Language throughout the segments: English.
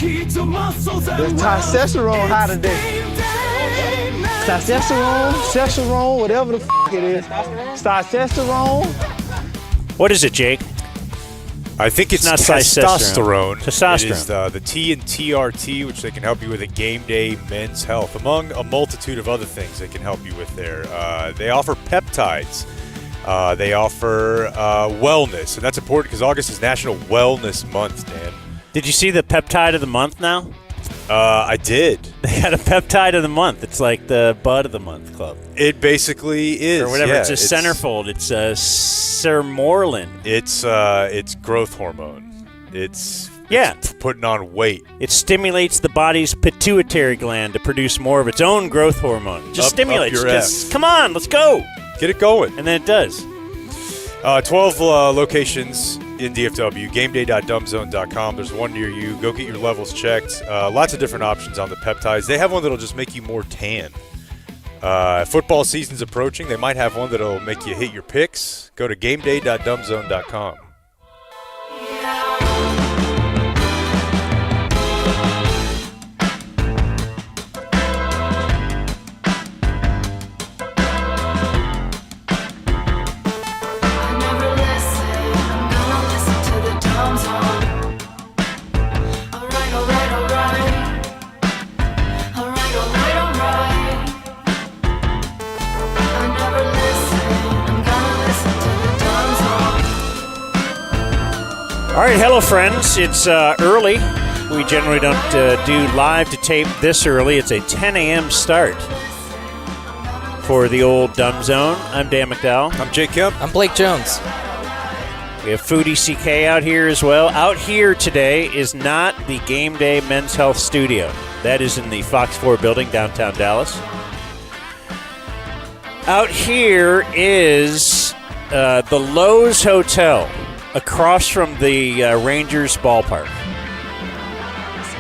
There's testosterone high today. Testosterone, whatever the it is. Testosterone. What is it, Jake? I think it's not testosterone. Testosterone. It is the T and TRT, which they can help you with at Game Day Men's Health, among a multitude of other things they can help you with there. They offer peptides. They offer wellness, and that's important because August is National Wellness Month, Dan. Did you see the peptide of the month now? I did. They got a peptide of the month. It's like the Bud of the Month club. It basically is. Or whatever. Yeah, it's a centerfold. It's a sermorelin. It's growth hormone. It's putting on weight. It stimulates the body's pituitary gland to produce more of its own growth hormone. Just stimulates. Up your ass. Come on, let's go. Get it going. And then it does. 12 locations in DFW, gameday.dumbzone.com. There's one near you. Go get your levels checked. Lots of different options on the peptides. They have one that'll just make you more tan. Football season's approaching. They might have one that'll make you hit your picks. Go to gameday.dumbzone.com. All right, hello, friends. It's early. We generally don't do live to tape this early. It's a 10 a.m. start for the old Dumb Zone. I'm Dan McDowell. I'm Jake Kemp. I'm Blake Jones. We have Foodie CK out here as well. Out here today is not the Game Day Men's Health Studio. That is in the Fox 4 building, downtown Dallas. Out here is the Lowe's Hotel, across from the Rangers ballpark.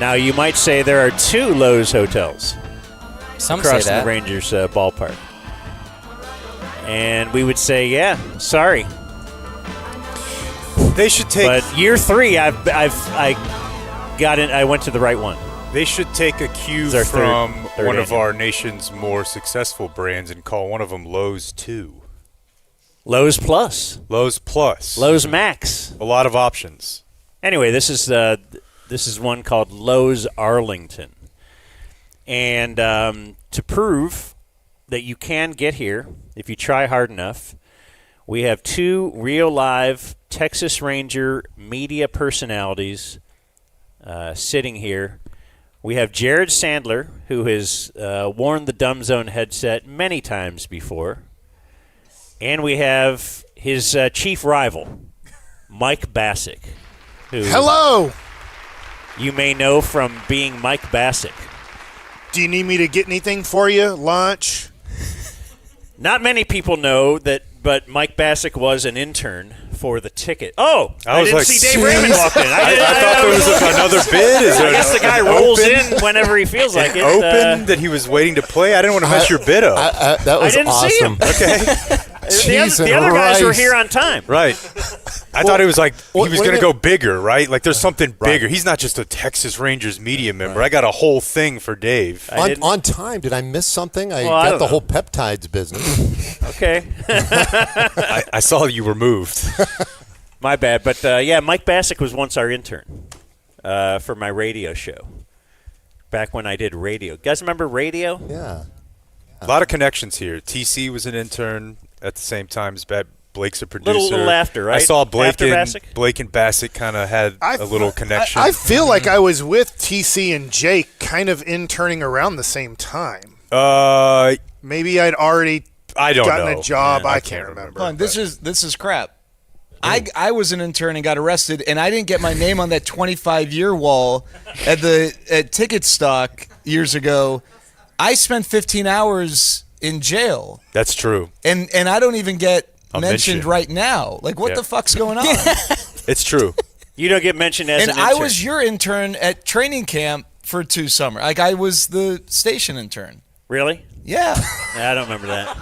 Now, you might say there are two Lowe's hotels across from the Rangers ballpark. And we would say, yeah, sorry. They should take. But year 3, I went to the right one. They should take a cue from one of our nation's more successful brands and call one of them Lowe's 2. Lowe's Plus. Lowe's Plus. Lowe's Max. A lot of options. Anyway, this is one called Lowe's Arlington. And to prove that you can get here, if you try hard enough, we have 2 real live Texas Ranger media personalities sitting here. We have Jared Sandler, who has worn the Dumb Zone headset many times before. And we have his chief rival, Mike Bacsik. Who Hello! You may know from being Mike Bacsik. Do you need me to get anything for you? Lunch? Not many people know that, but Mike Bacsik was an intern for the ticket. Oh, I didn't see Dave Raymond walk in. I thought there was another bid. I guess the guy rolls in whenever he feels like it. Open that he was waiting to play? I didn't want to mess your bid up. That was I didn't see him. Okay. The other guys were here on time. Right. I thought it was like he was going to go bigger, right? Like there's something bigger. He's not just a Texas Rangers media member. Right. I got a whole thing for Dave. On time. Did I miss something? I got the whole peptides business. Okay. I saw you were moved. My bad. But, Mike Bacsik was once our intern for my radio show back when I did radio. You guys remember radio? Yeah. A lot of connections here. TC was an intern at the same time as Blake's a producer. Little after, right? I saw Blake and Bacsik kind of had a little connection. I feel like I was with TC and Jake kind of interning around the same time. Maybe I'd already gotten a job. I can't remember. This is crap. I was an intern and got arrested, and I didn't get my name on that 25-year wall at Ticket Stock years ago. I spent 15 hours in jail. That's true. And I don't even get mentioned right now. Like, what the fuck's going on? It's true. You don't get mentioned as an intern. And I was your intern at training camp for 2 summers. Like, I was the station intern. Really? Yeah. I don't remember that.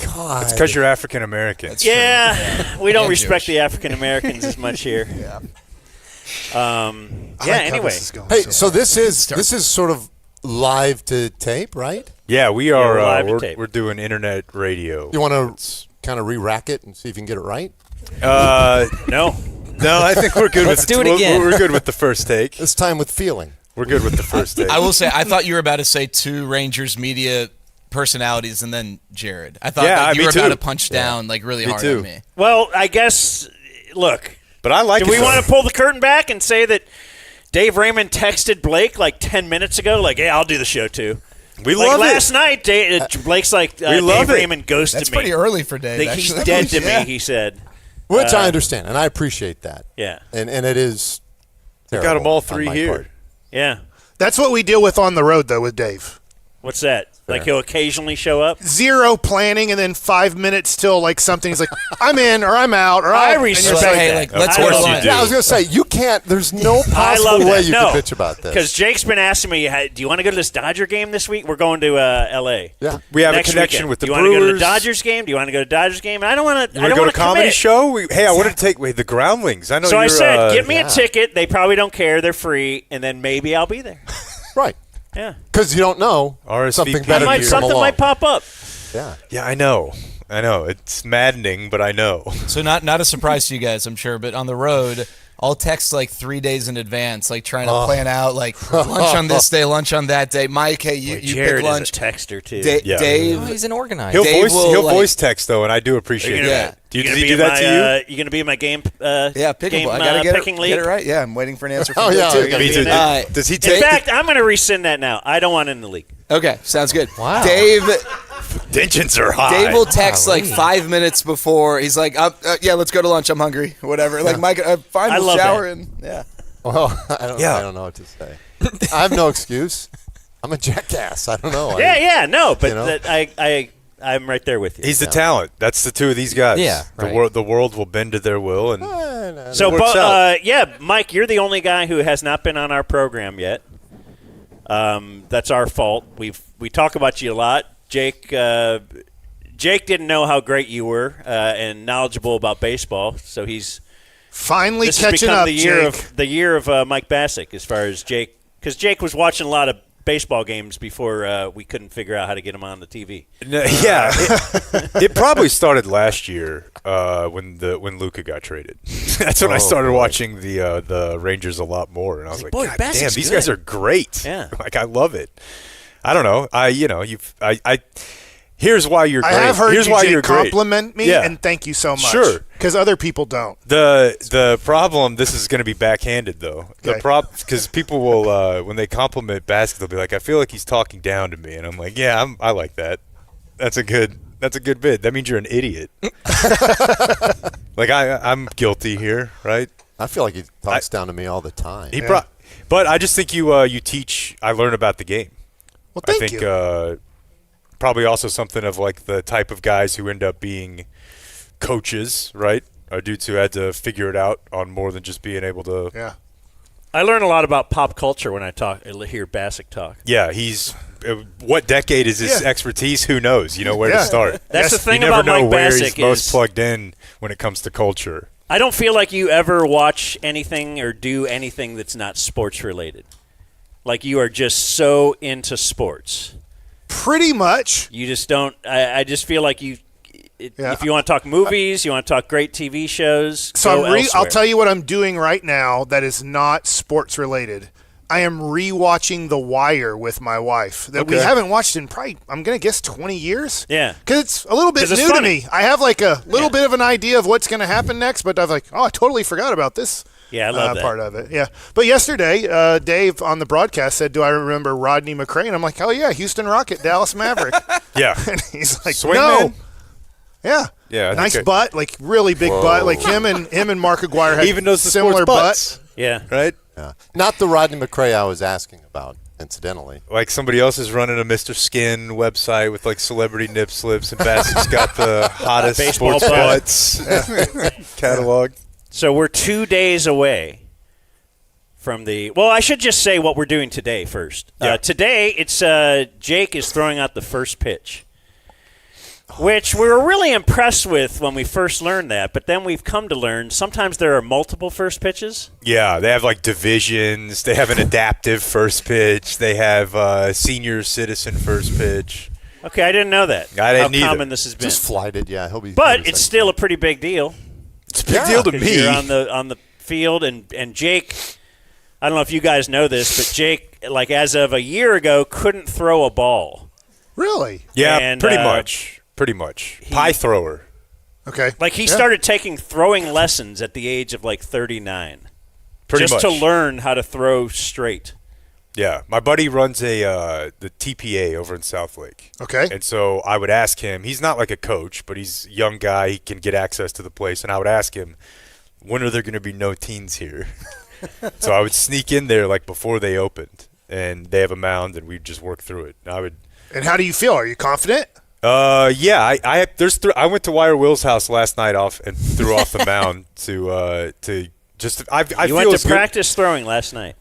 God. It's because you're African American. Yeah, we don't respect the African Americans as much here. Yeah. Anyway. Hey, so this is sort of live to tape, right? Yeah, we are. we're live to tape. We're doing internet radio. You want to kind of re-rack it and see if you can get it right? No. No, I think we're good. Let's do it again. We're good with the first take. This time with feeling. We're good with the first take. I will say, I thought you were about to say 2 Rangers media personalities and then Jared. I thought you were about to punch down really hard at me. Well, I guess, look. But I like it. Do we want to pull the curtain back and say that Dave Raymond texted Blake 10 minutes ago? Hey, I'll do the show too. We love it. Last night, Blake's Dave Raymond ghosted That's me. pretty early for Dave. He's dead to me, he said. Which I understand, and I appreciate that. Yeah. And it is We got them all 3 here. Part. Yeah. That's what we deal with on the road, though, with Dave. What's that? He'll occasionally show up? Zero planning, and then 5 minutes till something. He's like, I'm in, or I'm out, or I respect that. Let's I work love on that. it. Yeah, I was going to say, you can't, there's no possible way you can bitch about this. Because Jake's been asking me, do you want to go to this Dodger game this week? We're going to L.A. Yeah. We have next a connection weekend. with the Do you Brewers. want to go to the Dodgers game? Do you want to go to the Dodgers game? I don't want to. You want to go to a comedy show? I wanted to take the Groundlings. I know. So you're, I said, get me a ticket. They probably don't care. They're free, and then maybe I'll be there. Right. Yeah. Because you don't know. RSVP. Something better could come Something along. might pop up. Yeah. Yeah, I know. It's maddening, but I know. So not a surprise to you guys, I'm sure, but on the road, I'll text 3 days in advance, trying to plan out lunch on this day, lunch on that day. Mike, hey, you Jared pick lunch. Is a texter too. Dave, he's an organizer. He'll voice text though, and I do appreciate that. Does he do that to you? You going to be in my game? picking. I gotta get it right. Yeah, I'm waiting for an answer from Oh, yeah, you too. me too. Does he In take? fact, I'm going to rescind that now. I don't want it in the league. Okay, sounds good. Wow. Dave Tensions are high. Dave will text 5 minutes before. He's like, yeah, let's go to lunch. I'm hungry. Whatever. Mike, fine, I we'll love shower that. and yeah. Well, I don't know what to say. I have no excuse. I'm a jackass. I don't know. But I'm right there with you. He's the talent. That's the two of these guys. Yeah, The world will bend to their will, and Mike, you're the only guy who has not been on our program yet. That's our fault. We talk about you a lot. Jake didn't know how great you were and knowledgeable about baseball, so he's finally this catching has become up. the year of Mike Bacsik as far as Jake, because Jake was watching a lot of baseball games before we couldn't figure out how to get him on the TV. Yeah, it probably started last year when Luka got traded. That's when I started watching the Rangers a lot more, and I was like, boy, God Basic's damn, these good. guys are great. Yeah, I love it. I don't know. Here's why you're great. I have heard Here's you, why Jake, you're great. compliment me, and thank you so much. Sure. Because other people don't. The problem, this is going to be backhanded, though. Okay. The problem, because people will, when they compliment Bacsik, they'll be like, I feel like he's talking down to me. And I'm like, yeah, I like that. That's a good bid. That means you're an idiot. I'm guilty here, right? I feel like he talks down to me all the time. But I just think you teach, I learn about the game. Well, thank you. I think probably also something of the type of guys who end up being coaches, right? Are dudes who had to figure it out on more than just being able to. Yeah. I learn a lot about pop culture when I hear Bacsik talk. Yeah, what decade is his expertise? Who knows? You know where to start. That's the thing you never about know Mike where Bacsik he's most plugged in when it comes to culture. I don't feel like you ever watch anything or do anything that's not sports related. You are just so into sports. Pretty much. You just don't. I just feel like you. If you want to talk movies, you want to talk great TV shows. So I'll tell you what I'm doing right now that is not sports related. I am rewatching The Wire with my wife that we haven't watched in probably, I'm going to guess, 20 years. Yeah. Because it's a little bit new to me. I have a little bit of an idea of what's going to happen next, but I'm like, I totally forgot about this. Yeah, I love that part of it. Yeah. But yesterday, Dave on the broadcast said, do I remember Rodney McCray? And I'm like, oh, yeah, Houston Rocket, Dallas Maverick. Yeah. And he's like, Swing no. man. Yeah. Yeah. Nice butt, really big butt. Him and Mark Aguirre had even those similar butts. Yeah. Right? Yeah. Not the Rodney McCray I was asking about, incidentally. Somebody else is running a Mr. Skin website with celebrity nip slips, and Bacsik's got the hottest Baseball sports butts catalog. So we're 2 days away from the. Well, I should just say what we're doing today first. Yeah. Today, it's Jake is throwing out the first pitch. which we were really impressed with when we first learned that. But then we've come to learn sometimes there are multiple first pitches. Yeah, they have like divisions. They have an adaptive first pitch. They have senior citizen first pitch. Okay, I didn't know that. I didn't how common either. this has been. Just flighted, yeah. He'll be. But it's still a pretty big deal. It's a big deal to 'Cause me. You're on the field, and Jake. I don't know if you guys know this, but Jake, like as of a year ago, couldn't throw a ball. Really? Yeah, And, pretty much. Pretty much. Pie thrower. Okay. Like he started taking throwing lessons at the age of like 39, Pretty just much. to learn how to throw straight. Yeah, my buddy runs the TPA over in South Lake. Okay. And so I would ask him, he's not like a coach, but he's a young guy, he can get access to the place, and I would ask him, when are there going to be no teens here? So I would sneak in there like before they opened, and they have a mound, and we'd just work through it. And how do you feel? Are you confident? Yeah, I went to Wire Will's house last night and threw off the mound to just I You feel went as to good. practice throwing last night.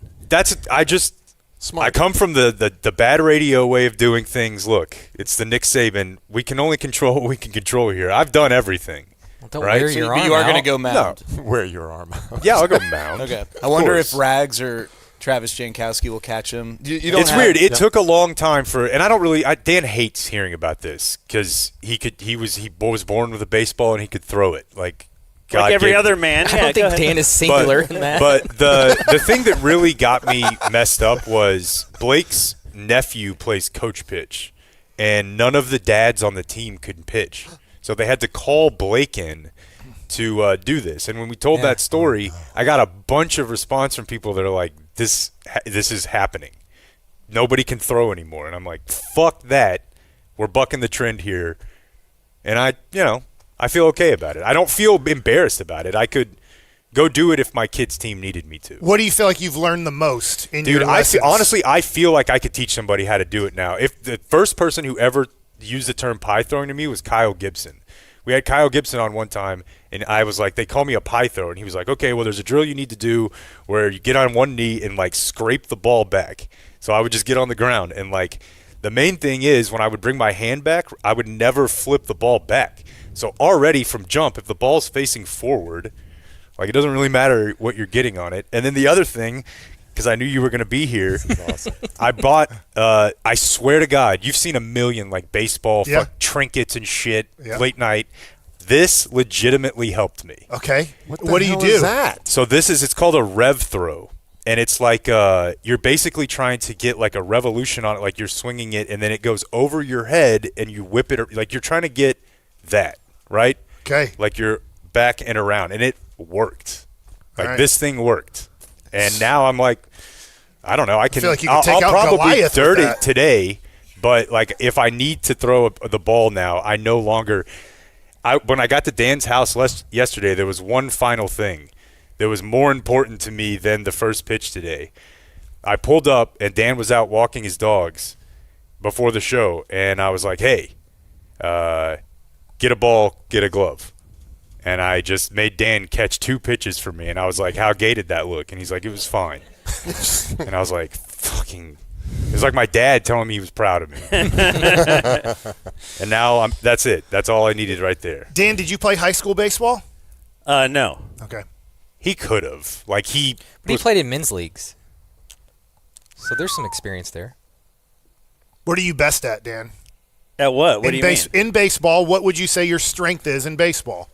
smart. I come from the bad radio way of doing things. Look, it's the Nick Saban. We can only control what we can control here. I've done everything. Don't Right? wear So your But arm you are going to out. go mound. Wear your arm out. Yeah, I'll go mound. Okay. I Of wonder course. if Rags or Travis Jankowski will catch him. You don't It's have- weird. It took a long time and I don't really. Dan hates hearing about this because he was born with a baseball and he could throw it like God Like every gave- other man. I Yeah, don't go think ahead. Dan is singular in that. But the thing that really got me messed up was Blake's nephew plays coach pitch, and none of the dads on the team could pitch, so they had to call Blake in to do this. And when we told that story, I got a bunch of response from people that are like, "This is happening. Nobody can throw anymore." And I'm like, "Fuck that. We're bucking the trend here." And I feel okay about it. I don't feel embarrassed about it. I could go do it if my kids' team needed me to. What do you feel like you've learned the most in Dude, your lessons? honestly, I feel like I could teach somebody how to do it now. If the first person who ever used the term pie throwing to me was Kyle Gibson. We had Kyle Gibson on one time, and I was like, they call me a pie thrower. And he was like, okay, well, there's a drill you need to do where you get on one knee and, like, scrape the ball back. So I would just get on the ground. And, like, the main thing is when I would bring my hand back, I would never flip the ball back. So already from jump, if the ball's facing forward, like, it doesn't really matter what you're getting on it. And then the other thing, because I knew you were going to be here, I bought, I swear to God, you've seen a million, like, baseball trinkets and shit late night. This legitimately helped me. Okay. What do you hell do? is that? So it's called a rev throw. And it's like you're basically trying to get, like, a revolution on it, like you're swinging it, and then it goes over your head, and you whip it. Like, you're trying to get that, right? Okay. Like, you're back and around. And it worked. Like, All right. this thing worked. And now I'm like, I don't know. I feel like you could take I'll out probably Goliath with dirt it that. today, but, like, if I need to throw the ball now, I no longer. When I got to Dan's house yesterday, there was one final thing that was more important to me than the first pitch today. I pulled up, and Dan was out walking his dogs before the show, and I was like, hey, get a ball, get a glove. And I just made Dan catch 2 pitches for me. And I was like, how gay did that look? And he's like, it was fine. And I was like, fucking. It was like my dad telling me he was proud of me. And now that's it. That's all I needed right there. Dan, did you play high school baseball? No. Okay. He could have. Like, But he played in men's leagues. So there's some experience there. What are you best at, Dan? At what? What do you mean? In baseball, what would you say your strength is in baseball?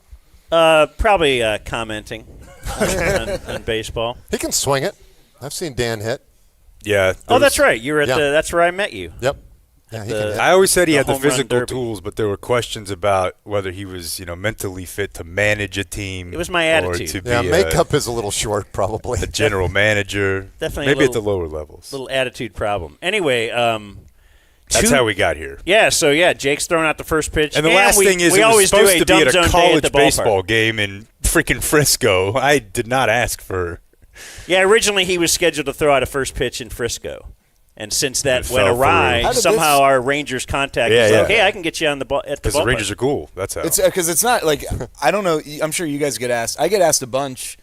Probably commenting on baseball. He can swing it. I've seen Dan hit. Yeah. Oh, that's right. You were at Yeah. that's where I met you. Yep. Yeah, he can hit. I always said he The had the home run physical derby. tools, but there were questions about whether he was, mentally fit to manage a team. It was my Or attitude. to be Yeah, a makeup is a little short, probably. general manager. Definitely a Maybe at the little- lower levels. Little attitude problem. Anyway, That's how we got here. Yeah, so Jake's throwing out the first pitch. And the last thing is, we it was always do supposed a to be dumb at zone a day college at the baseball ballpark. game in freaking Frisco. I did not ask for. Yeah, originally he was scheduled to throw out a first pitch in Frisco. And since that It went fell awry, through. How did somehow this- our Rangers contacted Yeah, us like, yeah. hey, I can get you on at the Because the ballpark. Rangers are cool. That's how. It's because it's not like I don't know. I'm sure you guys get asked. I get asked a bunch.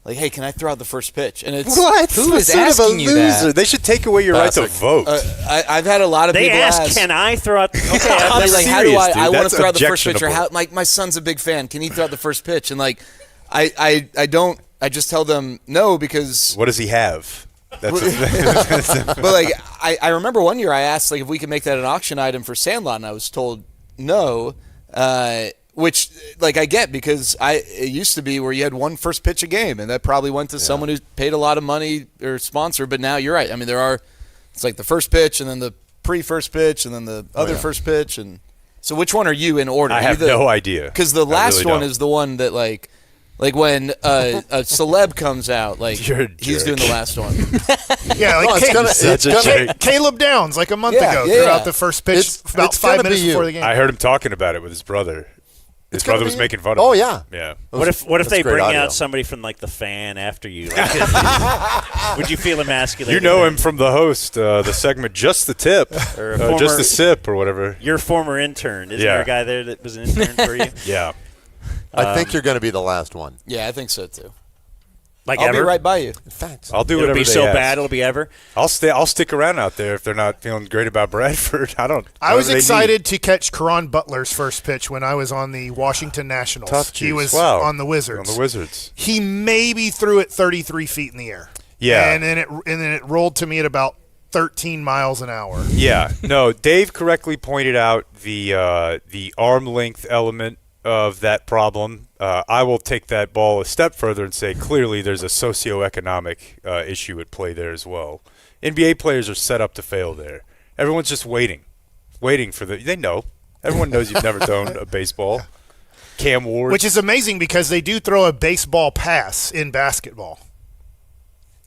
Like, hey, can I throw out the first pitch? And it's What? Who What is sort of a asking you that? Loser. They should take away your right to Bacsik. vote. I've had a lot of They people ask, ask. "Can I throw out?" Okay, I was like, how do serious, I? dude. I want to That's throw out the first pitch. Or objectionable. how? Like, my son's a big fan. Can he throw out the first pitch? And like, I don't. I just tell them no because. What does he have? That's But like, I remember one year I asked like if we could make that an auction item for Sandlot, and I was told no. Which like I get because it used to be where you had one first pitch a game, and that probably went to someone who paid a lot of money or sponsor. But now you're right. I mean, it's like the first pitch, and then the pre-first pitch, and then the other first pitch, and so which one are you in order? I have no idea. Because the last one is the one that like when a celeb comes out, like You're a he's doing jerk. the last one. Yeah, like No, it's gonna- Such a jerk. Caleb Downs, like a month Yeah, ago, yeah, threw yeah. out the first pitch It's about gonna 5 minutes be you. before the game. I heard him talking about it with his brother. His brother was making fun of him. Oh, yeah. Yeah. What if That's they great bring audio. out somebody from like the fan after you? Like, would you feel emasculated? You know him from the host, the segment Just the Tip, Or a Just former- the Sip, or whatever. Your former intern, isn't Yeah. there a guy there that was an intern for you? Yeah. I think you're going to be the last one. Yeah, I think so too. Like I'll ever? be right by you. In fact, I'll do It'll whatever be they so ask. bad it'll be ever. I'll stick around out there if they're not feeling great about Bradford. I was whatever they excited to catch Karan Butler's first pitch when I was on the Washington Nationals. need. Tough He juice. was Wow. on the Wizards. On the Wizards. He maybe threw it 33 feet in the air. Yeah. and then it rolled to me at about 13 miles an hour. Yeah. No, Dave correctly pointed out the arm length element of that problem. I will take that ball a step further and say clearly there's a socioeconomic issue at play there as well. NBA players are set up to fail there. Everyone's just waiting for they know. Everyone knows you've never thrown a baseball. Cam Ward. Which is amazing because they do throw a baseball pass in basketball.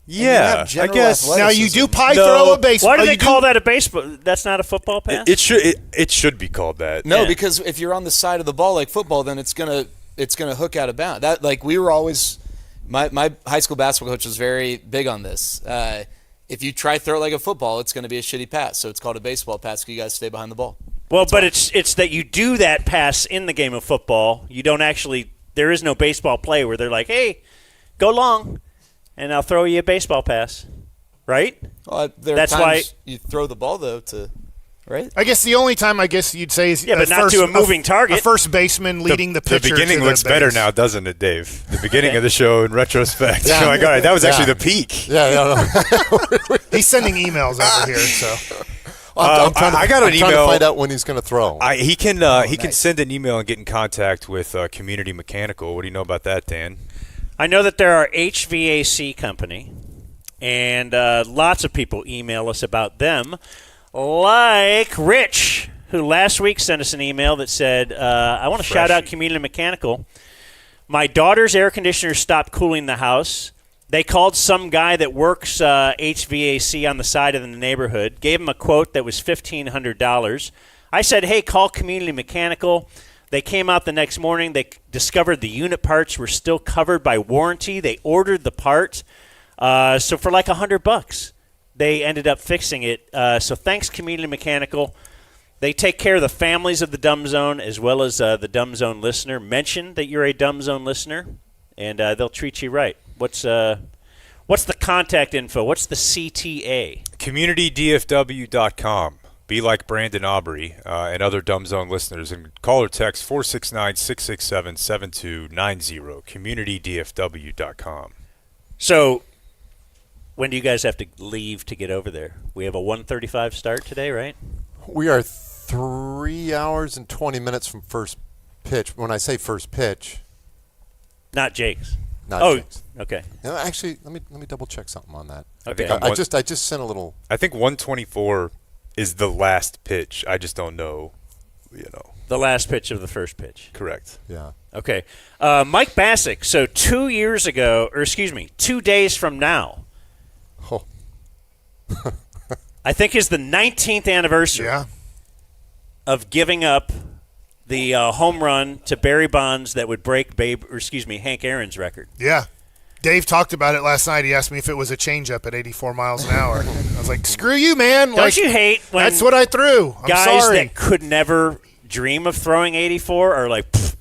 yeah, have I general guess. athleticism. Now you do pie No. throw a baseball. Why do they call that a baseball? That's not a football pass? It should be called that. No, Yeah. because if you're on the side of the ball like football, then it's gonna hook out of bounds. That like we were always my high school basketball coach was very big on this. If you try throw it like a football, it's going to be a shitty pass. So it's called a baseball pass because you guys stay behind the ball. Well, but it's that you do that pass in the game of football. You don't actually. There is no baseball play where they're like, "Hey, go long, and I'll throw you a baseball pass," right? Well, there That's are why- times you throw the ball though to right. I guess the only time you'd say is Yeah, but not to a moving target. A first baseman leading the pitcher. The beginning to looks the better base. now, doesn't it, Dave? The beginning of the show in retrospect. Yeah. You're like, all right, that was actually Yeah. the peak. yeah. He's sending emails over here, so I'm trying to, I got an I'm trying to email. find out when he's going to throw. He can nice. send an email and get in contact with Community Mechanical. What do you know about that, Dan? I know that they're our HVAC company, and lots of people email us about them, like Rich, who last week sent us an email that said, I want to shout out Community Mechanical. My daughter's air conditioner stopped cooling the house. They called some guy that works HVAC on the side of the neighborhood, gave him a quote that was $1,500. I said, hey, call Community Mechanical. They came out the next morning. They discovered the unit parts were still covered by warranty. They ordered the part. So for like $100, they ended up fixing it. So thanks, Community Mechanical. They take care of the families of the Dumb Zone as well as the Dumb Zone listener. Mention that you're a Dumb Zone listener, and they'll treat you right. What's the contact info? What's the CTA? CommunityDFW.com. Be like Brandon Aubrey and other Dumb Zone listeners and call or text 469-667-7290. CommunityDFW.com. So when do you guys have to leave to get over there? We have a 1:35 start today, right? We are 3 hours and 20 minutes from first pitch. When I say first pitch, Not Jake's. not Oh, Jake's. okay. No, actually, let me double check something on that. Okay. I just sent a little. I think 124 is the last pitch. I just don't know, The last pitch of the first pitch. Correct. Yeah. Okay. Mike Bacsik. So 2 days from now, Oh. I think is the 19th anniversary yeah. of giving up the home run to Barry Bonds that would break Hank Aaron's record. Yeah. Dave talked about it last night. He asked me if it was a changeup at 84 miles an hour. I was like, screw you, man. Don't you hate when That's what I threw. I'm guys sorry. that could never dream of throwing 84 are like, "Pfft,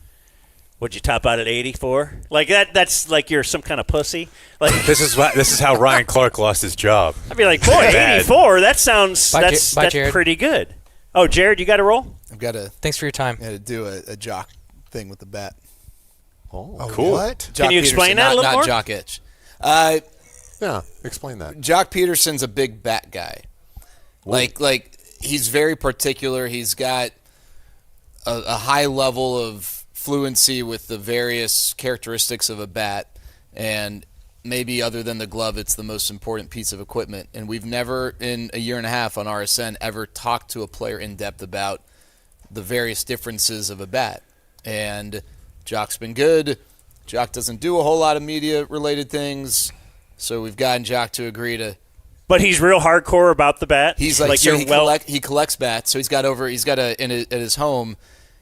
Would you top out at 84? Like that's like you're some kind of pussy. Like This is how Ryan Clark lost his job. I'd be like, boy, Bad. 84. That sounds Bye, that's Jared. pretty good. Oh, Jared, you got to roll? I've got to Thanks for your time. do a jock thing with the bat. Oh, Cool. What? Jock you explain Peterson, that a little not more? Jock Itch. yeah. Explain that. Jock Peterson's a big bat guy. Like he's very particular. He's got a high level of fluency with the various characteristics of a bat, and maybe other than the glove, it's the most important piece of equipment. And we've never, in a year and a half on RSN, ever talked to a player in depth about the various differences of a bat. And Jock's been good. Jock doesn't do a whole lot of media-related things, so we've gotten Jock to agree to. But he's real hardcore about the bat. He's like so you're he collects bats. So at his home,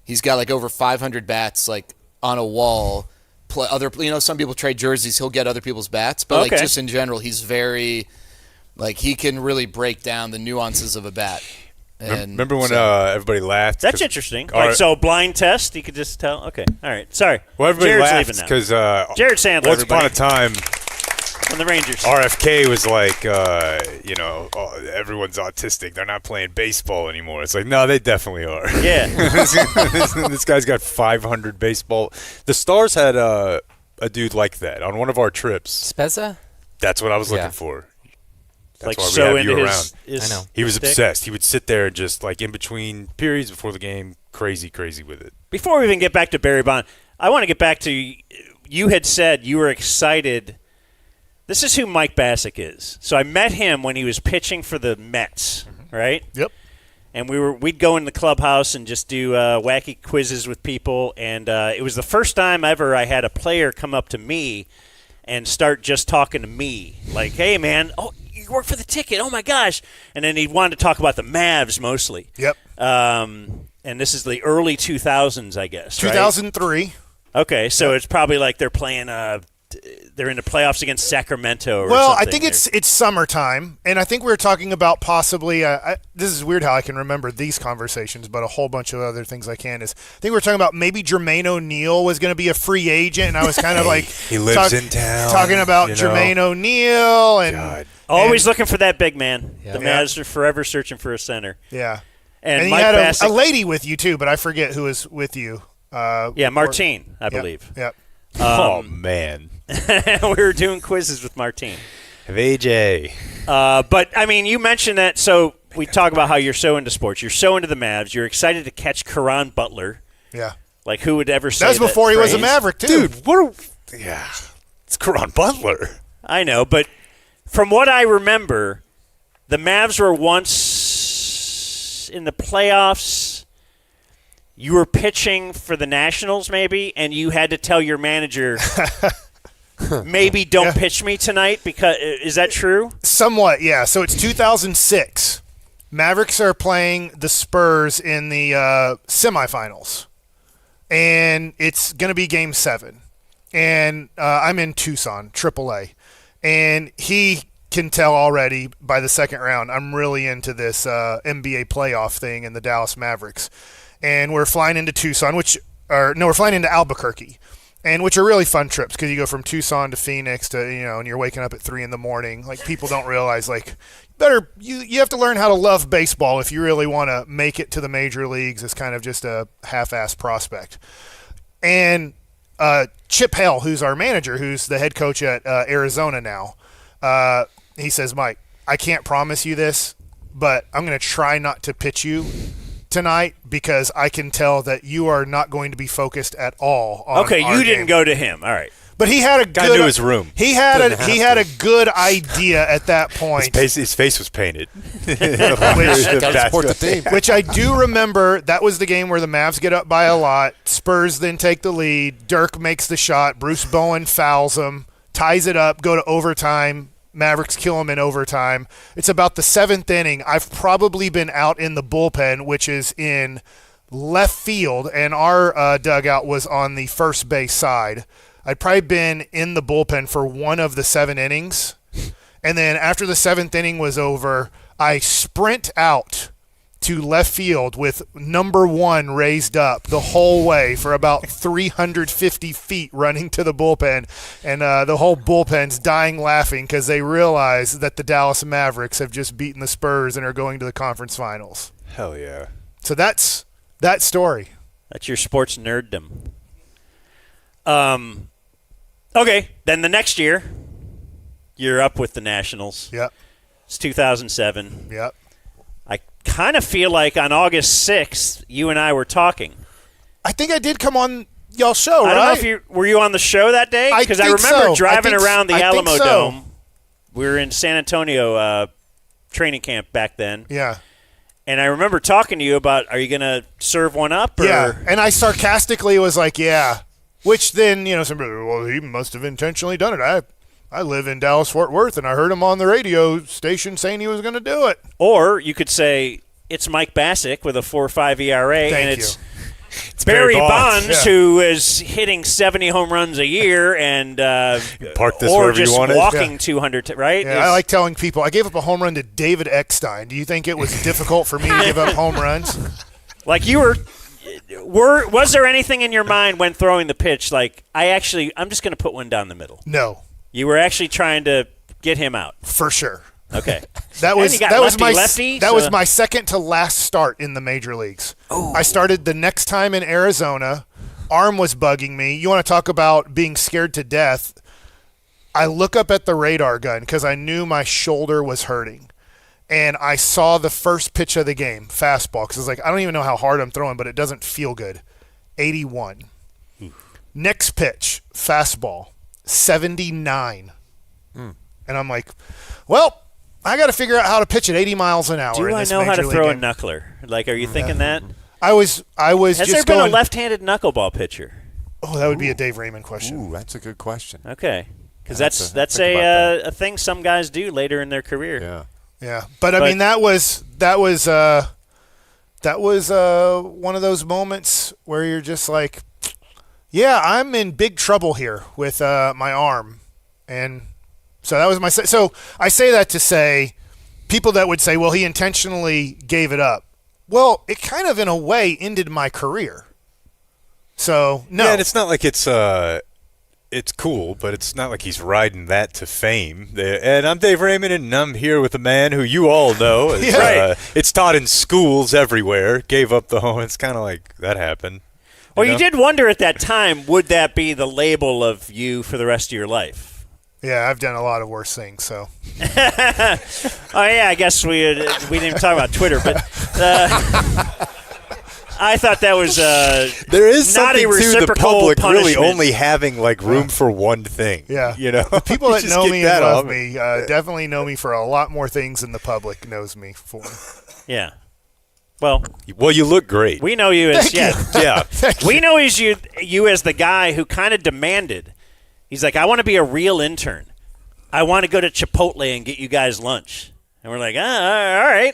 he's got like over 500 bats like on a wall. Some people trade jerseys. He'll get other people's bats, but like just in general, he's very like he can really break down the nuances of a bat. And remember when everybody laughed? That's interesting. Like, so blind test, you could just tell. Okay, all right. Sorry. Well, everybody Jared's laughed leaving now. because Jared Sandler. once upon a everybody, time, from the Rangers. RFK was like, everyone's autistic. They're not playing baseball anymore. It's like, no, they definitely are. Yeah. This guy's got 500 baseball. The Stars had a dude like that on one of our trips. Spezza? That's what I was Yeah. looking for. That's like why we so have into you his, around. his I know. He was stick. obsessed. He would sit there and just like in between periods before the game, crazy with it. Before we even get back to Barry Bond, I want to get back to you had said you were excited. This is who Mike Bacsik is. So I met him when he was pitching for the Mets, right? Yep. And we'd go in the clubhouse and just do wacky quizzes with people. And it was the first time ever I had a player come up to me and start just talking to me. Like, hey, man, you work for the ticket. Oh, my gosh. And then he wanted to talk about the Mavs mostly. Yep. And this is the early 2000s, I guess, right? 2003. Okay, so it's probably like they're playing they're in the playoffs against Sacramento or Well, something. I think it's summertime, and I think we were talking about possibly this is weird how I can remember these conversations, but a whole bunch of other things I can is I think we were talking about maybe Jermaine O'Neal was going to be a free agent, and I was kind of like He lives in town. talking about Jermaine O'Neal and God. Always looking for that big man. Yeah. The Mavs are forever searching for a center. yeah. And you Mike had Bacsik, a lady with you too, but I forget who was with you. Martine, I believe. Yep. Oh man, We were doing quizzes with Martine. VJ. But, I mean, you mentioned that, so we talk about how you're so into sports. You're so into the Mavs. You're excited to catch Karan Butler. Yeah. Like, who would ever say That was before he was a phrase? Maverick too. Dude, it's Karan Butler. I know, but from what I remember, the Mavs were once in the playoffs. You were pitching for the Nationals, maybe, and you had to tell your manager, maybe don't pitch me tonight. Because is that true? Somewhat, yeah. So it's 2006. Mavericks are playing the Spurs in the semifinals, and it's going to be Game 7. And I'm in Tucson, AAA, and he can tell already by the second round I'm really into this NBA playoff thing in the Dallas Mavericks. And we're flying into Tucson, we're flying into Albuquerque, and which are really fun trips because you go from Tucson to Phoenix to, and you're waking up at 3 a.m. Like, people don't realize, like, you have to learn how to love baseball if you really want to make it to the major leagues as kind of just a half-ass prospect. And Chip Hale, who's our manager, who's the head coach at Arizona now, he says, Mike, I can't promise you this, but I'm going to try not to pitch you tonight because I can tell that you are not going to be focused at all on Okay, our you didn't game. go to him. All right. But he had a Guy good knew his room. He had a good idea at that point. His face was painted. Gotta support the team. Which I do remember. That was the game where the Mavs get up by a lot. Spurs then take the lead. Dirk makes the shot. Bruce Bowen fouls him, ties it up, go to overtime. Mavericks kill him in overtime. It's about the 7th inning. I've probably been out in the bullpen, which is in left field, and our dugout was on the first base side. I'd probably been in the bullpen for one of the 7 innings. And then after the 7th inning was over, I sprint out to left field with number 1 raised up the whole way for about 350 feet running to the bullpen. And the whole bullpen's dying laughing because they realize that the Dallas Mavericks have just beaten the Spurs and are going to the conference finals. Hell yeah. So that's that story. That's your sports nerddom. Okay, then the next year, you're up with the Nationals. Yep. It's 2007. Yep. I kind of feel like on August 6th, you and I were talking. I think I did come on y'all's show, right? I don't know if were you on the show that day? Because I think remember so. driving around the I think Alamo so. Dome. We were in San Antonio training camp back then. Yeah. And I remember talking to you about, are you going to serve one up? Or? Yeah, and I sarcastically was like, yeah. Which then, somebody, well, he must have intentionally done it. I live in Dallas-Fort Worth, and I heard him on the radio station saying he was going to do it. Or you could say, it's Mike Bacsik with a 4.5 ERA, Thank and you. it's Barry Bonds Yeah. who is hitting 70 home runs a year and Park this or wherever just you want it. walking Yeah. 200, right? Yeah, I like telling people, I gave up a home run to David Eckstein. Do you think it was difficult for me to give up home runs? Like you was there anything in your mind when throwing the pitch like, I'm just going to put one down the middle? No, You were actually trying to get him out. for sure. Okay. That And was you got that was my lefty, that so- was my second to last start in the major leagues. I started the next time in Arizona. Arm was bugging me. You want to talk about being scared to death? I look up at the radar gun because I knew my shoulder was hurting, and I saw the first pitch of the game, fastball. Because I was like, I don't even know how hard I'm throwing, but it doesn't feel good. 81. Next pitch, fastball, 79. And I'm like, well, I got to figure out how to pitch at 80 miles an hour. Do in I this know how major to league throw a game. knuckler? Like, are you thinking that? I was Has just there been going. a left-handed knuckleball pitcher? Oh, that would be a Dave Raymond question. Ooh, that's a good question. Okay. Because Yeah, that's think about a thing some guys do later in their career. Yeah. Yeah, but I mean that was one of those moments where you're just like, yeah, I'm in big trouble here with my arm, and so that was my. So I say that to say, people that would say, well, he intentionally gave it up. Well, it kind of in a way ended my career. So no, Yeah, and it's not like it's cool, but it's not like he's riding that to fame. And I'm Dave Raymond, and I'm here with a man who you all know. Is, Yeah. It's taught in schools everywhere. Gave up the home. It's kind of like that happened. Well, know? you did wonder at that time, would that be the label of you for the rest of your life? yeah, I've done a lot of worse things. So Oh, yeah, I guess we didn't even talk about Twitter, but I thought that was There is not a something to the reciprocal public really punishment. only having like room for one thing. yeah, You know, the people that Just know get me that and love off. me definitely know me for a lot more things than the public knows me for. Yeah. Well, Well, you look great. we know you as Yeah. we know as you as the guy who kind of demanded. He's like, I want to be a real intern. I want to go to Chipotle and get you guys lunch. And we're like, all right.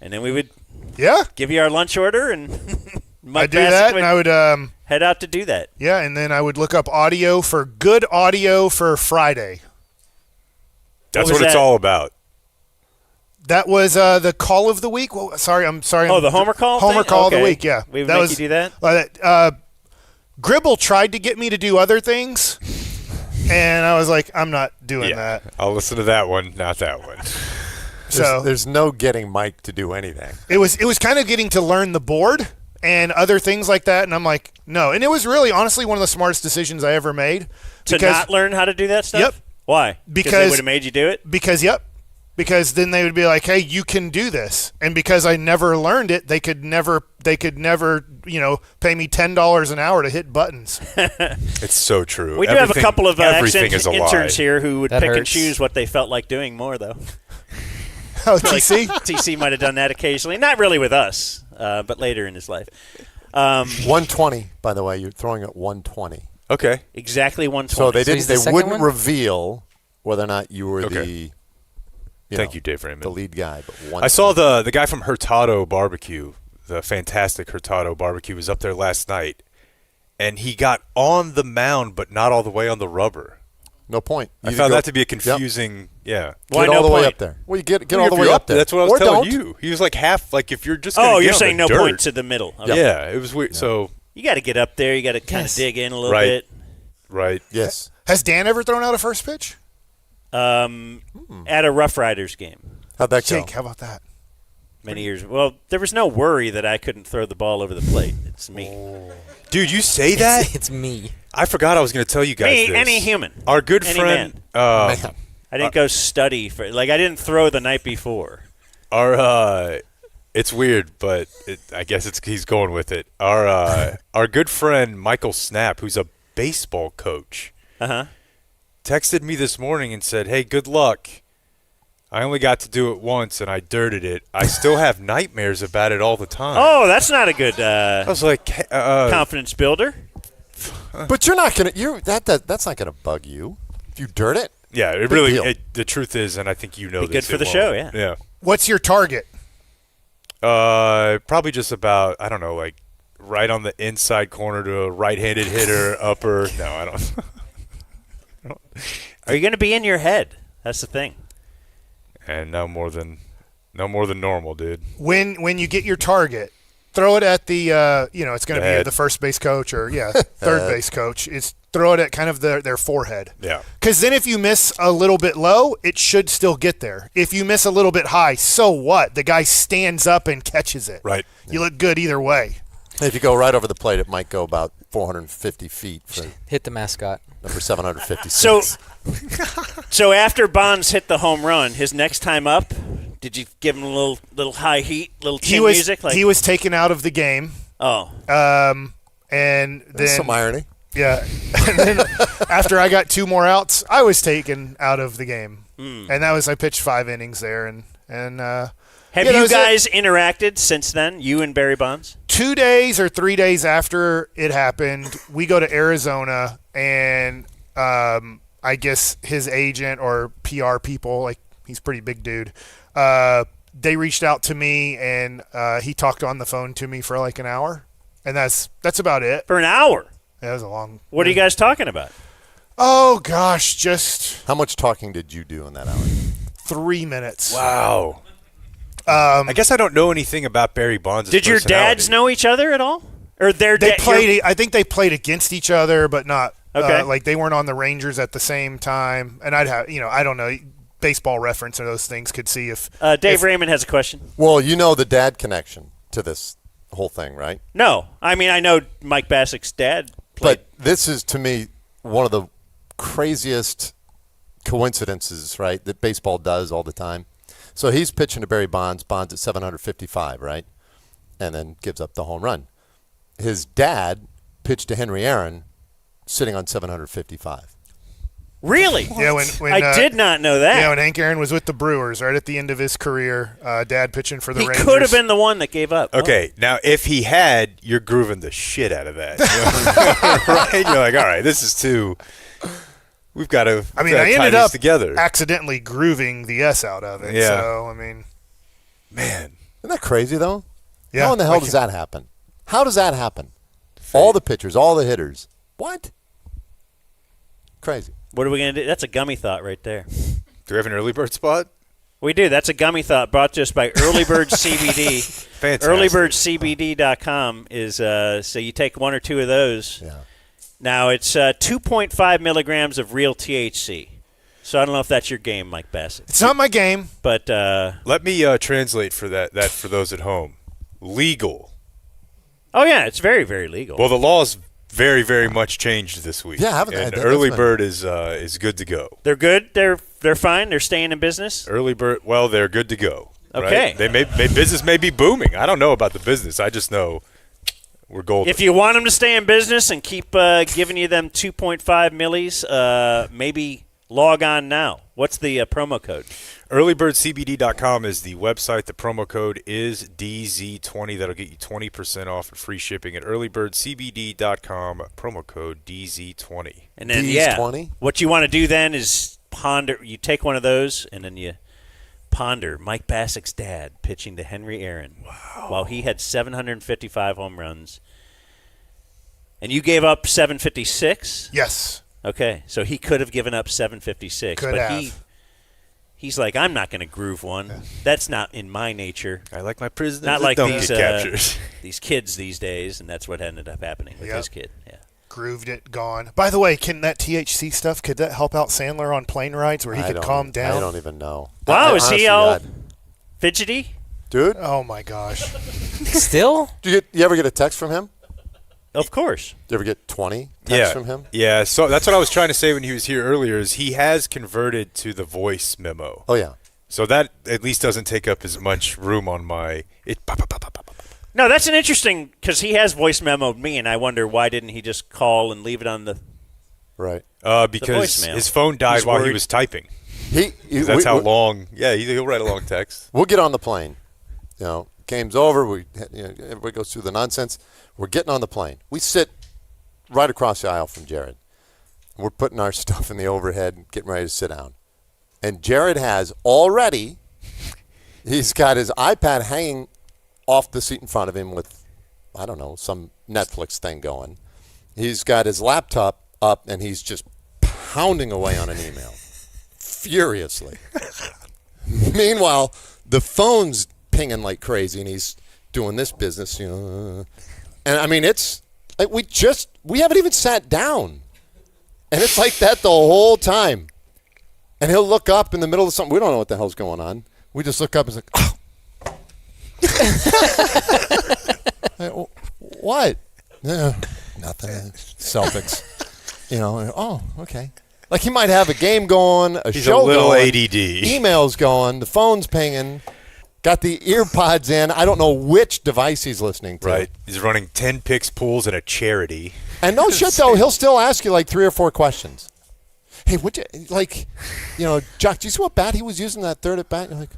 And then we would Yeah, give you our lunch order, and Mike I do Bacsik that, would and I would head out to do that. yeah, and then I would look up good audio for Friday. That's was what it's that? all about. That was the call of the week. Well, sorry. Oh, the Homer call Homer thing? call of the Okay. week. Yeah, We would that make was, you do that? Gribble tried to get me to do other things, and I was like, I'm not doing that. I'll listen to that one, not that one. So There's no getting Mike to do anything. it was kind of getting to learn the board and other things like that, and I'm like, no. And it was really, honestly, one of the smartest decisions I ever made. To not learn how to do that stuff? Yep. Why? Because they would have made you do it? Because then they would be like, hey, you can do this. And because I never learned it, they could never, pay me $10 an hour to hit buttons. It's so true. We do have a Everything- couple of everything is a interns lie. here who would That pick and hurts. choose what they felt like doing more, though. Oh, TC? TC might have done that occasionally. Not really with us, but later in his life. 120, by the way. You're throwing at 120. Okay. Exactly 120. So they he's didn't. the They second wouldn't one? reveal whether or not you were Okay. Thank you, Dave Raymond. the lead guy. But I saw the guy from Hurtado Barbecue, the fantastic Hurtado Barbecue, was up there last night, and he got on the mound, but not all the way on the rubber. No point. I Either found go- that to be a confusing. Yeah. Why Get no all the way point? up there. Well, you get Well, all if the you're way up there. That's what I was Or telling don't. you. He was like half. Like if you're just. Gonna Oh, get you're on saying the no dirt, point to the middle. Okay. Yeah, it was weird. So You got to get up there. You got to kind of dig in a little Right. bit. right. Yes. Has Dan ever thrown out a first pitch? At a Rough Riders game How'd that go? Jake, how about that? many years. Well, there was no worry that I couldn't throw the ball over the plate. It's me. Dude, you say that? It's me. I forgot I was going to tell you guys Me, this. any human. Our good Any friend. Man. I didn't go study for. I didn't throw the night before. It's weird, but I guess he's going with it. Our good friend Michael Snap, who's a baseball coach, texted me this morning and said, "Hey, good luck. I only got to do it once, and I dirted it. I still have nightmares about it all the time." Oh, that's not a good I was like, confidence builder. But you're not gonna. That's not gonna bug you if you dirt it. yeah, it Big really. deal. The truth is, and I think you know Be this. good for it the won't. show, yeah. Yeah. What's your target? Probably just about, I don't know, like right on the inside corner to a right-handed hitter, upper. No, I don't. Are you going to be in your head? That's the thing. And no more than normal, dude. When you get your target, throw it at the it's going to be head. the first base coach or third base coach. It's throw it at kind of their forehead. Yeah. Because then if you miss a little bit low, it should still get there. If you miss a little bit high, so what? The guy stands up and catches it. Right. You look good either way. If you go right over the plate, it might go about 450 feet for Hit the mascot. number 756. So after Bonds hit the home run, his next time up, did you give him a little high heat, little chin music? He was taken out of the game. Oh. And then There's some irony. Yeah. And then after I got 2 more outs, I was taken out of the game. And that was I pitched 5 innings there and Have that you was it. guys interacted since then, you and Barry Bonds? 2 days or 3 days after it happened, we go to Arizona and I guess his agent or PR people, like he's a pretty big dude, they reached out to me and he talked on the phone to me for like an hour. And that's about it. For an hour. Yeah, that was a long. What are you guys talking about? Oh gosh, just How much talking did you do in that hour? 3 minutes. Wow. I guess I don't know anything about Barry Bonds' Did your dads know each other at all? Or their They dad? played. I think they played against each other, but not. Okay. Like they weren't on the Rangers at the same time. And I'd have, I don't know, baseball reference or those things could see if. Dave Raymond has a question. Well, you know the dad connection to this whole thing, right? No. I mean, I know Mike Basic's dad played. But this is, to me, one of the craziest coincidences, right, that baseball does all the time. So he's pitching to Barry Bonds. Bonds at 755, right? And then gives up the home run. His dad pitched to Henry Aaron sitting on 755. Really? Yeah, when I did not know that. Yeah, when Hank Aaron was with the Brewers, right at the end of his career, dad pitching for the He Rangers. could have been the one that gave up. Okay, now if he had, you're grooving the shit out of that. Right? You're like, all right, this is too. We've got to. I mean, I ended this up together. accidentally grooving the S out of it. Yeah. So, I mean, Man, Isn't that crazy, though? yeah. How in the hell like- does that happen? How does that happen? All the pitchers, all the hitters. What? Crazy. What are we going to do? That's a gummy thought right there. do we have an early bird spot? We do. That's a gummy thought brought to us by Early Bird CBD. Fantastic. EarlyBirdCBD.com is so you take 1 or 2 of those. Yeah. Now it's 2.5 milligrams of real THC. So I don't know if that's your game, Mike Bassett. It's not my game. But Let me translate for that for those at home. Legal. oh yeah, it's very very legal. Well, the law's very, very much changed this week. Yeah, haven't they? And That's early been- bird is good to go. They're good. They're fine. They're staying in business. Early bird, well, they're good to go. right? Okay. They may business may be booming. I don't know about the business. I just know we're golden. If you want them to stay in business and keep giving you them 2.5 millis, maybe log on now. What's the promo code? Earlybirdcbd.com is the website. The promo code is DZ20. That'll get you 20% off and free shipping at earlybirdcbd.com. Promo code DZ20. And then These yeah, 20? what you want to do then is ponder. You take one of those and then you ponder Mike Basic's dad pitching to Henry Aaron. Wow. While he had 755 home runs, and you gave up 756. Yes. Okay, so he could have given up 756, Could but have. he's like, I'm not going to groove one. That's not in my nature. I like my prisoners Not that like don't these get captures. these kids these days, and that's what ended up happening with Yep. this kid. Yeah. Grooved it, gone. By the way, can that THC stuff, could that help out Sandler on plane rides where he could calm down? I don't even know. Wow, is honestly, he all fidgety? dude? Oh, my gosh. Still? You ever get a text from him? Of course. Do you ever get 20 texts from him? Yeah, so that's what I was trying to say when he was here earlier is he has converted to the voice memo. Oh, yeah. So that at least doesn't take up as much room on my No, that's an interesting because he has voice memoed me, and I wonder why didn't he just call and leave it on the. Right. Because voicemail. his phone died He's while he worried. was typing. We- That's how long. Yeah, he'll write a long text. We'll get on the plane. You know, game's over. Everybody goes through the nonsense. We're getting on the plane. We sit right across the aisle from Jared. We're putting our stuff in the overhead, getting ready to sit down. And Jared has already, he's got his iPad hanging off the seat in front of him with, I don't know, some Netflix thing going. He's got his laptop up, and he's just pounding away on an email furiously. Meanwhile, the phone's pinging like crazy, and he's doing this business, you know. And I mean, it's like we haven't even sat down, and it's like that the whole time. And he'll look up in the middle of something. We don't know what the hell's going on. We just look up and it's like, oh. What? Nothing. Celtics. You know. Oh, okay. Like he might have a game going, He's show a little going, ADD. emails going, the phone's pinging, got the ear pods in. I don't know which device he's listening to. Right. He's running 10 picks pools and a charity. And no shit though, he'll still ask you like 3 or 4 questions. Hey, Jock, do you see what bat he was using that third at bat? You're like,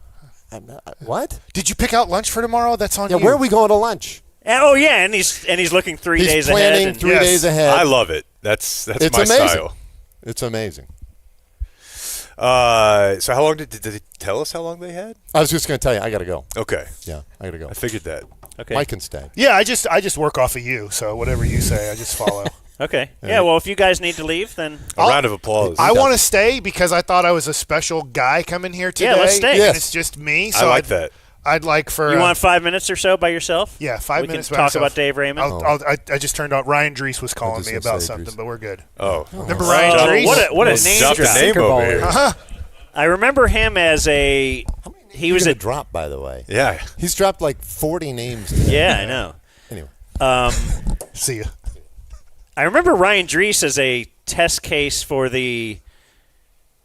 what? Did you pick out lunch for tomorrow? That's on Yeah, you. where are we going to lunch? Oh yeah, and he's looking 3 He's days planning ahead. And, 3 Yes. days ahead. I love it. That's It's my amazing. style. It's amazing. So how long did they tell us how long they had? I was just going to tell you, I got to go. Okay. Yeah, I got to go. I figured that. Okay. Mike can stay. Yeah, I just work off of you, so whatever you say, I just follow. Okay. Yeah. Well, if you guys need to leave, then A round of applause. I want to stay because I thought I was a special guy coming here today. Yeah, let's stay. And Yes. it's just me. I So like that. I'd like for you want 5 minutes or so by yourself? yeah, 5 we minutes. can by talk myself. about Dave Raymond. I just turned out. Ryan Drees was calling just me gonna about say something, Drees. but we're good. Oh. Remember Ryan Oh, Drees? what a name Drop the drop. name over here. I remember him as a. He was a. drop, by the way. Yeah. He's dropped like 40 names today. Yeah, I know. Anyway. See ya. I remember Ryan Drees as a test case for the.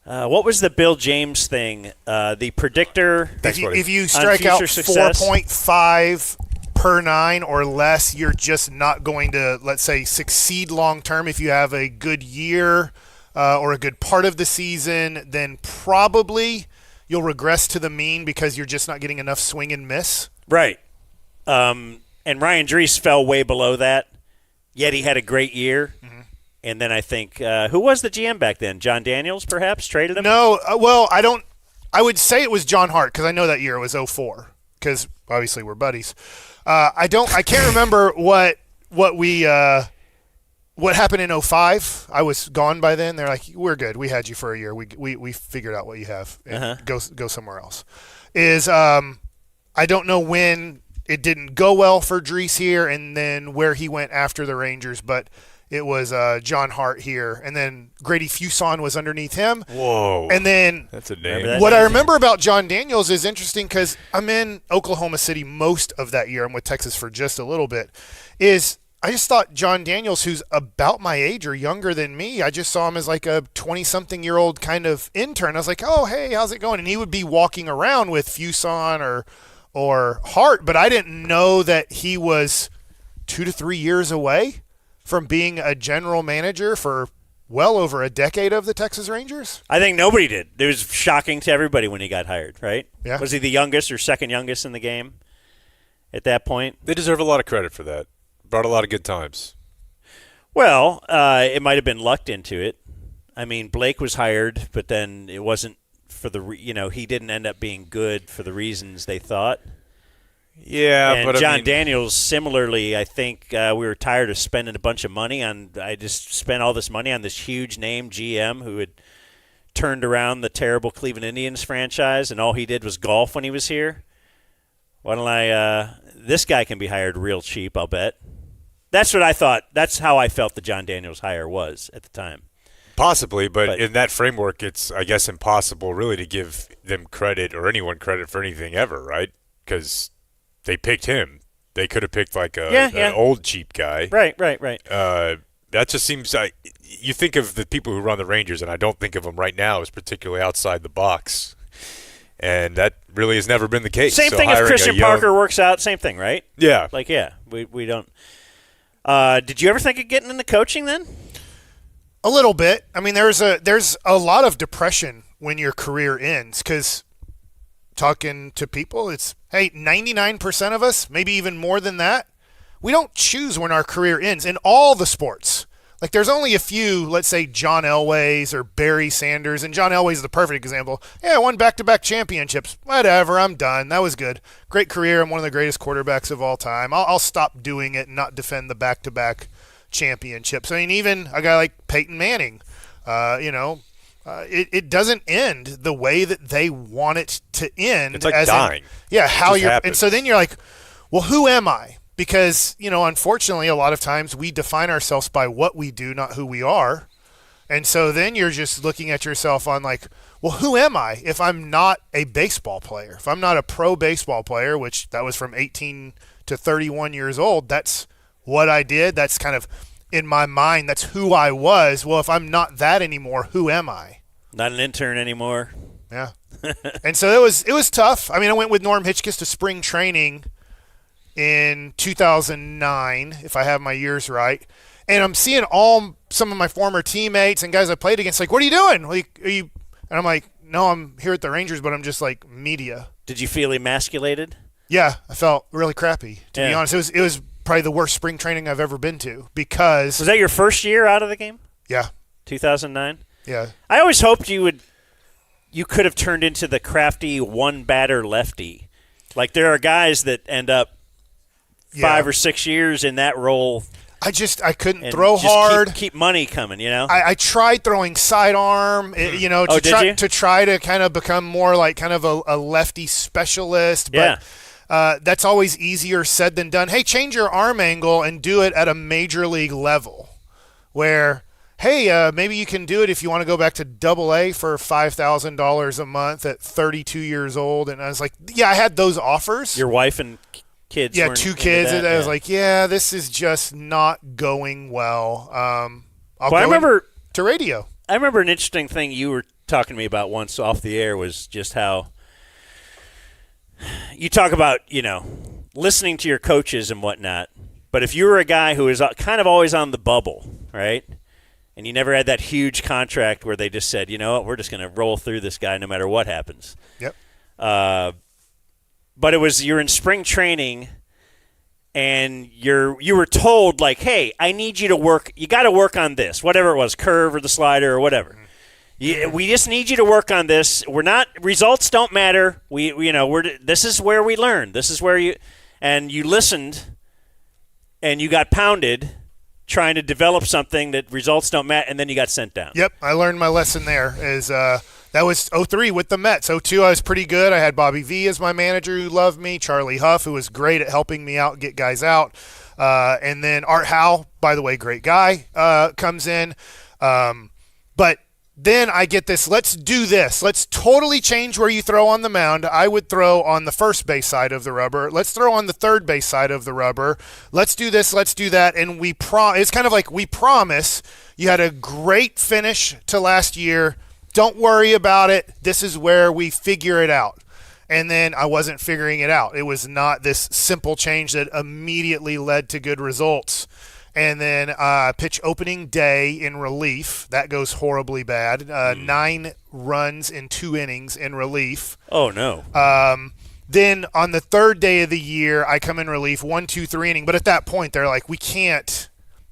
What was the Bill James thing? The predictor. If you strike out future success. 4.5 per 9 or less, you're just not going to, let's say, succeed long term. If you have a good year or a good part of the season, then probably you'll regress to the mean because you're just not getting enough swing and miss. Right. And Ryan Drees fell way below that, yet he had a great year. Mm-hmm. And then I think, who was the GM back then? John Daniels, perhaps, traded him? No, well, I don't. I would say it was John Hart because I know that year it was 04 because obviously we're buddies. I can't remember what happened in 05. I was gone by then. They're like, we're good. We had you for a year. We figured out what you have. And go somewhere else. I don't know when it didn't go well for Drees here and then where he went after the Rangers, but it was John Hart here. And then Grady Fuson was underneath him. Whoa. And then That's a Remember name. that? what I remember about John Daniels is interesting because I'm in Oklahoma City most of that year. I'm with Texas for just a little bit. I just thought John Daniels, who's about my age or younger than me, I just saw him as like a 20-something-year-old kind of intern. I was like, oh, hey, how's it going? And he would be walking around with Fuson or Hart, but I didn't know that he was 2 to 3 years away from being a general manager for well over a decade of the Texas Rangers. I think nobody did. It was shocking to everybody when he got hired, right? Yeah. Was he the youngest or second youngest in the game at that point? They deserve a lot of credit for that. Brought a lot of good times. Well, it might have been lucked into it. I mean, Blake was hired, but then it wasn't for the he didn't end up being good for the reasons they thought. Yeah, And but John I mean, Daniels, similarly, I think we were tired of spending a bunch of money on. I just spent all this money on this huge name GM who had turned around the terrible Cleveland Indians franchise, and all he did was golf when he was here. Why don't I? This guy can be hired real cheap, I'll bet. That's what I thought. That's how I felt the John Daniels hire was at the time. possibly, but in that framework, it's, I guess, impossible really to give them credit or anyone credit for anything ever, right? Because they picked him. They could have picked like an old cheap guy. Right. That just seems like you think of the people who run the Rangers, and I don't think of them right now as particularly outside the box. And that really has never been the case. Same So thing if hiring Christian a young- Parker works out. Same thing, right? Yeah. Like, we don't. Did you ever think of getting into coaching then? A little bit. I mean, there's a lot of depression when your career ends because talking to people, it's, hey, 99% of us, maybe even more than that, we don't choose when our career ends in all the sports. Like, there's only a few, let's say John Elway's or Barry Sanders, and John Elway's the perfect example. Yeah, I won back-to-back championships. Whatever, I'm done. That was good. Great career. I'm one of the greatest quarterbacks of all time. I'll stop doing it and not defend the back-to-back championships. I mean, even a guy like Peyton Manning, it doesn't end the way that they want it to end. It's like dying. How just you're, happens. and so then you're like, well, who am I? Because, unfortunately, a lot of times we define ourselves by what we do, not who we are. And so then you're just looking at yourself on like, well, who am I if I'm not a baseball player? If I'm not a pro baseball player, which that was from 18 to 31 years old, that's what I did. That's kind of in my mind, that's who I was. Well, if I'm not that anymore, who am I? Not an intern anymore. Yeah. And so it was tough. I mean, I went with Norm Hitchkiss to spring training in 2009, if I have my years right. And I'm seeing some of my former teammates and guys I played against, like, what are you doing? Like, are you? And I'm like, no, I'm here at the Rangers, but I'm just like media. Did you feel emasculated? Yeah, I felt really crappy, to be Yeah. honest. It was probably the worst spring training I've ever been to because. Was that your first year out of the game? Yeah. 2009? Yeah. I always hoped you could have turned into the crafty one-batter lefty. Like, there are guys that end up 5 or 6 years in that role. I couldn't and throw just hard. Keep money coming, I tried throwing sidearm, to try to kind of become more like kind of a lefty specialist. But that's always easier said than done. Hey, change your arm angle and do it at a major league level where, hey, maybe you can do it if you want to go back to AA for $5,000 a month at 32 years old. And I was like, yeah, I had those offers. Your wife and kids. Yeah, weren't 2 into kids. that? And I was like, yeah, this is just not going well. I'll I go remember to radio. I remember an interesting thing you were talking to me about once off the air was just how you talk about, listening to your coaches and whatnot. But if you were a guy who is kind of always on the bubble, right, and you never had that huge contract where they just said, you know what, we're just going to roll through this guy no matter what happens. Yep. But you're in spring training, and you were told, like, hey, I need you to work. You got to work on this, whatever it was, curve or the slider or whatever. We just need you to work on this. Results don't matter. This is where we learn. This is where you listened, and you got pounded trying to develop something that results don't matter, and then you got sent down. Yep, I learned my lesson there. That was 03 with the Mets. 02, I was pretty good. I had Bobby V as my manager who loved me, Charlie Huff, who was great at helping me out, get guys out. And then Art Howe, by the way, great guy, comes in. But then I get this, let's do this. Let's totally change where you throw on the mound. I would throw on the first base side of the rubber. Let's throw on the third base side of the rubber. Let's do this, let's do that. And it's kind of like we promise. You had a great finish to last year. Don't worry about it. This is where we figure it out. And then I wasn't figuring it out. It was not this simple change that immediately led to good results. And then pitch opening day in relief. That goes horribly bad. 9 runs in 2 innings in relief. Oh, no. Then on the 3rd day of the year, I come in relief, 1, 2, 3 inning. But at that point, they're like, we can't.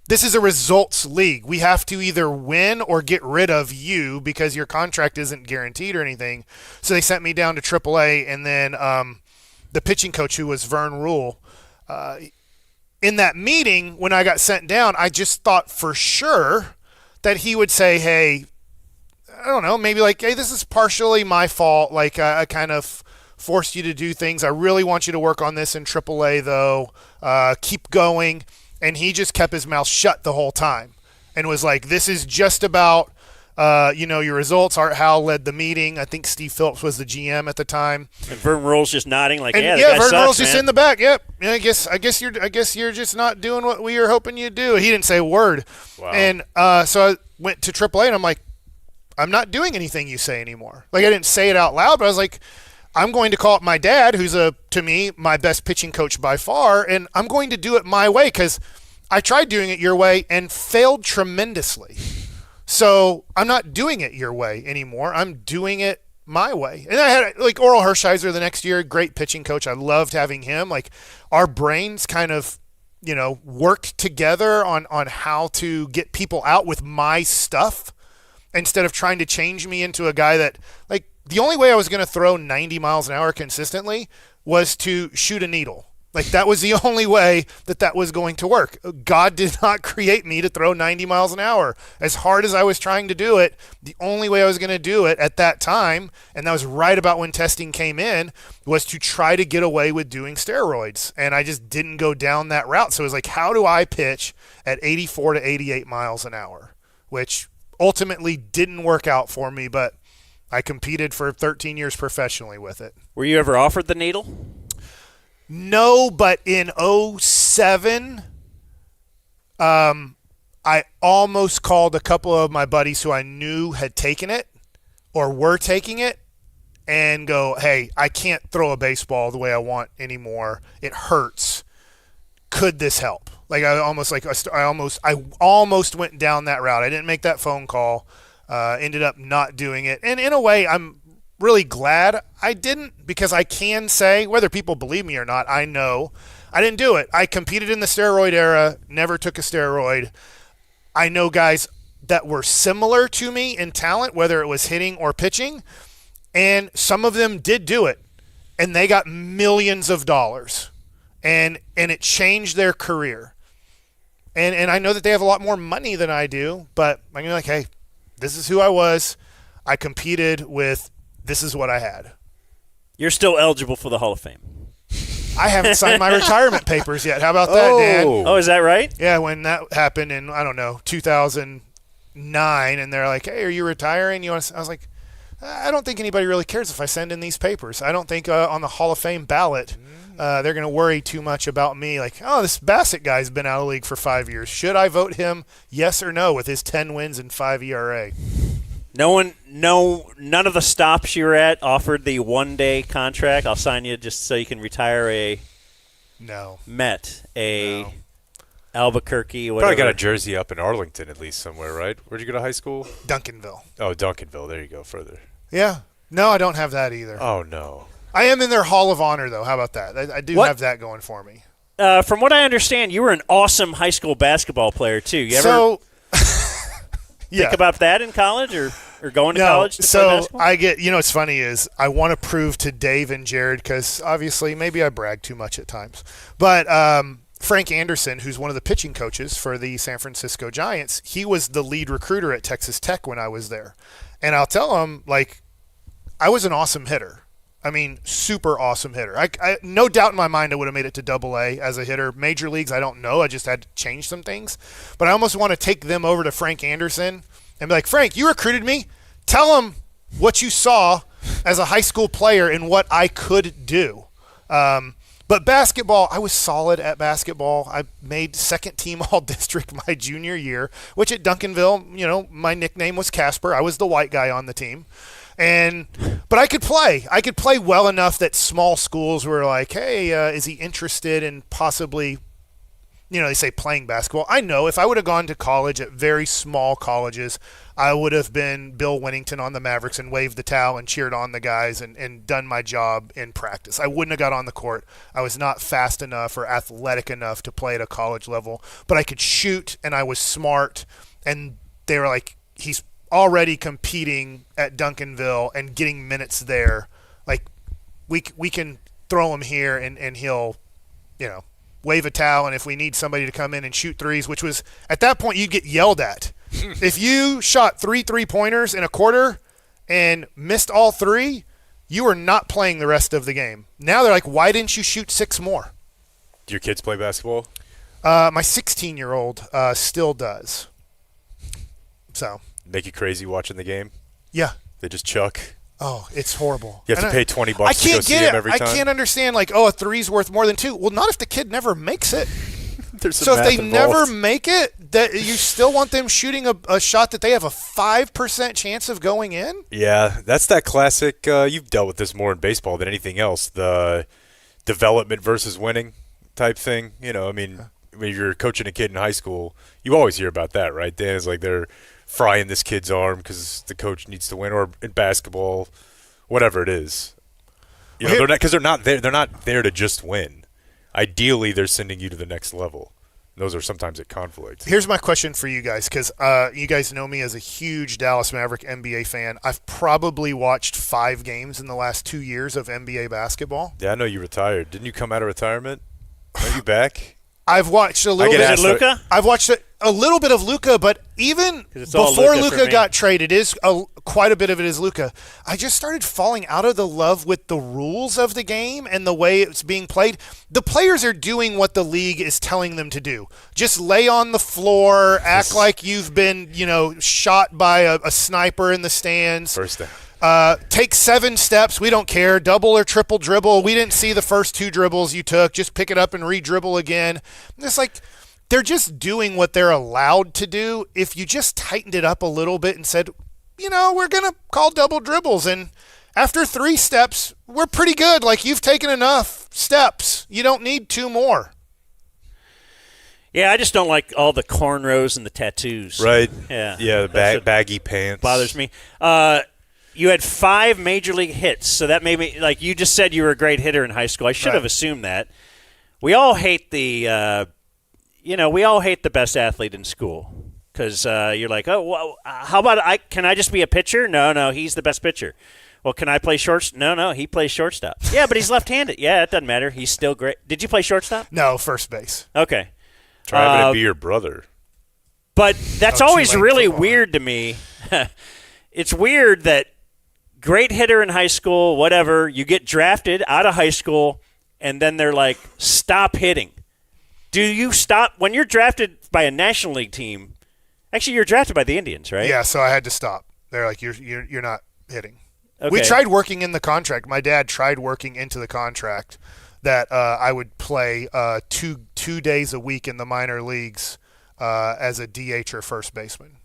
This is a results league. We have to either win or get rid of you because your contract isn't guaranteed or anything. So they sent me down to AAA, and then the pitching coach, who was Vern Rule, in that meeting when I got sent down, I just thought for sure that he would say, hey, I don't know, maybe like, hey, this is partially my fault. Like I kind of forced you to do things. I really want you to work on this in AAA though. Keep going. And he just kept his mouth shut the whole time and was like, this is just about, your results. Art Howell led the meeting. I think Steve Phillips was the GM at the time. And Vern Rule's just nodding like, and the yeah, guy Vern sucks, Rule's just man. in the back. Yep. Yeah, I guess you're just not doing what we were hoping you'd do. He didn't say a word. Wow. And so I went to AAA and I'm like, I'm not doing anything you say anymore. Like I didn't say it out loud, but I was like, I'm going to call up my dad, who's to me, my best pitching coach by far, and I'm going to do it my way because I tried doing it your way and failed tremendously. So I'm not doing it your way anymore. I'm doing it my way. And I had like Oral Hershiser the next year, great pitching coach. I loved having him. Like our brains kind of, worked together on how to get people out with my stuff instead of trying to change me into a guy that, like, the only way I was going to throw 90 miles an hour consistently was to shoot a needle. Like, that was the only way that was going to work. God did not create me to throw 90 miles an hour. As hard as I was trying to do it, the only way I was going to do it at that time, and that was right about when testing came in, was to try to get away with doing steroids. And I just didn't go down that route. So it was like, how do I pitch at 84 to 88 miles an hour? Which ultimately didn't work out for me, but I competed for 13 years professionally with it. Were you ever offered the needle? No, but in 07, I almost called a couple of my buddies who I knew had taken it or were taking it and go, hey, I can't throw a baseball the way I want anymore. It hurts. Could this help? Like I almost went down that route. I didn't make that phone call. Ended up not doing it. And in a way, I'm really glad I didn't, because I can say, whether people believe me or not, I know I didn't do it. I competed in the steroid era, never took a steroid. I know guys that were similar to me in talent, whether it was hitting or pitching, and some of them did do it, and they got millions of dollars, and it changed their career. And I know that they have a lot more money than I do, but I'm gonna be like, hey, this is who I was. I competed with, this is what I had. You're still eligible for the Hall of Fame. I haven't signed my retirement papers yet. How about that, Dan? Oh, is that right? Yeah, when that happened in, 2009, and they're like, hey, are you retiring? I was like, I don't think anybody really cares if I send in these papers. I don't think on the Hall of Fame ballot they're going to worry too much about me. Like, oh, this Bacsik guy's been out of the league for 5 years. Should I vote him yes or no with his 10 wins and 5 ERA? None of the stops you were at offered the one-day contract. I'll sign you just so you can retire a Met, Albuquerque, whatever. Probably got a jersey up in Arlington at least somewhere, right? Where'd you go to high school? Duncanville. Oh, Duncanville. There you go, further. Yeah. No, I don't have that either. Oh, no. I am in their Hall of Honor, though. How about that? I do have that going for me. From what I understand, you were an awesome high school basketball player, too. You ever think about that in college or going to college to play basketball? I get, what's funny is I want to prove to Dave and Jared, because obviously maybe I brag too much at times, but Frank Anderson, who's one of the pitching coaches for the San Francisco Giants, he was the lead recruiter at Texas Tech when I was there. And I'll tell him, like, I was an awesome hitter. I mean, super awesome hitter. I no doubt in my mind I would have made it to Double-A as a hitter. Major leagues, I don't know. I just had to change some things. But I almost want to take them over to Frank Anderson and be like, Frank, you recruited me. Tell him what you saw as a high school player and what I could do. But basketball, I was solid at basketball. I made second team all-district my junior year, which at Duncanville, my nickname was Casper. I was the white guy on the team. But I could play. I could play well enough that small schools were like, hey, is he interested in possibly, they say playing basketball. I know if I would have gone to college at very small colleges, I would have been Bill Winnington on the Mavericks and waved the towel and cheered on the guys and done my job in practice. I wouldn't have got on the court. I was not fast enough or athletic enough to play at a college level, but I could shoot and I was smart. And they were like, he's already competing at Duncanville and getting minutes there. Like, we can throw them here, and he'll, wave a towel, and if we need somebody to come in and shoot threes, which was, at that point, you'd get yelled at. If you shot 3 3-pointers in a quarter and missed all 3, you were not playing the rest of the game. Now they're like, why didn't you shoot 6 more? Do your kids play basketball? My 16-year-old still does. So. Make you crazy watching the game? Yeah. They just chuck? Oh, it's horrible. You have to pay $20 to go see him every time? I can't understand, like, a 3's worth more than 2. Well, not if the kid never makes it. So if they never make it, that you still want them shooting a shot that they have a 5% chance of going in? Yeah, that's that classic. You've dealt with this more in baseball than anything else. The development versus winning type thing. When you're coaching a kid in high school, you always hear about that, right? Dan, is like they're frying this kid's arm because the coach needs to win, or in basketball, whatever it is. They're not there. They're not there to just win. Ideally, they're sending you to the next level. Those are sometimes at conflict. Here's my question for you guys, because you guys know me as a huge Dallas Maverick NBA fan. I've probably watched 5 games in the last 2 years of NBA basketball. Yeah, I know you retired. Didn't you come out of retirement? Are you back? I've watched a little bit of Luka. I've watched a little bit of Luka, but even before Luka got traded, quite a bit of it is Luka. I just started falling out of the love with the rules of the game and the way it's being played. The players are doing what the league is telling them to do. Just lay on the floor, act like you've been, shot by a sniper in the stands. First down. Take 7 steps. We don't care. Double or triple dribble. We didn't see the first 2 dribbles you took. Just pick it up and re-dribble again. It's like they're just doing what they're allowed to do. If you just tightened it up a little bit and said, we're going to call double dribbles, and after 3 steps, we're pretty good. Like, you've taken enough steps. You don't need 2 more. Yeah, I just don't like all the cornrows and the tattoos. Right. Yeah. Yeah, the baggy pants. Bothers me. You had 5 major league hits, so that made me, like you just said, you were a great hitter in high school. I should have assumed that. We all hate the best athlete in school because you're like, oh, well, how about can I just be a pitcher? No, he's the best pitcher. Well, can I play shortstop? No, he plays shortstop. Yeah, but he's left-handed. Yeah, it doesn't matter. He's still great. Did you play shortstop? No, first base. Okay. Try having to be your brother. But that's always really weird to me. It's weird that great hitter in high school, whatever, you get drafted out of high school, and then they're like, stop hitting. Do you stop when you're drafted by a National League team? Actually, you're drafted by the Indians, right? Yeah, so I had to stop. They're like, you're not hitting. Okay. We tried working in the contract. My dad tried working into the contract that I would play 2 days a week in the minor leagues as a DH or first baseman.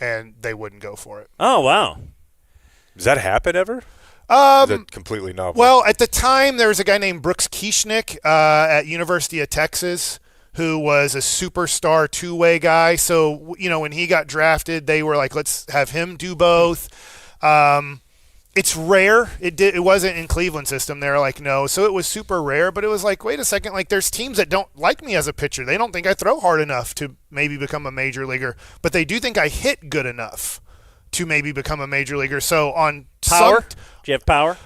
And they wouldn't go for it. Oh, wow. Does that happen ever? Is that completely novel? Well, at the time, there was a guy named Brooks Kieschnick at University of Texas who was a superstar 2-way guy. So, when he got drafted, they were like, let's have him do both. It's rare. It wasn't in Cleveland system. They were like, no. So it was super rare, but it was like, wait a second. Like, there's teams that don't like me as a pitcher. They don't think I throw hard enough to maybe become a major leaguer, but they do think I hit good enough to maybe become a major leaguer. So on power, do you have power?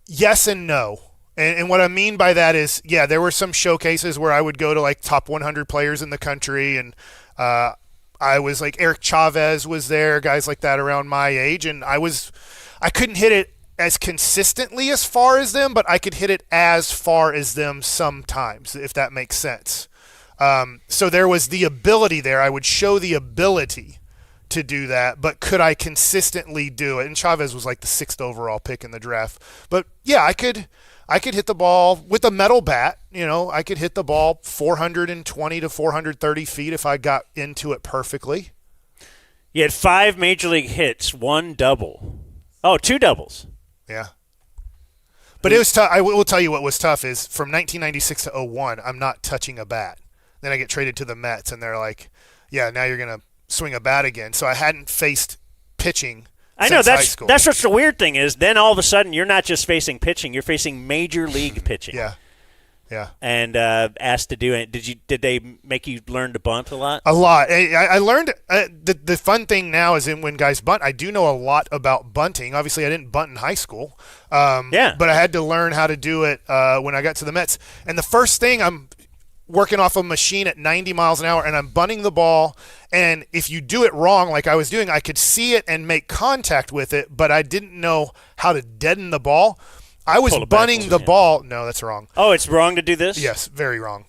Yes and no. And what I mean by that is, yeah, there were some showcases where I would go to like top 100 players in the country, and I was like, Eric Chavez was there, guys like that around my age, and I couldn't hit it as consistently as far as them, but I could hit it as far as them sometimes, if that makes sense. So there was the ability there. I would show the ability to do that, but could I consistently do it? And Chavez was like the 6th overall pick in the draft. But yeah, I could hit the ball with a metal bat. I could hit the ball 420 to 430 feet if I got into it perfectly. You had 5 major league hits, 1 double. Oh, 2 doubles. Yeah. But it was tough. I will tell you what was tough is from 1996 to 01, I'm not touching a bat. Then I get traded to the Mets, and they're like, yeah, now you're going to swing a bat again. So I hadn't faced pitching since high school. That's what's the weird thing is then all of a sudden you're not just facing pitching, you're facing major league pitching. Yeah. Yeah. And asked to do it. Did they make you learn to bunt a lot? A lot. I learned the fun thing now is when guys bunt, I do know a lot about bunting. Obviously, I didn't bunt in high school. Yeah. But I had to learn how to do it when I got to the Mets. And the first thing, I'm working off a machine at 90 miles an hour, and I'm bunting the ball. And if you do it wrong, like I was doing, I could see it and make contact with it, but I didn't know how to deaden the ball. I was bunting the ball. No, that's wrong. Oh, it's wrong to do this? Yes, very wrong.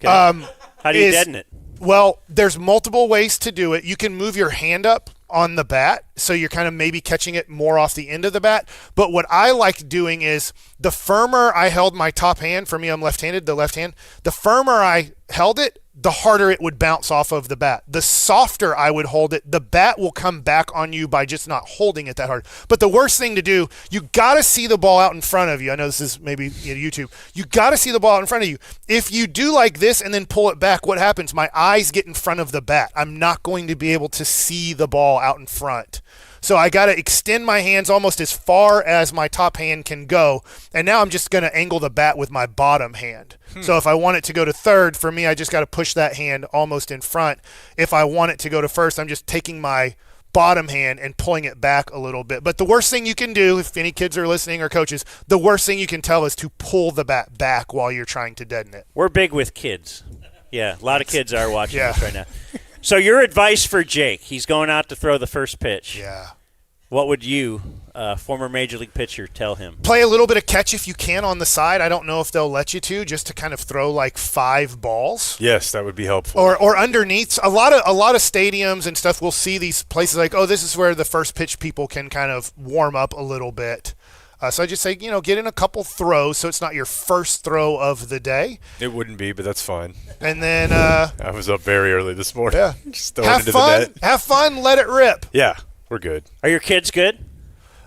Okay. How do you deaden it? Well, there's multiple ways to do it. You can move your hand up on the bat, so you're kind of maybe catching it more off the end of the bat. But what I like doing is the firmer I held my top hand, for me I'm left-handed, the left hand, the firmer I held it, the harder it would bounce off of the bat. The softer I would hold it, the bat will come back on you by just not holding it that hard. But the worst thing to do, you got to see the ball out in front of you. I know this is maybe YouTube. You got to see the ball out in front of you. If you do like this and then pull it back, what happens? My eyes get in front of the bat. I'm not going to be able to see the ball out in front. So I got to extend my hands almost as far as my top hand can go. And now I'm just going to angle the bat with my bottom hand. So if I want it to go to third, for me, I just got to push that hand almost in front. If I want it to go to first, I'm just taking my bottom hand and pulling it back a little bit. But the worst thing you can do, if any kids are listening or coaches, the worst thing you can tell is to pull the bat back while you're trying to deaden it. We're big with kids. Yeah, a lot of kids are watching this right now. So your advice for Jake, he's going out to throw the first pitch. Yeah. What would you, former Major League pitcher, tell him? Play a little bit of catch if you can on the side. I don't know if they'll let you to, just to kind of throw like 5 balls. Yes, that would be helpful. Or underneath. A lot of stadiums and stuff, we'll see these places like, oh, this is where the first pitch people can kind of warm up a little bit. So I just say, get in a couple throws so it's not your first throw of the day. It wouldn't be, but that's fine. And then I was up very early this morning. Yeah. Just throwing into the net. Have fun, let it rip. Yeah, we're good. Are your kids good?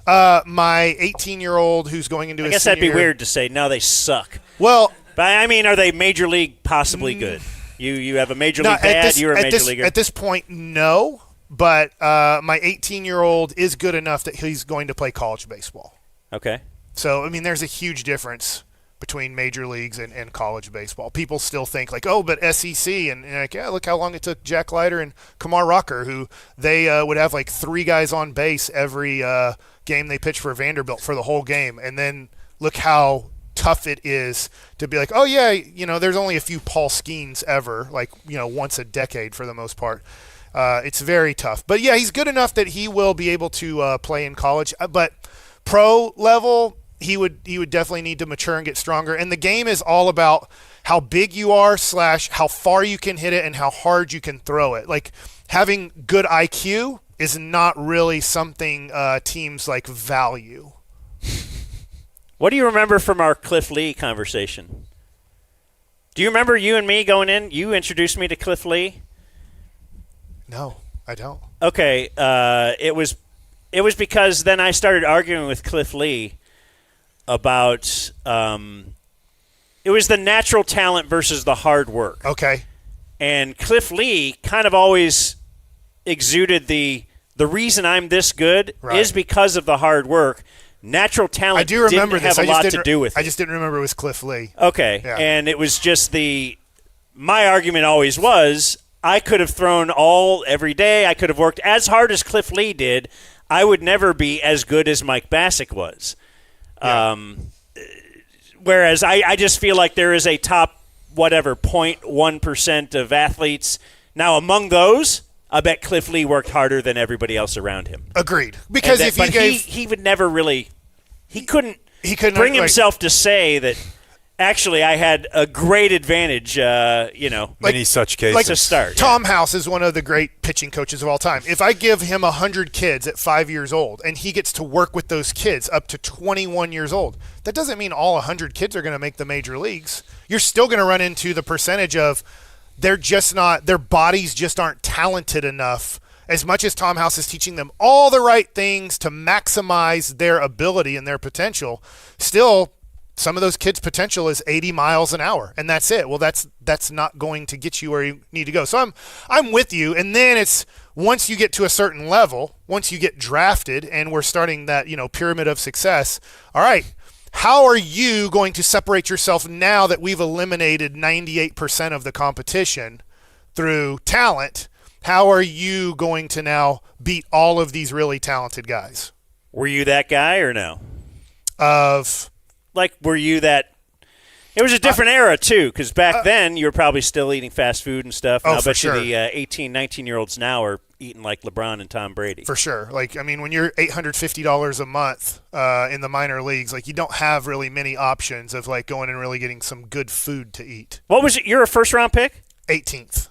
My 18-year-old who's going into his I guess that'd be weird to say, no, they suck. Well, but I mean, are they Major League possibly good? You have a Major League dad, you're a Major Leaguer? At this point, no. But my 18-year-old is good enough that he's going to play college baseball. Okay. So, I mean, there's a huge difference between major leagues and college baseball. People still think like, oh, but SEC, and like, yeah, look how long it took Jack Leiter and Kumar Rocker, who they would have like 3 guys on base every game they pitched for Vanderbilt for the whole game, and then look how tough it is to be like, oh yeah, there's only a few Paul Skeens ever, like once a decade for the most part. It's very tough, but yeah, he's good enough that he will be able to play in college, but pro level, he would definitely need to mature and get stronger. And the game is all about how big you are / how far you can hit it and how hard you can throw it. Like having good IQ is not really something teams like value. What do you remember from our Cliff Lee conversation? Do you remember you and me going in? You introduced me to Cliff Lee? No, I don't. Okay, it was because then I started arguing with Cliff Lee about it was the natural talent versus the hard work. Okay. And Cliff Lee kind of always exuded the reason I'm this good is because of the hard work. Natural talent I do remember didn't have a lot to do with it. I just didn't remember it was Cliff Lee. Okay. Yeah. And it was just my argument always was I could have thrown every day. I could have worked as hard as Cliff Lee did. I would never be as good as Mike Bacsik was. Yeah. Whereas I just feel like there is a top, 0.1% of athletes. Now, among those, I bet Cliff Lee worked harder than everybody else around him. Agreed. Because he would never really – he couldn't bring himself to say that – actually, I had a great advantage, Many such cases. Like to start. Tom House is one of the great pitching coaches of all time. If I give him 100 kids at 5 years old and he gets to work with those kids up to 21 years old, that doesn't mean all 100 kids are going to make the major leagues. You're still going to run into the percentage of their bodies just aren't talented enough. As much as Tom House is teaching them all the right things to maximize their ability and their potential, still – some of those kids' potential is 80 miles an hour, and that's it. Well, that's not going to get you where you need to go. So I'm with you. And then it's once you get to a certain level, once you get drafted, and we're starting that pyramid of success. All right, How are you going to separate yourself now that we've eliminated 98% of the competition through talent? How are you going to now beat all of these really talented guys? Were you that guy or no? Were you that? It was a different era, too, because back then you were probably still eating fast food and stuff. And I'll bet sure. you the 18, 19-year-olds now are eating like LeBron and Tom Brady. For sure. When you're $850 a month in the minor leagues, you don't have really many options of, going and really getting some good food to eat. What was it? You're a first-round pick? 18th.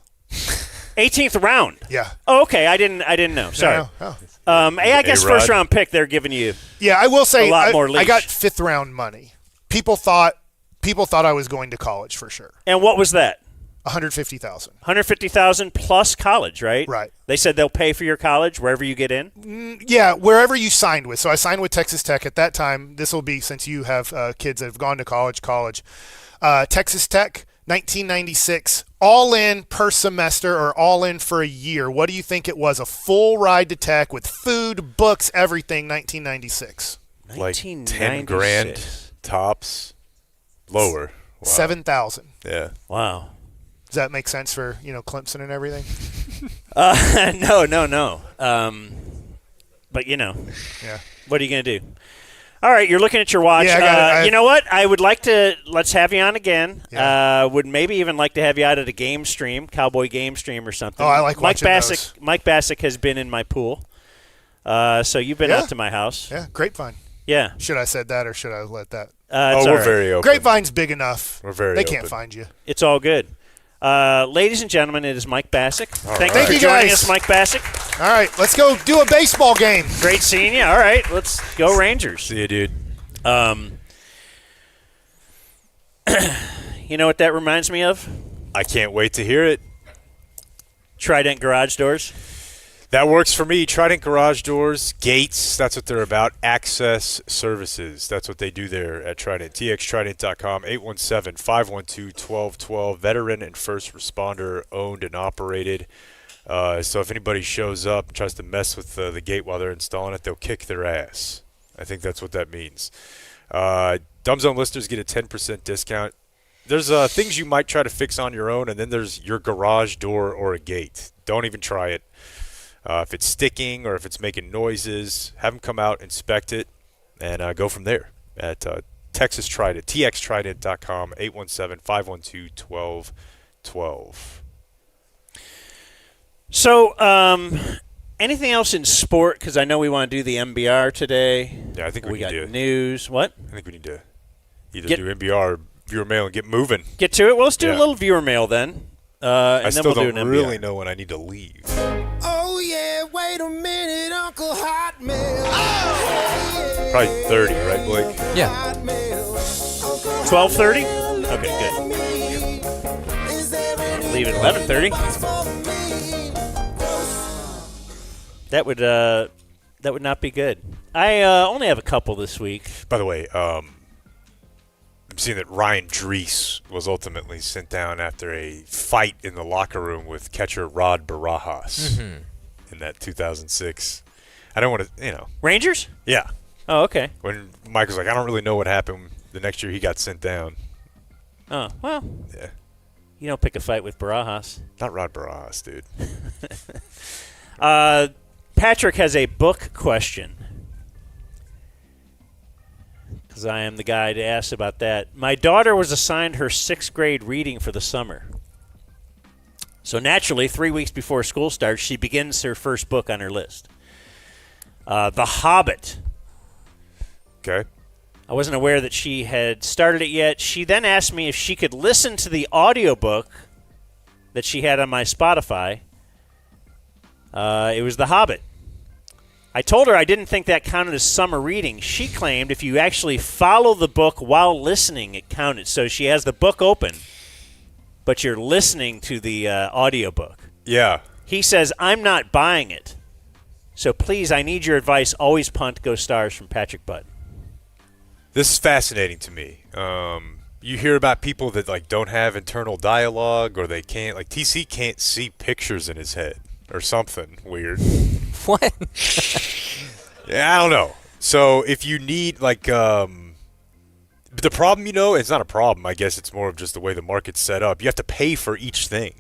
18th round? Yeah. Oh, okay. I didn't know. Sorry. No. I guess first-round pick, they're giving you Yeah, I will say a lot more leash. I got fifth-round money. People thought I was going to college for sure. And what was that? $150,000. $150,000 plus college, right? Right. They said they'll pay for your college wherever you get in? Yeah, wherever you signed with. So I signed with Texas Tech at that time. This will be, since you have kids that have gone to college. Texas Tech, 1996, all in per semester or all in for a year. What do you think it was? A full ride to Tech with food, books, everything, 1996. Like 10 grand tops, lower. Wow. 7,000. Yeah. Wow. Does that make sense for, Clemson and everything? No. But, Yeah. what are you going to do? All right, you're looking at your watch. Yeah, you know what? I would like to – let's have you on again. Yeah. Would maybe even like to have you out at a game stream, Cowboy game stream or something. Oh, I like watching those. Mike Bacsik has been in my pool. So you've been out to my house. Yeah, Grapevine. Yeah. Should I said that or should I let that? We're very open. Grapevine's big enough. We're very They open. can't find you. It's all good. Ladies and gentlemen, it is Mike Bacsik. Thank you Thank for you, joining guys. us, Mike Bacsik. All right, let's go do a baseball game. Great seeing you. All right, let's go Rangers. See you, dude. You know what that reminds me of? I can't wait to hear it. Trident Garage Doors. That works for me. Trident Garage Doors, gates, that's what they're about. Access services, that's what they do there at Trident. TXTrident.com, 817-512-1212. Veteran and first responder owned and operated. So if anybody shows up and tries to mess with the gate while they're installing it, they'll kick their ass. I think that's what that means. DumbZone listeners get a 10% discount. There's things you might try to fix on your own, and then there's your garage door or a gate. Don't even try it. If it's sticking or if it's making noises, have them come out, inspect it, and go from there at Texas Trident, TXTrident.com, 817-512-1212. So, anything else in sport? Because I know we want to do the MBR today. Yeah, I think we got need to. News. What? I think we need to either do MBR or viewer mail and get moving. Get to it. Well, let's do a little viewer mail then. I and still then we'll don't do an really MBR. know when I need to leave. Oh yeah, wait a minute, Uncle Hotmail. Probably 30, right, Blake? Yeah. 12:30? Okay, good. Leave at 11:30. That would not be good. I only have a couple this week. By the way, I'm seeing that Ryan Drees was ultimately sent down after a fight in the locker room with catcher Rod Barajas in that 2006. I don't want to, Rangers? Yeah. Oh, okay. When Mike was like, I don't really know what happened. The next year he got sent down. Oh, well. Yeah. You don't pick a fight with Barajas. Not Rod Barajas, dude. Patrick has a book question. Because I am the guy to ask about that. My daughter was assigned her 6th grade reading for the summer. So naturally, 3 weeks before school starts, she begins her first book on her list. The Hobbit. Okay. I wasn't aware that she had started it yet. She then asked me if she could listen to the audiobook that she had on my Spotify. It was The Hobbit. I told her I didn't think that counted as summer reading. She claimed if you actually follow the book while listening, it counted. So she has the book open, but you're listening to the audiobook. Yeah. He says, I'm not buying it. So please, I need your advice. Always punt, go Stars from Patrick Butt. This is fascinating to me. You hear about people that don't have internal dialogue, or they can't. Like TC can't see pictures in his head, or something weird. What? Yeah, I don't know. So if you need But the problem, it's not a problem. I guess it's more of just the way the market's set up. You have to pay for each thing.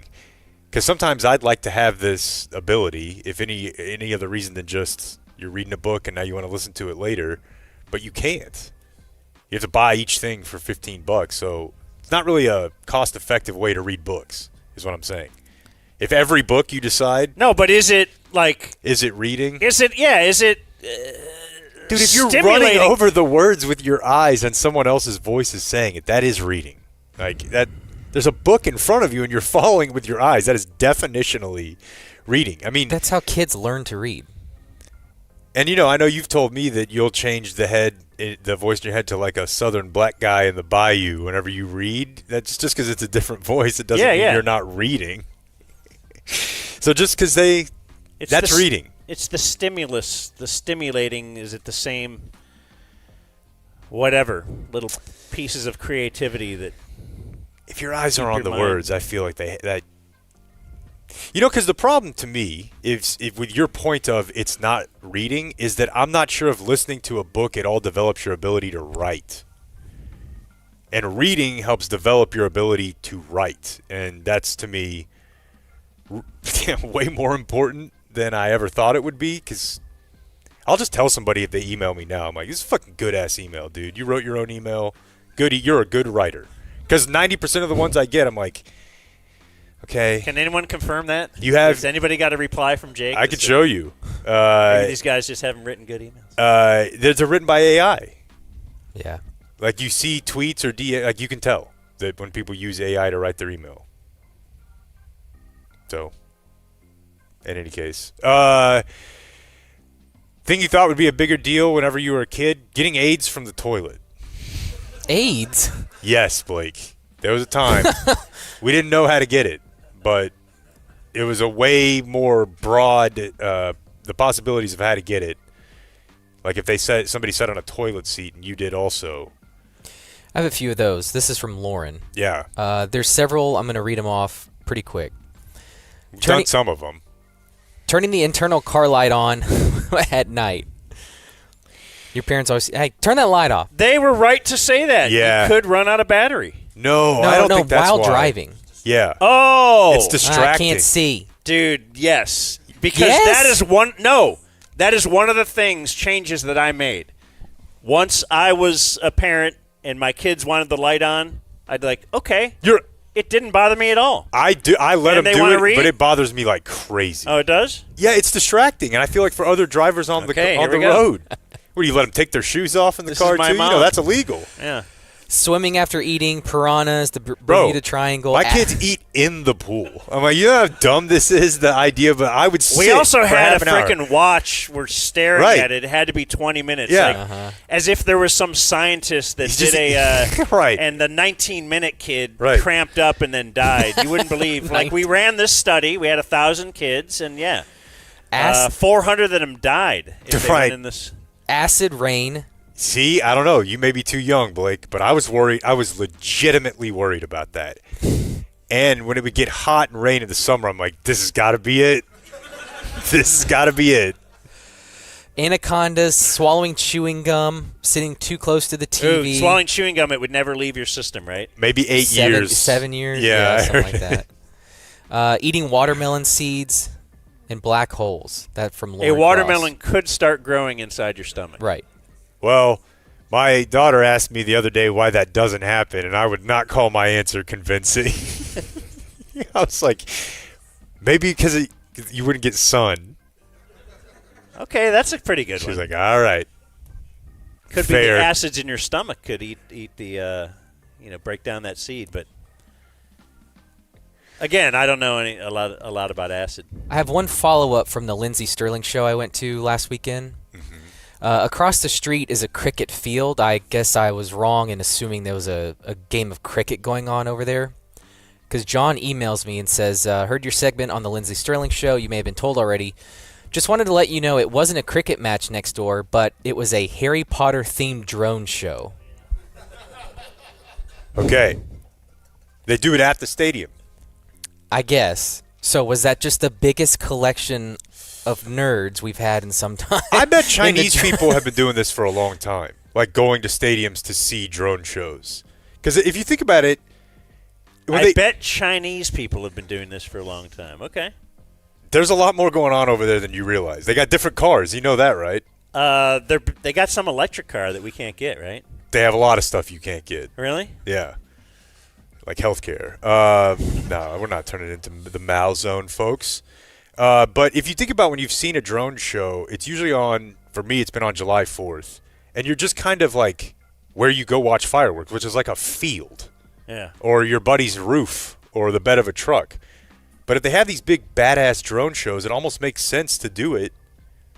Because sometimes I'd like to have this ability, if any other reason than just you're reading a book and now you want to listen to it later, but you can't. You have to buy each thing for $15. So it's not really a cost-effective way to read books, is what I'm saying. If every book you decide... No, but is it like... Is it reading? Is it... Dude, if you're running over the words with your eyes and someone else's voice is saying it, that is reading. Like, that... There's a book in front of you and you're following with your eyes. That is definitionally reading. I mean... That's how kids learn to read. And, I know you've told me that you'll change the voice in your head to like a southern black guy in the bayou whenever you read. That's just because it's a different voice. It doesn't mean you're not reading. So just because that's reading. It's the stimulus, the stimulating. Is it the same? Whatever little pieces of creativity that. If your eyes are on the words, I feel like because the problem to me is if with your point of it's not reading is that I'm not sure if listening to a book at all develops your ability to write. And reading helps develop your ability to write, and that's to me way more important than I ever thought it would be, because I'll just tell somebody if they email me now, I'm like, this is a fucking good-ass email, dude. You wrote your own email. You're a good writer. Because 90% of the ones I get, I'm like, okay. Can anyone confirm that? Has anybody got a reply from Jake? I could show you. Maybe these guys just haven't written good emails. They're written by AI. Yeah. Like you see tweets or like you can tell that when people use AI to write their email. So, in any case, thing you thought would be a bigger deal whenever you were a kid, getting AIDS from the toilet. AIDS? Yes, Blake. There was a time we didn't know how to get it, but it was a way more broad, the possibilities of how to get it. Like if somebody sat on a toilet seat and you did also. I have a few of those. This is from Lauren. Yeah. There's several. I'm going to read them off pretty quick. We've done some of them. Turning the internal car light on at night. Your parents always say, hey, turn that light off. They were right to say that. Yeah. You could run out of battery. No, I don't think that's while why. driving. Yeah. Oh. It's distracting. I can't see. Dude, yes. Because that is one of the changes that I made. Once I was a parent and my kids wanted the light on, I'd be like, okay. It didn't bother me at all. I let them do it, read? but it bothers me like crazy. Oh, it does? Yeah, it's distracting, and I feel like for other drivers on the road, what do you let them take their shoes off in the car too? Mom. That's illegal. Yeah. Swimming after eating, piranhas, the Bermuda Triangle. My kids eat in the pool. I'm like, you know how dumb this is, the idea, but I would sit We also for had half a an hour. freaking watch. We're staring at it. It had to be 20 minutes. Yeah. Like, as if there was some scientist that did a right. And the 19-minute kid Right. cramped up and then died. You wouldn't believe. Like, we ran this study. We had 1,000 kids, and 400 of them died. If they went in this. Acid rain. See, I don't know. You may be too young, Blake, but I was worried. I was legitimately worried about that. And when it would get hot and rain in the summer, I'm like, this has got to be it. This has got to be it. Anacondas, swallowing chewing gum, sitting too close to the TV. Ooh, swallowing chewing gum, it would never leave your system, right? Maybe 8 years. 7 years? Yeah, something like that. Eating watermelon seeds and black holes. That from Lauren A watermelon Cross. could start growing inside your stomach. Right. Well, my daughter asked me the other day why that doesn't happen, and I would not call my answer convincing. I was like, maybe because you wouldn't get sun. Okay, that's a pretty good She one. was like, all right. Could Fair. be the acids in your stomach could eat the, break down that seed. But again, I don't know a lot about acid. I have one follow-up from the Lindsey Sterling show I went to last weekend. Across the street is a cricket field. I guess I was wrong in assuming there was a game of cricket going on over there. Because John emails me and says, heard your segment on the Lindsey Sterling show. You may have been told already. Just wanted to let you know it wasn't a cricket match next door, but it was a Harry Potter-themed drone show. Okay. They do it at the stadium. I guess. So was that just the biggest collection of nerds we've had in some time? I bet Chinese people have been doing this for a long time. like going to stadiums to see drone shows. Because if you think about it, I bet Chinese people have been doing this for a long time. Okay. There's a lot more going on over there than you realize. They got different cars. You know that, right? They got some electric car that we can't get, right? They have a lot of stuff you can't get. Really? Yeah. Like healthcare. No, we're not turning into the Mao zone, folks. But if you think about when you've seen a drone show, it's usually on, for me, it's been on July 4th. And you're just kind of like where you go watch fireworks, which is like a field. Yeah. Or your buddy's roof or the bed of a truck. But if they have these big badass drone shows, it almost makes sense to do it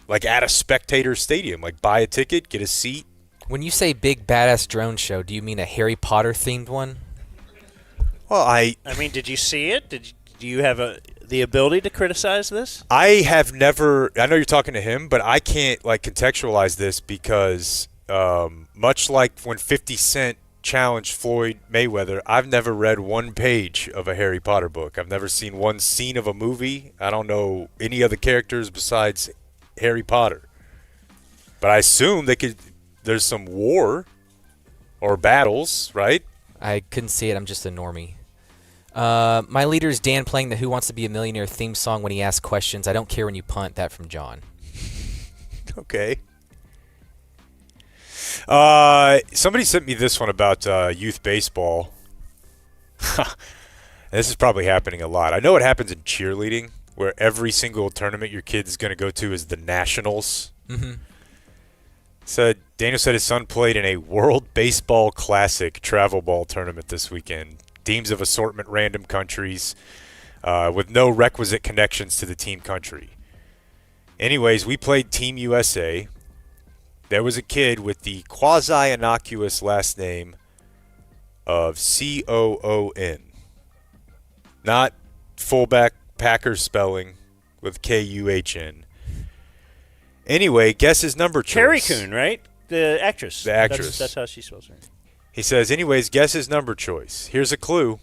like at a spectator stadium. Like buy a ticket, get a seat. When you say big badass drone show, do you mean a Harry Potter themed one? Well, I mean, did you see it? Do you have the ability to criticize this? I have never. I know you're talking to him, but I can't like contextualize this because much like when 50 Cent challenged Floyd Mayweather, I've never read one page of a Harry Potter book. I've never seen one scene of a movie. I don't know any other characters besides Harry Potter. But I assume there's some war or battles, right? I couldn't see it. I'm just a normie. My leader is Dan playing the Who Wants to Be a Millionaire theme song when he asks questions. I don't care when you punt. That from John. Okay. Somebody sent me this one about youth baseball. This is probably happening a lot. I know it happens in cheerleading, where every single tournament your kid is going to go to is the Nationals. Mm-hmm. Daniel said his son played in a World Baseball Classic travel ball tournament this weekend. Teams of assortment random countries with no requisite connections to the team country. Anyways, we played Team USA. There was a kid with the quasi-innocuous last name of Coon. Not fullback Packers spelling with Kuhn. Anyway, guess his number choice. Carrie Coon, right? The actress. The actress. That's how she spells her. He says, anyways, guess his number choice. Here's a clue.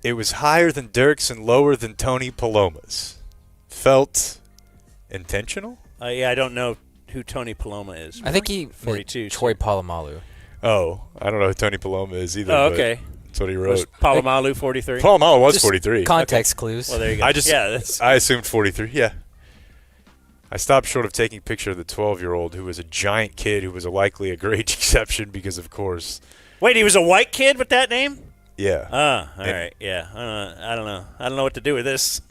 It was higher than Dirk's and lower than Tony Paloma's. Felt intentional? Yeah, I don't know who Tony Paloma is. I think he 42. Troy Polamalu. Oh, I don't know who Tony Paloma is either. Oh, okay. That's what he Was wrote. Palomalu 43? Palomalo was Just 43. Context clues. Well, there you go. I assumed 43, yeah. I stopped short of taking a picture of the 12-year-old who was a giant kid who was likely a great exception because, of course. Wait, he was a white kid with that name? Yeah. All right. Yeah. I don't know. I don't know what to do with this.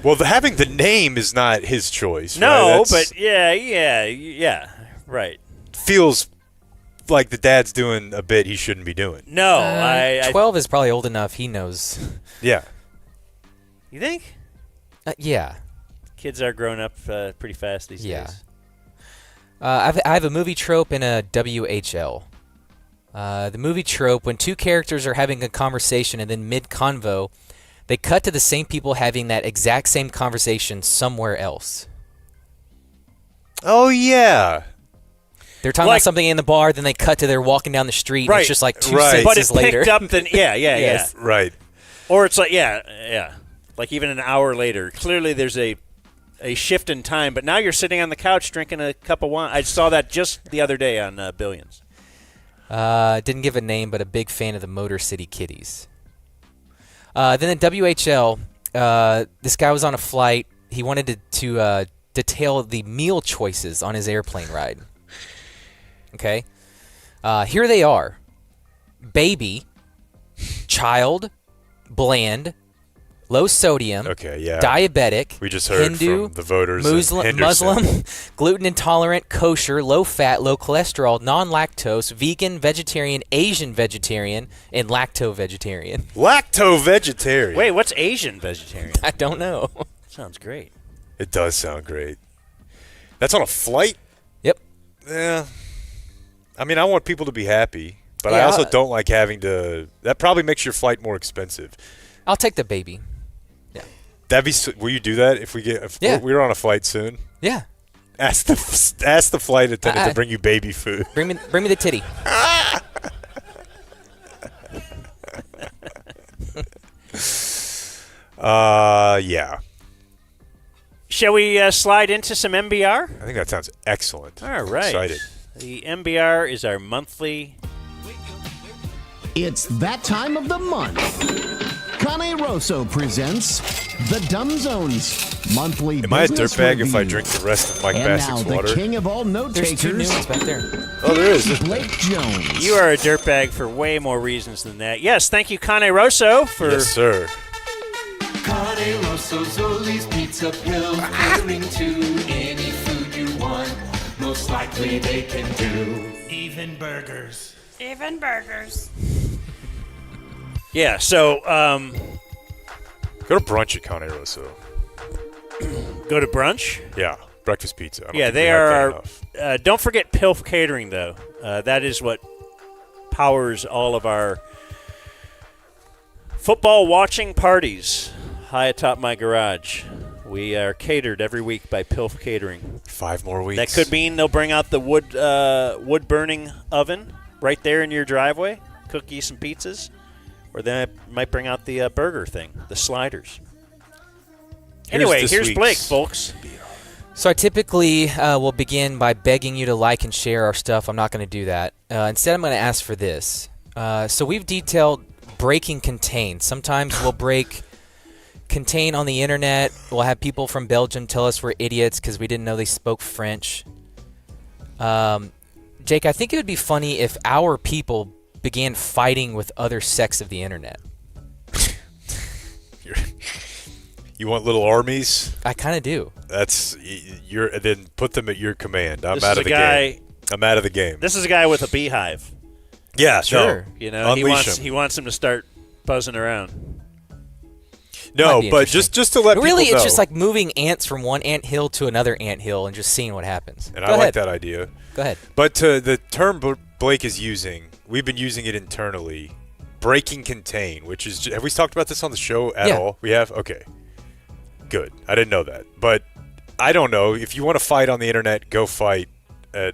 Well, having the name is not his choice. No, right? but yeah. Right. Feels like the dad's doing a bit he shouldn't be doing. No, 12 is probably old enough. He knows. Yeah. You think? Yeah. Kids are growing up pretty fast these days. I have a movie trope and a WHL. The movie trope, when two characters are having a conversation and then mid-convo, they cut to the same people having that exact same conversation somewhere else. Oh, yeah. They're talking about something in the bar, then they cut to they're walking down the street, and it's just like two sentences but it's later. picked up then, Yes. Right. Or it's like, yeah. Like even an hour later. Clearly there's a shift in time, but now you're sitting on the couch drinking a cup of wine. I saw that just the other day on Billions. Didn't give a name, but a big fan of the Motor City Kitties. Then at WHL, this guy was on a flight. He wanted to detail the meal choices on his airplane ride. Okay? Here they are. Baby, child, bland, low sodium, diabetic, we just heard Hindu, from the voters Muslim, gluten intolerant, kosher, low fat, low cholesterol, non-lactose, vegan, vegetarian, Asian vegetarian, and lacto-vegetarian. Lacto-vegetarian. Wait, what's Asian vegetarian? I don't know. Sounds great. It does sound great. That's on a flight? Yep. Yeah. I mean, I want people to be happy, but I also don't like having to. That probably makes your flight more expensive. I'll take the baby. Yeah. That'd be. Will you do that if we're on a flight soon? Yeah. Ask the flight attendant to bring you baby food. Bring me the titty. Yeah. Shall we slide into some MBR? I think that sounds excellent. All right. I'm excited. The MBR is our monthly. It's that time of the month. Cane Rosso presents The Dumb Zone's monthly Am I a business dirtbag if I review. drink the rest of Mike And Bacsik's now water? the king of all note There's two new takers, ones back there. Oh, there is. Blake Jones. You are a dirtbag for way more reasons than that. Yes, thank you, Cane Rosso, for. Yes, sir. Cane Rosso, Zoli's Pizza Pill, catering to any food you want. Most likely they can do. Even burgers. Even burgers. Yeah, so Go to brunch at Cane Rosso. go to brunch. Yeah, breakfast pizza. I don't Yeah, think they we have that are. enough. Don't forget Pilf Catering, though. That is what powers all of our football watching parties high atop my garage. We are catered every week by Pilf Catering. 5 more weeks. That could mean they'll bring out the wood burning oven right there in your driveway, cook you some pizzas, or they might bring out the burger thing, the sliders. Anyway, this here's week's- Blake, folks. So I typically will begin by begging you to like and share our stuff. I'm not going to do that. Instead, I'm going to ask for this. So we've detailed breaking contain. Sometimes we'll break contain on the internet. We'll have people from Belgium tell us we're idiots because we didn't know they spoke French. Jake, I think it would be funny if our people began fighting with other sects of the internet. You want little armies? I kind of do. Then put them at your command. I'm This out is of the a guy- game. I'm out of the game. This is a guy with a beehive. Yeah, Sure. No. You know, Unleash he him. wants him to start buzzing around. No, Might be but interesting. just to let Really, people know. it's just like moving ants from one ant hill to another ant hill and just seeing what happens. And Go I ahead. like that idea. Go ahead. But to the term Blake is using, we've been using it internally. Breaking contain, which is have we talked about this on the show at Yeah. all? We have? Okay. Good. I didn't know that. But I don't know. If you want to fight on the internet, go fight at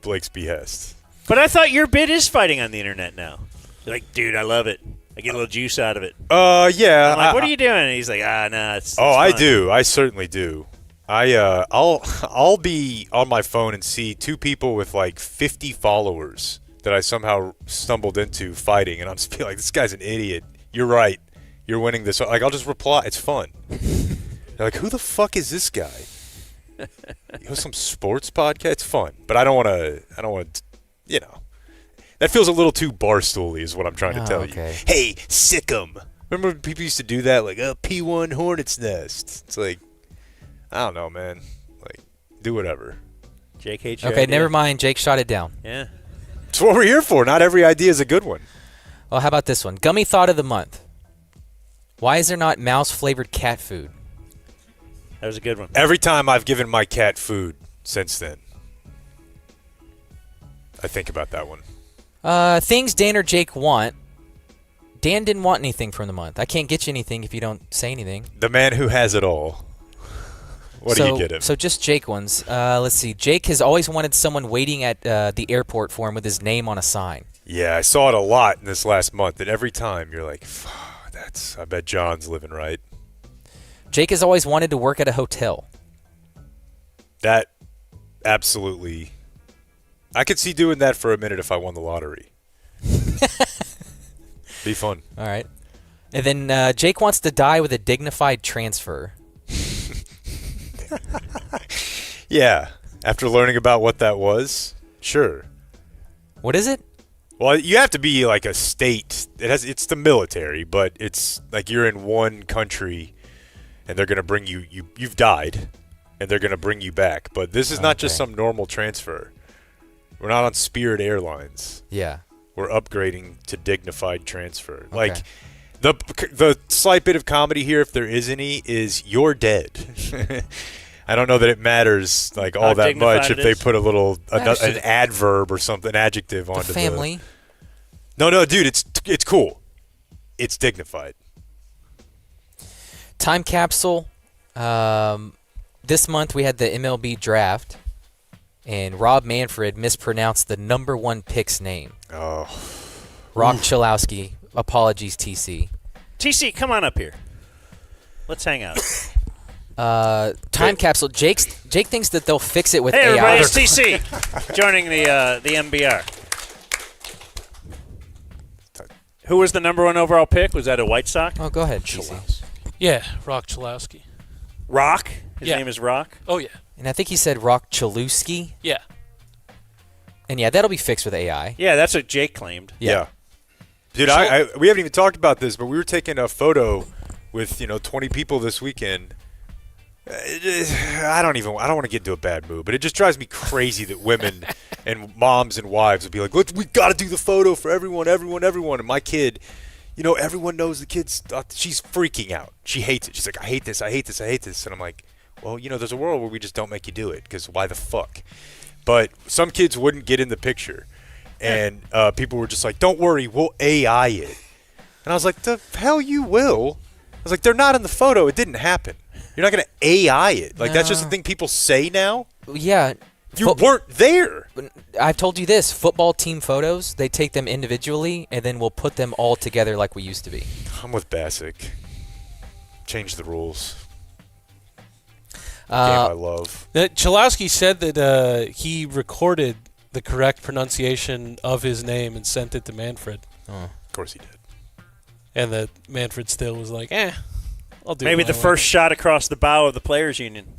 Blake's behest. But I thought your bit is fighting on the internet now. You're like, dude, I love it. I get a little juice out of it. Yeah. I'm like, what are you doing? And he's like, nah, it's I fun." do. I certainly do. I'll be on my phone and see 2 people with like 50 followers that I somehow stumbled into fighting, and I'll just be like, this guy's an idiot. You're right. You're winning this. Like, I'll just reply. It's fun. They're like, who the fuck is this guy? You know, some sports podcast. It's fun, but I don't want to. You know, that feels a little too barstooly, is what I'm trying to tell okay. you. Hey, sick 'em. Remember when people used to do that, like, P1 Hornet's Nest. It's like, I don't know, man. Like, do whatever. Jake hates Okay, never mind. Jake shot it down. Yeah. That's what we're here for. Not every idea is a good one. Well, how about this one? Gummy thought of the month. Why is there not mouse-flavored cat food? That was a good one. Every time I've given my cat food since then, I think about that one. Things Dan or Jake want. Dan didn't want anything from the month. I can't get you anything if you don't say anything. The man who has it all. What do you get him? So just Jake ones. Let's see. Jake has always wanted someone waiting at the airport for him with his name on a sign. Yeah, I saw it a lot in this last month, and every time you're like, I bet John's living right. Jake has always wanted to work at a hotel. That, absolutely. I could see doing that for a minute if I won the lottery. Be fun. All right. And then Jake wants to die with a dignified transfer. Yeah. After learning about what that was, sure. What is it? Well, you have to be like a state. It's the military, but it's like you're in one country, and they're gonna bring you. You've died, and they're gonna bring you back. But this is not just some normal transfer. We're not on Spirit Airlines. Yeah. We're upgrading to dignified transfer. Okay. Like the slight bit of comedy here, if there is any, is you're dead. I don't know that it matters like all that much if they put a little an adverb or something, an adjective onto the family. No, dude, it's cool. It's dignified. Time capsule. This month we had the MLB draft, and Rob Manfred mispronounced the number 1 pick's name. Oh. Rock Chalowski. Apologies, TC. TC, come on up here. Let's hang out. Time capsule. Jake thinks that they'll fix it with Hey, AI. everybody, it's TC joining the MBR. Who was the number 1 overall pick? Was that a White Sox? Oh, go ahead, TC. Yeah, Rock Chalowski. Rock? His Yeah. name is Rock? Oh, yeah. And I think he said Rock Chalewski. Yeah. And yeah, that'll be fixed with AI. Yeah, that's what Jake claimed. Yeah. Dude, we haven't even talked about this, but we were taking a photo with 20 people this weekend. I don't want to get into a bad mood, but it just drives me crazy that women and moms and wives would be like, "Look, we got to do the photo for everyone." And my kid, everyone knows the kid's. She's freaking out. She hates it. She's like, "I hate this. And I'm like, "Well, there's a world where we just don't make you do it because why the fuck?" But some kids wouldn't get in the picture, and people were just like, "Don't worry, we'll AI it." And I was like, "The hell you will." I was like, "They're not in the photo. It didn't happen. You're not going to AI it. Like, that's just the thing people say now. Yeah. You weren't there." I've told you this. Football team photos, they take them individually, and then we'll put them all together like we used to be. I'm with Bacsik. Change the rules. Game I love. Chalowski said that he recorded the correct pronunciation of his name and sent it to Manfred. Of course he did. And that Manfred still was like, I'll do Maybe it the first shot across the bow of the Players Union.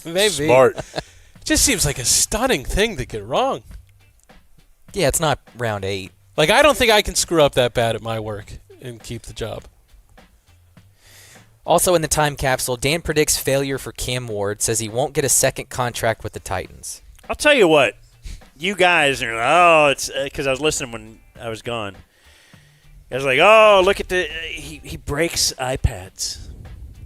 Maybe. Smart. It just seems like a stunning thing to get wrong. Yeah, it's not round 8. Like, I don't think I can screw up that bad at my work and keep the job. Also in the time capsule, Dan predicts failure for Cam Ward, says he won't get a second contract with the Titans. I'll tell you what. You guys are, it's because I was listening when I was gone. I was like, look at he breaks iPads.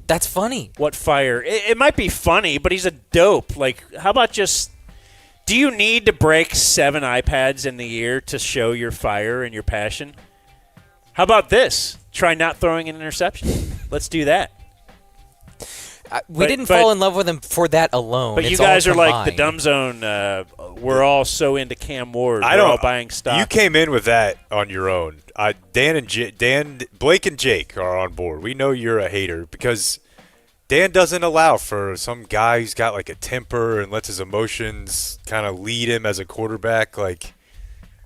That's funny. What fire? It might be funny, but he's a dope. Like, how about just, do you need to break 7 iPads in the year to show your fire and your passion? How about this? Try not throwing an interception. Let's do that. We didn't fall in love with him for that alone. But it's you guys all are like combined. the dumb zone. We're all so into Cam Ward. We're all buying stock. You came in with that on your own. Blake and Jake are on board. We know you're a hater because Dan doesn't allow for some guy who's got like a temper and lets his emotions kind of lead him as a quarterback. Like,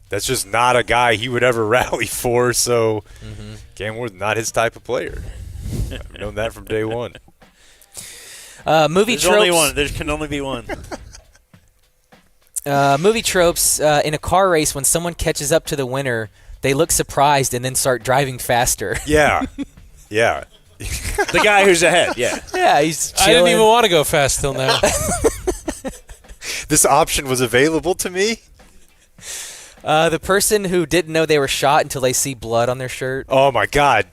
that's just not a guy he would ever rally for. So Cam Ward's not his type of player. I've known that from day one. Movie There's tropes. only one. There can only be one. Movie tropes. In a car race, when someone catches up to the winner, they look surprised and then start driving faster. Yeah. Yeah. The guy who's ahead, yeah. Yeah, he's chilling. I didn't even want to go fast till now. This option was available to me? The person who didn't know they were shot until they see blood on their shirt. Oh, my God.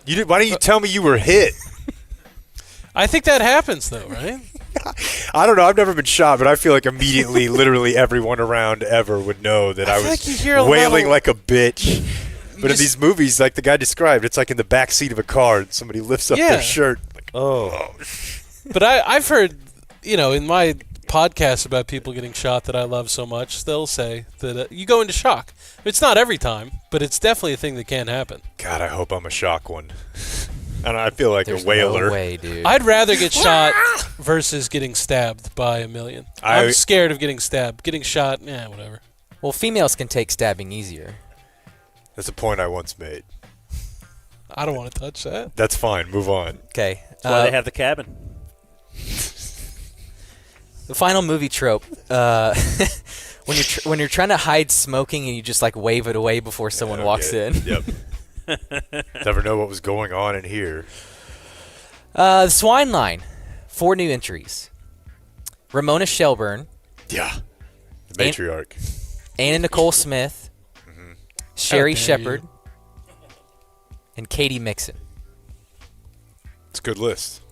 Why don't you tell me you were hit? I think that happens, though, right? I don't know. I've never been shot, but I feel like immediately, literally everyone around ever would know that I was like you hear a wailing lot of- like a bitch. But in these movies, like the guy described, it's like in the back seat of a car and somebody lifts up Yeah. their shirt. Like, oh. But I've heard, in my podcast about people getting shot that I love so much, they'll say that you go into shock. It's not every time, but it's definitely a thing that can happen. God, I hope I'm a shock one. I feel like There's a whaler. no way, dude. I'd rather get shot versus getting stabbed by a million. I'm scared of getting stabbed. Getting shot, whatever. Well, females can take stabbing easier. That's a point I once made. I don't want to touch that. That's fine. Move on. Okay. That's why they have the cabin. The final movie trope. When you're trying to hide smoking and you just like wave it away before someone walks in. Yep. Never know what was going on in here. The Swine Line. 4 new entries. Ramona Shelburne. Yeah. The matriarch. Anna Nicole Smith. Sherry How dare Shepard. And Katie Mixon. It's a good list.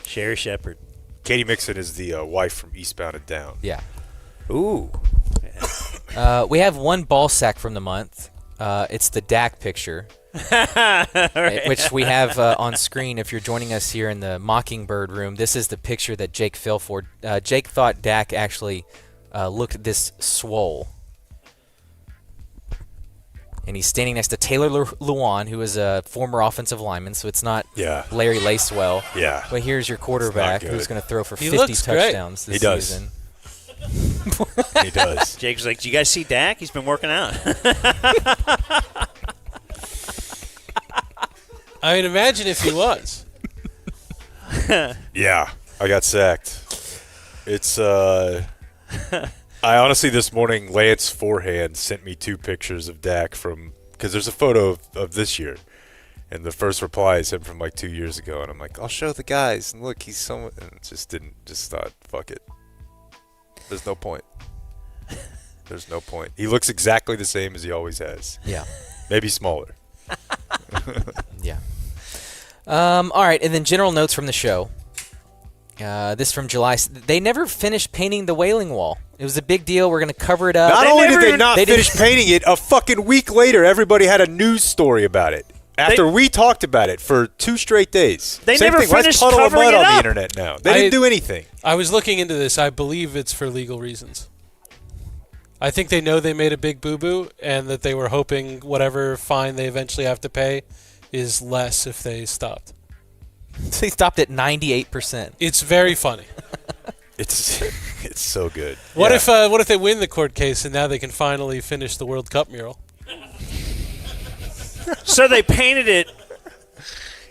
Sherry Shepard. Katie Mixon is the wife from Eastbound and Down. Yeah. Ooh. We have one ball sack from the month. It's the Dak picture, which we have on screen if you're joining us here in the Mockingbird room. This is the picture that Jake fell for. Jake thought Dak actually looked this swole. and he's standing next to Taylor Lewan, who is a former offensive lineman, so it's not Larry Lacewell. Yeah. But here's your quarterback who's going to throw for He 50 looks touchdowns this season. He does. Jake's like, do you guys see Dak? He's been working out. I mean, imagine if he was. Yeah, I got sacked. It's I honestly this morning Lance Forehand sent me 2 pictures of Dak from because there's a photo of this year, and the first reply is him from like 2 years ago, and I'm like, I'll show the guys, and look, he's so, and just thought, fuck it. There's no point. There's no point. He looks exactly the same as he always has. Yeah. Maybe smaller. Yeah. All right, and then general notes from the show. This from July. They never finished painting the Wailing Wall. It was a big deal. We're going to cover it up. Not only did they not finish painting it, a fucking week later, everybody had a news story about it. After we talked about it for 2 straight days. They Same never thing. Let's finished puddle of covering mud it on the up. internet now. They didn't do anything. I was looking into this. I believe it's for legal reasons. I think they know they made a big boo-boo and that they were hoping whatever fine they eventually have to pay is less if they stopped. They stopped at 98%. It's very funny. It's so good. What if they win the court case and now they can finally finish the World Cup mural? So they painted it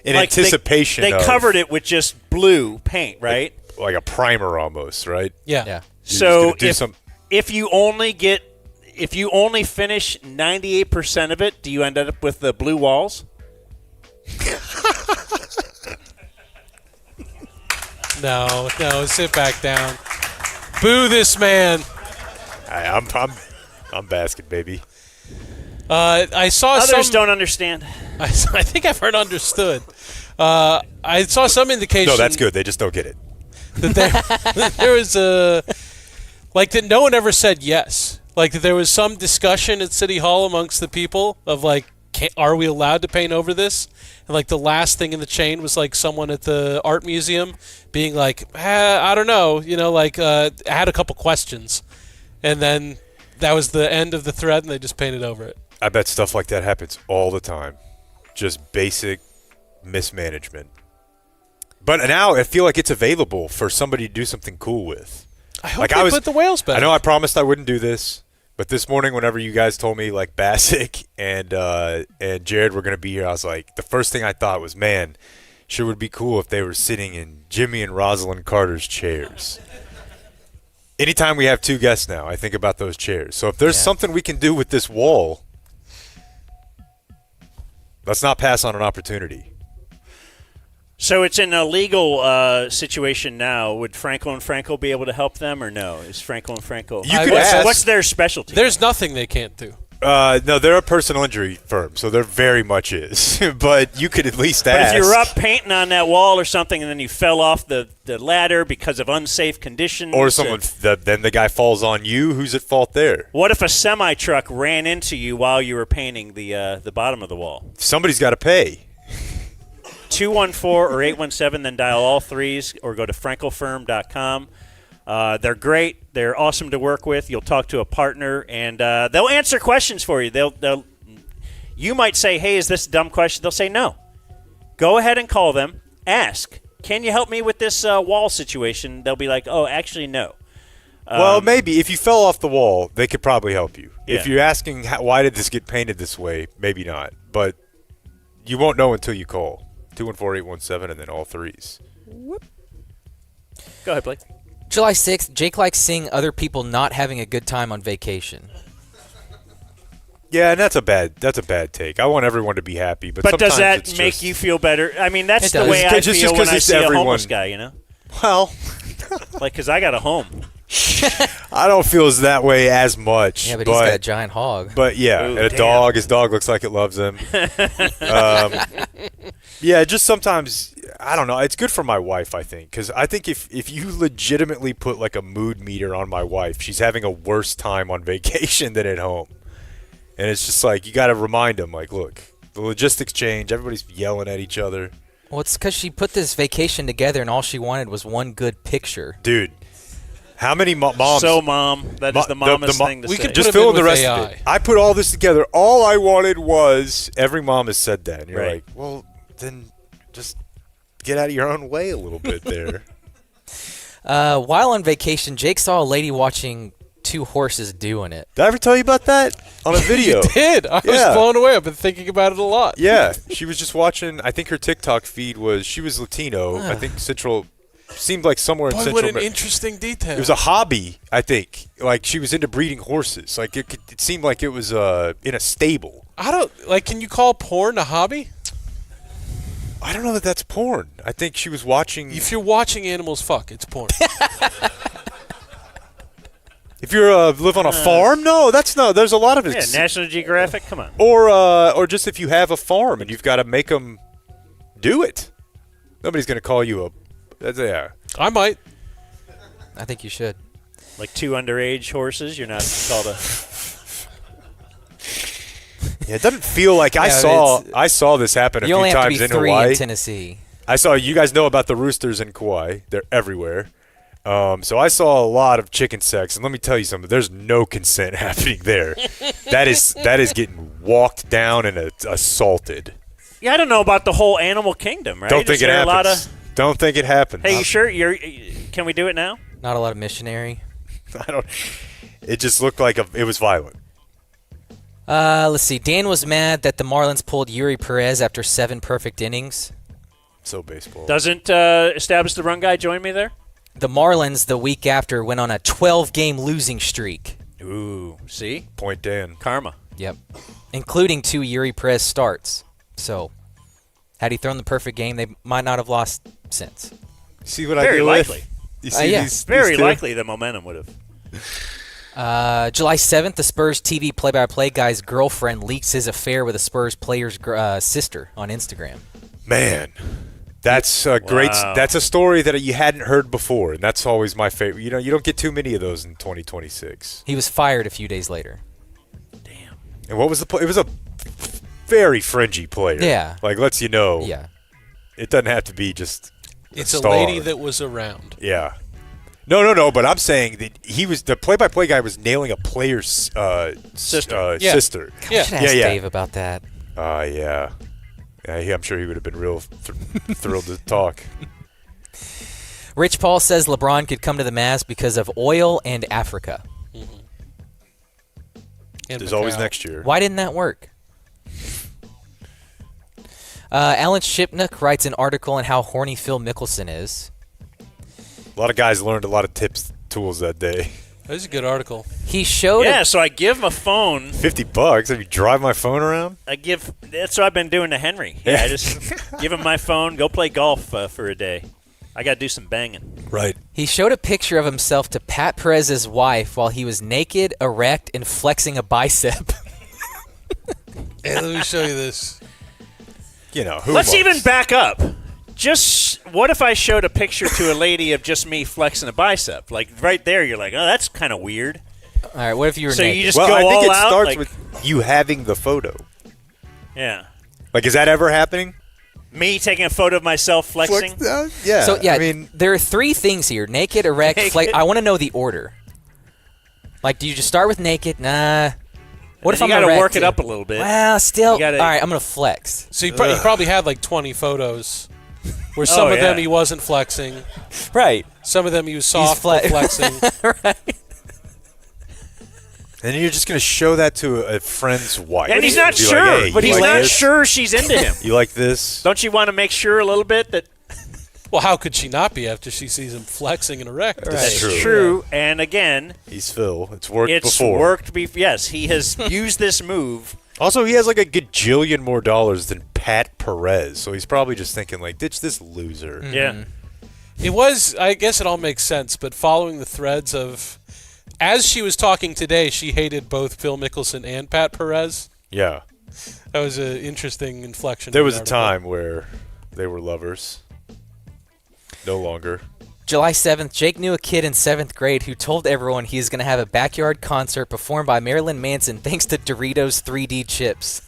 in anticipation. They covered it with just blue paint, right? Like a primer almost, right? Yeah. So if you only finish 98% of it, do you end up with the blue walls? No, sit back down. Boo this man. I'm basket, baby. I saw others don't understand. I think I've heard understood. I saw some indication. No, that's good. They just don't get it. That there was that no one ever said yes. Like that there was some discussion at City Hall amongst the people of like, are we allowed to paint over this? And like the last thing in the chain was like someone at the art museum being like, I don't know, had a couple questions, and then that was the end of the thread, and they just painted over it. I bet stuff like that happens all the time. Just basic mismanagement. But now I feel like it's available for somebody to do something cool with. I hope they put the whales back. I know I promised I wouldn't do this, but this morning whenever you guys told me like Bacsik and Jared were going to be here, I was like, the first thing I thought was, man, sure would be cool if they were sitting in Jimmy and Rosalind Carter's chairs. Anytime we have 2 guests now, I think about those chairs. So if there's something we can do with this wall, let's not pass on an opportunity. So it's in a legal situation now. Would Franco and Franco be able to help them, or no? Is Franco and Franco? What's their specialty? There's nothing they can't do. No, they're a personal injury firm, so there very much is. But you could at least ask. But if you're up painting on that wall or something, and then you fell off the ladder because of unsafe conditions, or someone, then the guy falls on you, who's at fault there? What if a semi truck ran into you while you were painting the bottom of the wall? Somebody's got to pay. 214 or 817, then dial all 3s or go to frankofirm.com. They're great. They're awesome to work with. You'll talk to a partner, and they'll answer questions for you. You might say, hey, is this a dumb question? They'll say no. Go ahead and call them. Ask, can you help me with this wall situation? They'll be like, oh, actually, no. Well, maybe. If you fell off the wall, they could probably help you. Yeah. If you're asking, why did this get painted this way, maybe not. But you won't know until you call. 214-817 and then all 3s. Go ahead, Blake. July 6th, Jake likes seeing other people not having a good time on vacation. Yeah, and that's a bad take. I want everyone to be happy, but does that it's make just, you feel better? I mean, that's the does. way I Just feel when I it's see everyone. a homeless guy, you know? Well, like, because I got a home. I don't feel as that way as much. Yeah, but he's got a giant hog. But yeah, Ooh, and a damn. dog. His dog looks like it loves him. Yeah, just sometimes, I don't know. It's good for my wife, I think, because I think if you legitimately put like a mood meter on my wife, she's having a worse time on vacation than at home. And it's just like, you got to remind them, like, look, the logistics change. Everybody's yelling at each other. Well, it's because she put this vacation together and all she wanted was one good picture. Dude, How many moms? So, Mom. That is the mommest thing to we say. could Just put 'em fill in in the with rest of AI. it. I put all this together. All I wanted was every mom has said that. And you're Right. like, well, then just get out of your own way a little bit there. While on vacation, Jake saw a lady watching two horses doing it. Did I ever tell you about that on a video? You did. I was Yeah. blown away. I've been thinking about it a lot. Yeah, she was just watching. I think her TikTok feed was she was Latino. I think Central seemed like somewhere in Boy, Central. what an America. interesting detail. It was a hobby, I think. Like she was into breeding horses. Like it seemed like it was in a stable. I don't like. Can you call porn a hobby? I don't know that that's porn. I think she was watching. If you're watching animals fuck, it's porn. If you live on a farm, no, that's no. There's a lot of it. Yeah, National Geographic. Come on. Or just if you have a farm and you've got to make them do it. Nobody's going to call you a. Yeah. I might. I think you should. Like two underage horses, you're not called a. Yeah, it doesn't feel like I saw this happen a You few only have to times be in 3 Hawaii. in Tennessee. I saw you guys know about the roosters in Kauai. They're everywhere. So I saw a lot of chicken sex, and let me tell you something. There's no consent happening there. that is getting walked down and assaulted. Yeah, I don't know about the whole animal kingdom, right? Don't think Is it there a lot happens. of- Don't think it happens. Hey, you sure? Can we do it now? Not a lot of missionary. I don't. It just looked like it was violent. Let's see. Dan was mad that the Marlins pulled Yuri Perez after 7 perfect innings. So baseball. Doesn't establish the run guy join me there? The Marlins, the week after, went on a 12-game losing streak. Ooh, see? Point Dan. Karma. Yep. Including 2 Yuri Perez starts. So, had he thrown the perfect game, they might not have lost since. See what Very I do likely. You see Yeah. these Very two? likely the momentum would have. July 7th, the Spurs TV play-by-play guy's girlfriend leaks his affair with a Spurs player's sister on Instagram. Man, that's a great. Wow. That's a story that you hadn't heard before, and that's always my favorite. You know, you don't get too many of those in 2026. He was fired a few days later. And what was the? It was a very fringy player. Yeah. like lets you know. Yeah. It doesn't have to be just. It's a a star. lady that was around. Yeah. No. But I'm saying that he was the play-by-play guy was nailing a player's Sister. Yeah. sister. Yeah. I should ask Dave about that. Yeah. I'm sure he would have been real thrilled to talk. Rich Paul says LeBron could come to the Mavs because of oil and Africa. And There's always Macau. next year. Why didn't that work? Alan Shipnuck writes an article on how horny Phil Mickelson is. A lot of guys learned a lot of tips, tools that day. That was a good article. He showed Yeah, so I give him a phone. $50. Have you drive my phone around? That's what I've been doing to Henry. Yeah, I just give him my phone, go play golf for a day. I got to do some banging. Right. He showed a picture of himself to Pat Perez's wife while he was naked, erect, and flexing a bicep. Hey, let me show you this. You know, who Let's wants? even back up. Just what if I showed a picture to a lady of just me flexing a bicep? Like right there, you're like, oh, that's kind of weird. All right, what if you were So naked? you just Well, go I think all it out? starts Like- with you having the photo. Yeah. Like, is that ever happening? Me taking a photo of myself flexing? Yeah. So yeah, I mean, there are 3 things here: naked, erect, flex. I want to know the order. Like, do you just start with naked? Nah. What if you I'm gotta erect? work it up a little bit. Well, still. You gotta- all right, I'm gonna flex. So he probably had like 20 photos where some of them yeah. he wasn't flexing. Right. Some of them he was soft but flexing. Right. and you're just going to show that to a friend's wife. And he's not Be like, sure, hey, but you he's like not this? sure she's into him. You like this? Don't you want to make sure a little bit that Well, how could she not be after she sees him flexing and erect? that's true. true? And again, He's Phil. It's worked it's before. worked. Yes, he has used this move. Also, he has like a gajillion more dollars than Pat Perez, so he's probably just thinking like, ditch this loser. Yeah. It was, I guess it all makes sense, but following the threads of, as she was talking today, she hated both Phil Mickelson and Pat Perez. Yeah. That was an interesting inflection. There in was the a article. time where they were lovers. No longer. July 7th, Jake knew a kid in 7th grade who told everyone he is going to have a backyard concert performed by Marilyn Manson thanks to Doritos 3D chips.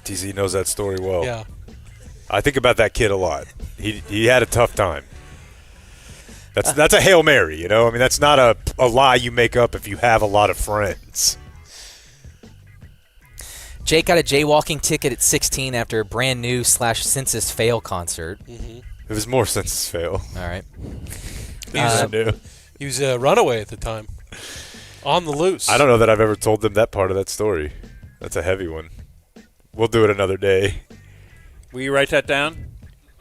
TZ knows that story well. Yeah. I think about that kid a lot. He had a tough time. That's a Hail Mary, you know? I mean, that's not a lie you make up if you have a lot of friends. Jake got a jaywalking ticket at 16 after a brand new / census fail concert. It was more census fail. All right. He was a runaway at the time. On the loose. I don't know that I've ever told them that part of that story. That's a heavy one. We'll do it another day. Will you write that down?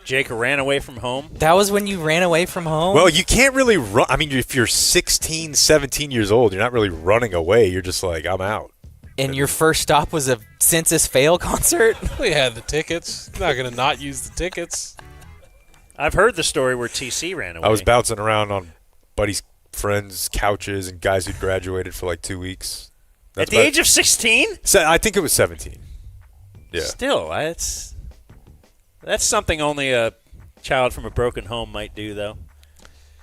Jake ran away from home? That was when you ran away from home? Well, you can't really run. I mean, if you're 16, 17 years old, you're not really running away. You're just like, I'm out. And your first stop was a census fail concert? We had the tickets. Not going to not use the tickets. I've heard the story where TC ran away. I was bouncing around on buddies' friends' couches and guys who'd graduated for like 2 weeks. At the age of 16? I think it was 17. Yeah. Still, that's something only a child from a broken home might do, though.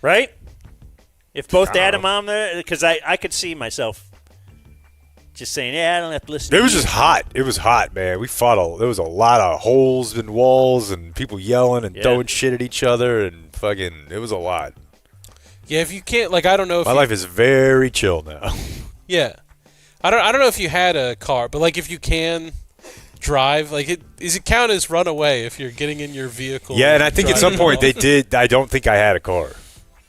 Right? If both dad and mom there, because I could see myself just saying, yeah, I don't have to listen. It was just hot. It was hot, man. We fought. There was a lot of holes in walls and people yelling and throwing shit at each other and fucking. It was a lot. Yeah, if you can't, like, I don't know if my life is very chill now. Yeah, I don't know if you had a car, but like if you can drive, like does it count as runaway if you're getting in your vehicle? Yeah, and I think at some point they did. I don't think I had a car.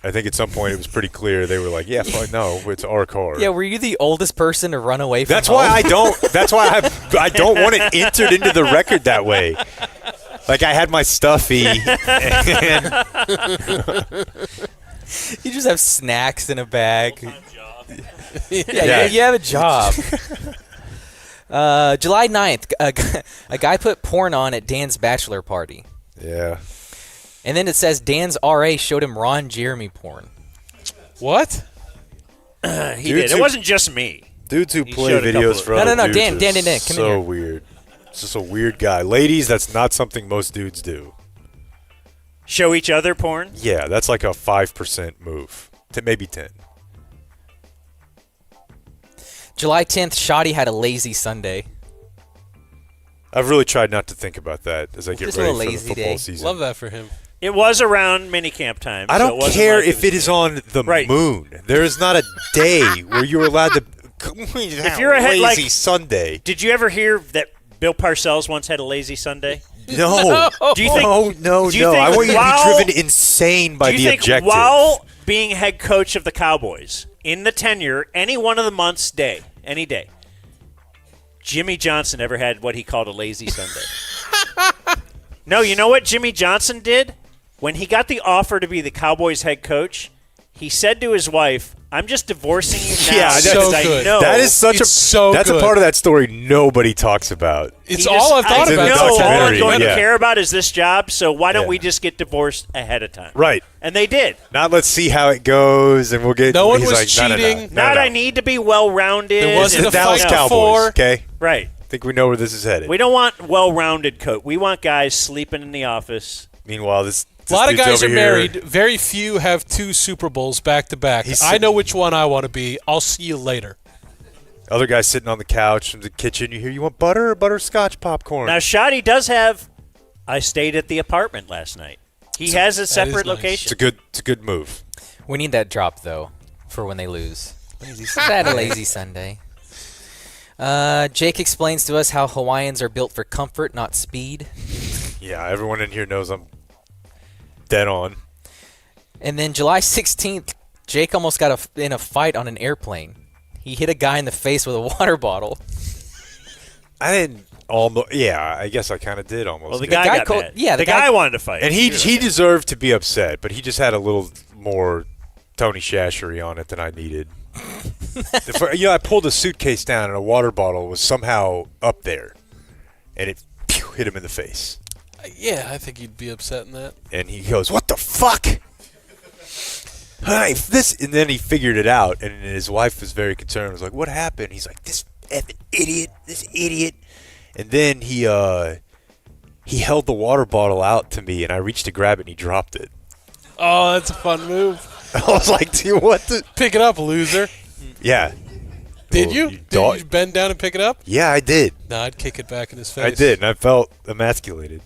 I think at some point it was pretty clear they were like, "Yeah, fuck no, it's our car." Yeah, were you the oldest person to run away from That's home? why I don't. That's why I don't want it entered into the record that way. Like I had my stuffy. And you just have snacks in a bag. Yeah, you have a job. July 9th, a guy put porn on at Dan's bachelor party. Yeah. And then it says Dan's RA showed him Ron Jeremy porn. What? He did. It wasn't just me. Dudes who He play showed a couple videos of- for No, other no, dudes Dan, is come so here. weird. It's just a weird guy. Ladies, that's not something most dudes do. Show each other porn? Yeah, that's like a 5% move. To maybe 10. July 10th, Shoddy had a lazy Sunday. I've really tried not to think about that as I get Just a ready for little the lazy football day. season. Love that for him. It was around minicamp time. I so don't it wasn't care like if it is on the moon. There is not a day where you're allowed to. If you're ahead, lazy like Sunday. Did you ever hear that Bill Parcells once had a lazy Sunday? No. Do you think? No. do you think I want you to while- be driven insane by do you the think objective. while being head coach of the Cowboys in the tenure, any one of the months, any day, Jimmy Johnson ever had what he called a lazy Sunday? No, you know what Jimmy Johnson did? When he got the offer to be the Cowboys head coach, he said to his wife, I'm just divorcing you now Yeah, because so I good. know. That is such It's so That's good. a part of that story nobody talks about. It's He all I've just- thought It's in about. the No, all I'm documentary, going yeah. to care about is this job, so why don't Yeah. we just get divorced ahead of time? Right. And they did. Not let's see how it goes and we'll get. No one he's was like, no, no, no, cheating. no, Not no. I need to be well-rounded. There wasn't The a Dallas fight Cowboys, before. okay? Right. I think we know where this is headed. We don't want well-rounded coach. We want guys sleeping in the office. Meanwhile, this A lot of dude's guys over are here. married. Very few have 2 Super Bowls back to back. I know which one I want to be. I'll see you later. Other guy sitting on the couch in the kitchen. You hear, you want butter or butterscotch popcorn? Now, Shoddy does have. I stayed at the apartment last night. He has a separate nice. location. It's a good move. We need that drop, though, for when they lose. I had a lazy Sunday. Jake explains to us how Hawaiians are built for comfort, not speed. Yeah, everyone in here knows I'm dead on. And then July 16th, Jake almost got in a fight on an airplane. He hit a guy in the face with a water bottle. I didn't almost. Yeah, I guess I kind of did almost. Well, the get guy it. got mad. Yeah, the guy wanted to fight. And he deserved to be upset, but he just had a little more Tony Shashery on it than I needed. I pulled a suitcase down and a water bottle was somehow up there, and it hit him in the face. Yeah, I think you'd be upset in that. And he goes, "What the fuck? Hi, this." And then he figured it out, and his wife was very concerned. Was like, "What happened?" He's like, "This effing idiot, this idiot." And then he held the water bottle out to me, and I reached to grab it, and he dropped it. Oh, that's a fun move. I was like, "Dude, what the?" Pick it up, loser. Yeah. Did Well, you? Did you bend down and pick it up? Yeah, I did. No, I'd kick it back in his face. I did, and I felt emasculated.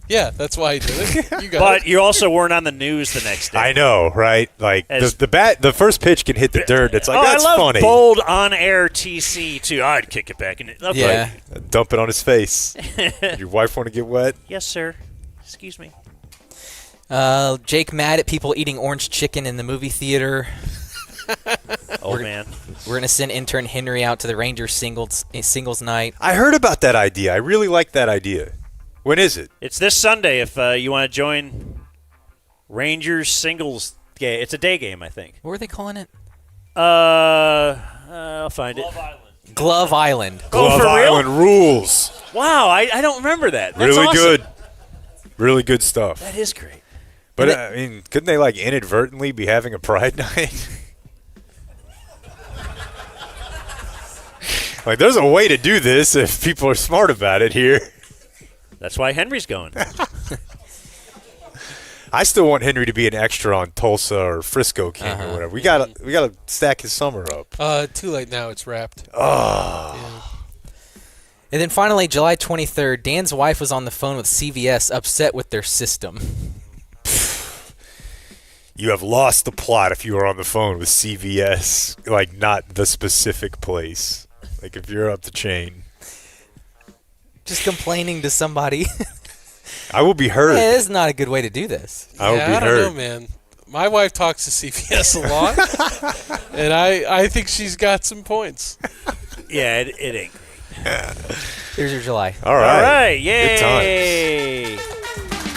Yeah, that's why he did it. You got But it. you also weren't on the news the next day. I know, right? Like the first pitch can hit the dirt. It's like that's I love funny. bold on-air TC too. I'd kick it back. Okay. Yeah. Dump it on his face. Your wife want to get wet? Yes, sir. Excuse me. Jake mad at people eating orange chicken in the movie theater. Man. We're going to send intern Henry out to the Rangers singles night. I heard about that idea. I really like that idea. When is it? It's this Sunday if you want to join Rangers singles game. It's a day game, I think. What were they calling it? I'll find it. Glove Island. Glove for real? Island rules. Wow, I don't remember that. That's Really awesome. good. Really good stuff. That is great. But, I mean, couldn't they, like, inadvertently be having a Pride night? Like, there's a way to do this if people are smart about it here. That's why Henry's going. I still want Henry to be an extra on Tulsa or Frisco King or whatever. We gotta stack his summer up. Too late now. It's wrapped. Oh. And then finally, July 23rd, Dan's wife was on the phone with CVS upset with their system. You have lost the plot if you are on the phone with CVS, like not the specific place. Like if you're up the chain. Just complaining to somebody. I will be heard. Yeah, this is not a good way to do this. I will be I don't heard. know, man. My wife talks to CVS a lot, and I think she's got some points. Yeah, it ain't great. Here's your July. All right. All right, yay! Good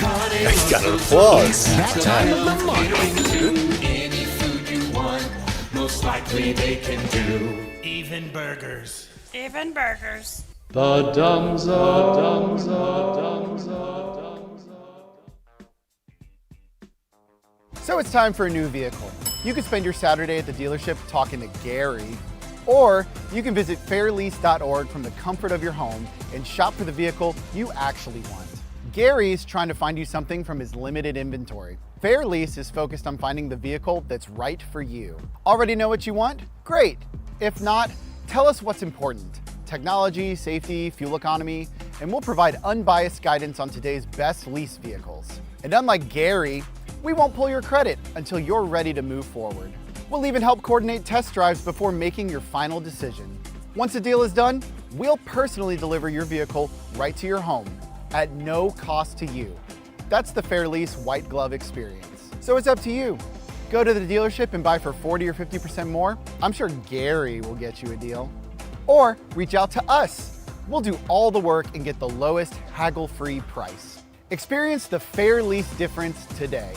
times. Got an applause. That time of the month. Any food you want, most likely they can do. Even burgers. Even burgers. The Dumb Zone. So it's time for a new vehicle. You can spend your Saturday at the dealership talking to Gary, or you can visit fairlease.org from the comfort of your home and shop for the vehicle you actually want. Gary's trying to find you something from his limited inventory. Fair Lease is focused on finding the vehicle that's right for you. Already know what you want? Great. If not, tell us what's important. Technology, safety, fuel economy, and we'll provide unbiased guidance on today's best lease vehicles. And unlike Gary, we won't pull your credit until you're ready to move forward. We'll even help coordinate test drives before making your final decision. Once a deal is done, we'll personally deliver your vehicle right to your home at no cost to you. That's the Fair Lease white glove experience. So it's up to you. Go to the dealership and buy for 40 or 50% more. I'm sure Gary will get you a deal. Or reach out to us. We'll do all the work and get the lowest haggle-free price. Experience the Fair Lease difference today.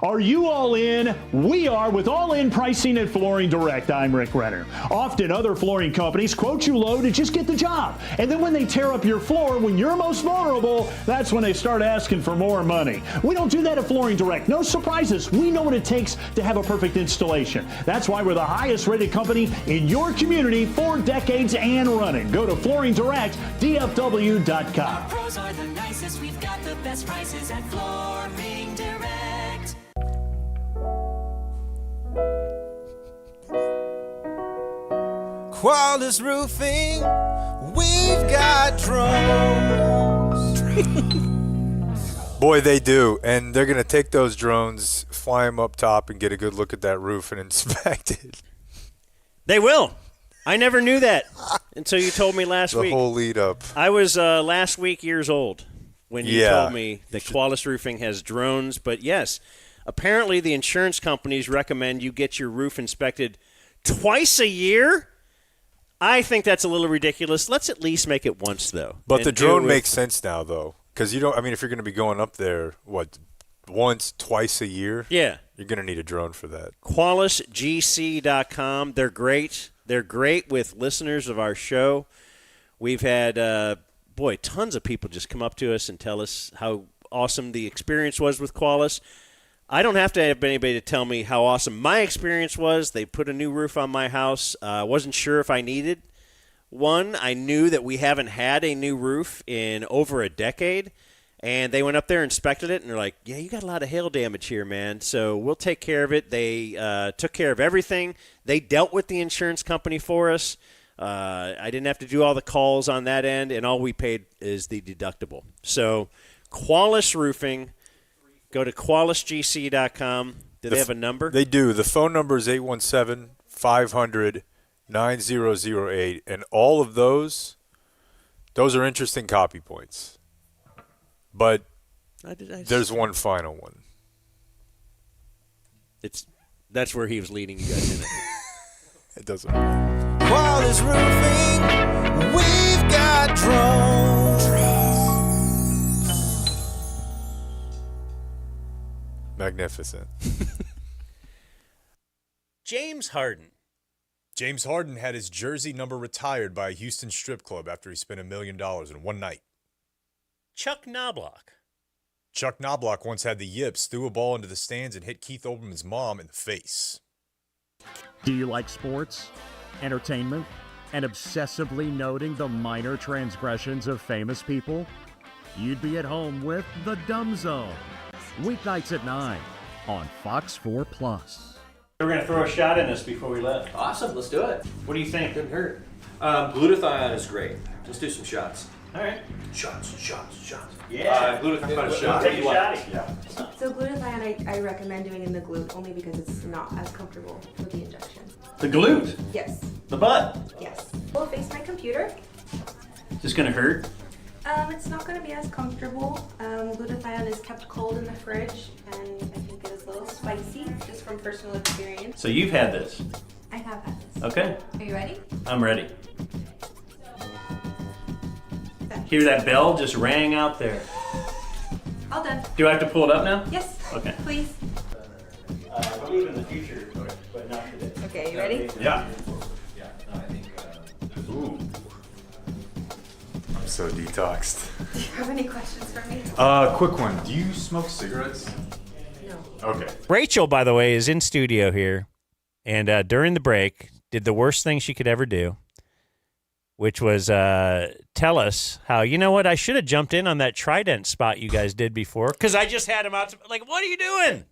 Are you all in? We are with all-in pricing at Flooring Direct. I'm Rick Renner. Often other flooring companies quote you low to just get the job. And then when they tear up your floor, when you're most vulnerable, that's when they start asking for more money. We don't do that at Flooring Direct. No surprises. We know what it takes to have a perfect installation. That's why we're the highest rated company in your community for decades and running. Go to flooringdirect.dfw.com. Our pros are the nicest. We've got the best prices at Flooring Direct. Quality Roofing, we've got drones. Boy, they do. And they're going to take those drones, fly them up top, and get a good look at that roof and inspect it. They will. I never knew that until you told me last week. The whole lead up. I was last week years old when you told me that Qualis Roofing has drones. But yes, apparently the insurance companies recommend you get your roof inspected twice a year. I think that's a little ridiculous. Let's at least make it once, though. But the drone makes sense now, though. Because you don't, I mean, if you're going to be going up there, once, twice a year? Yeah. You're going to need a drone for that. QualisGC.com. They're great. They're great with listeners of our show. We've had, tons of people just come up to us and tell us how awesome the experience was with Qualis. I don't have to have anybody to tell me how awesome my experience was. They put a new roof on my house. I wasn't sure if I needed one. I knew that we haven't had a new roof in over a decade. And they went up there, inspected it, and they're like, yeah, you got a lot of hail damage here, man. So we'll take care of it. They took care of everything. They dealt with the insurance company for us. I didn't have to do all the calls on that end, and all we paid is the deductible. So Qualis Roofing, go to QualisGC.com. Do they have a number? They do. The phone number is 817-500-9008, and all of those are interesting copy points. But there's one final one. That's where he was leading you guys in it. It doesn't matter. Qualis Roofing, we've got drones. Magnificent. James Harden. James Harden had his jersey number retired by a Houston strip club after he spent $1 million in one night. Chuck Knobloch. Chuck Knobloch once had the yips, threw a ball into the stands, and hit Keith Olbermann's mom in the face. Do you like sports, entertainment, and obsessively noting the minor transgressions of famous people? You'd be at home with The Dumb Zone, weeknights at 9 on Fox 4 Plus. We're going to throw a shot in this before we left. Awesome, let's do it. What do you think? Couldn't hurt. Glutathione is great. Let's do some shots. All right. Shots. Yeah. Glutathione shot. Take a shot. Yeah. So glutathione I recommend doing in the glute only because it's not as comfortable for the injection. The glute? Yes. The butt? Yes. We'll face my computer. Is this going to hurt? It's not going to be as comfortable. Glutathione is kept cold in the fridge, and I think it is a little spicy, just from personal experience. So you've had this? I have had this. Okay. Are you ready? I'm ready. Hear that bell just rang out there. All done. Do I have to pull it up now? Yes. Okay. Please. Believe in the future, but not today. Okay, you ready? Yeah. Ooh. I'm so detoxed. Do you have any questions for me? Quick one. Do you smoke cigarettes? No. Okay. Rachel, by the way, is in studio here, and during the break, did the worst thing she could ever do, which was tell us how, you know what, I should have jumped in on that Trident spot you guys did before, because I just had him out. Like, what are you doing?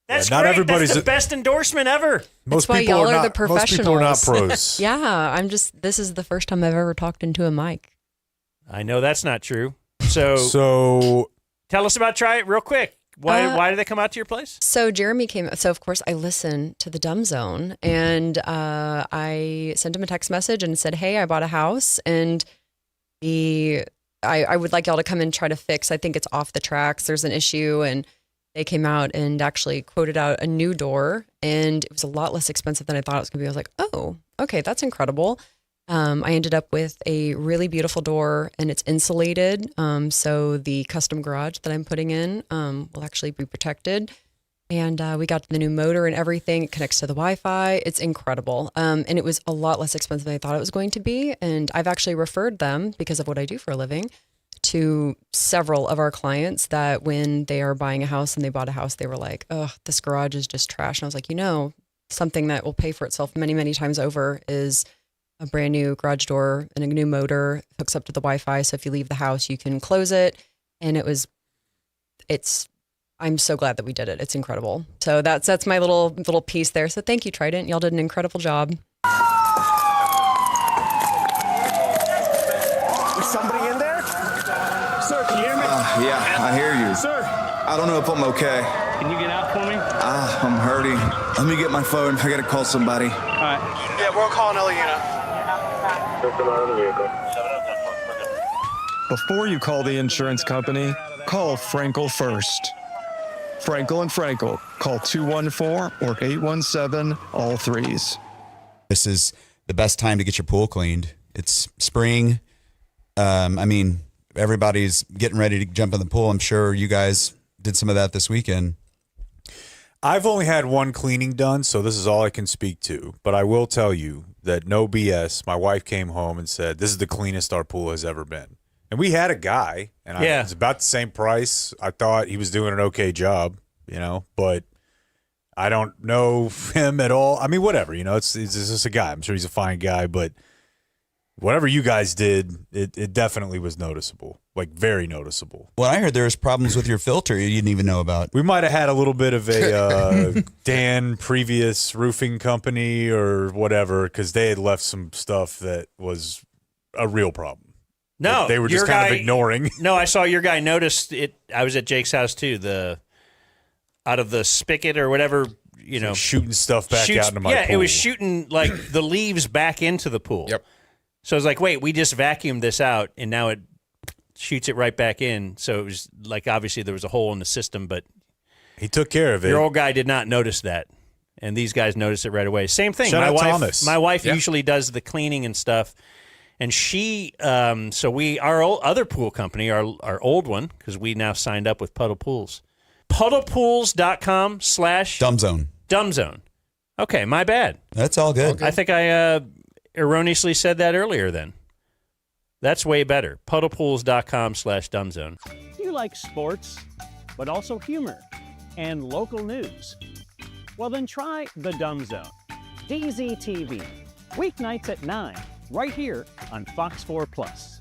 That's not great. everybody's That's the best endorsement ever. Most why people y'all are are not. the professionals. Most people are not pros. Yeah, this is the first time I've ever talked into a mic. I know that's not true. So tell us about Trident real quick. Why did they come out to your place? So Jeremy came. So of course I listened to the Dumb Zone, and I sent him a text message and said, "Hey, I bought a house, and I would like y'all to come and try to fix. I think it's off the tracks. There's an issue." And they came out and actually quoted out a new door, and it was a lot less expensive than I thought it was going to be. I was like, "Oh, okay, that's incredible." I ended up with a really beautiful door, and it's insulated. So the custom garage that I'm putting in will actually be protected. And we got the new motor and everything. It connects to the Wi-Fi. It's incredible. And it was a lot less expensive than I thought it was going to be. And I've actually referred them, because of what I do for a living, to several of our clients that when they are buying a house and they bought a house, they were like, "Oh, this garage is just trash." And I was like, something that will pay for itself many, many times over is a brand new garage door and a new motor, hooks up to the Wi-Fi. So if you leave the house, you can close it. And I'm so glad that we did it. It's incredible. So that's my little piece there. So thank you, Trident. Y'all did an incredible job. Is somebody in there? Sir, can you hear me? Yeah, I hear you. Sir. I don't know if I'm okay. Can you get out for me? I'm hurting. Let me get my phone. I gotta call somebody. All right. Yeah, we're calling Eliana. Before you call the insurance company, call Frankel first. Frankel and Frankel. Call 214 or 817 all threes. This is the best time to get your pool cleaned. It's spring. Everybody's getting ready to jump in the pool. I'm sure you guys did some of that this weekend. I've only had one cleaning done, so this is all I can speak to. But I will tell you that no BS, my wife came home and said, this is the cleanest our pool has ever been. And we had a guy, and it's about the same price. I thought he was doing an okay job, but I don't know him at all. I mean, whatever, it's just a guy. I'm sure he's a fine guy, but whatever you guys did, it definitely was noticeable, like very noticeable. Well, I heard there was problems with your filter you didn't even know about. We might have had a little bit of a Dan previous roofing company or whatever, because they had left some stuff that was a real problem. No, they were just kind of ignoring. No, I saw your guy noticed it. I was at Jake's house too. Out of the spigot or whatever, shooting stuff back out into my pool. Yeah, it was shooting like the leaves back into the pool. Yep. So I was like, wait, we just vacuumed this out, and now it shoots it right back in. So it was like, obviously there was a hole in the system, but he took care of it. Your old guy did not notice that, and these guys noticed it right away. Same thing. Shout out Thomas. My wife usually does the cleaning and stuff, and she, our other pool company, our old one, because we now signed up with Puddle Pools, puddlepools.com/ Dumbzone. Dumbzone. Okay, my bad. That's all good. I think I erroneously said that earlier then. That's way better. Puddlepools.com/ dumbzone. You like sports, but also humor and local news. Well, then try The Dumb Zone. DZTV. Weeknights at 9, right here on Fox 4 Plus.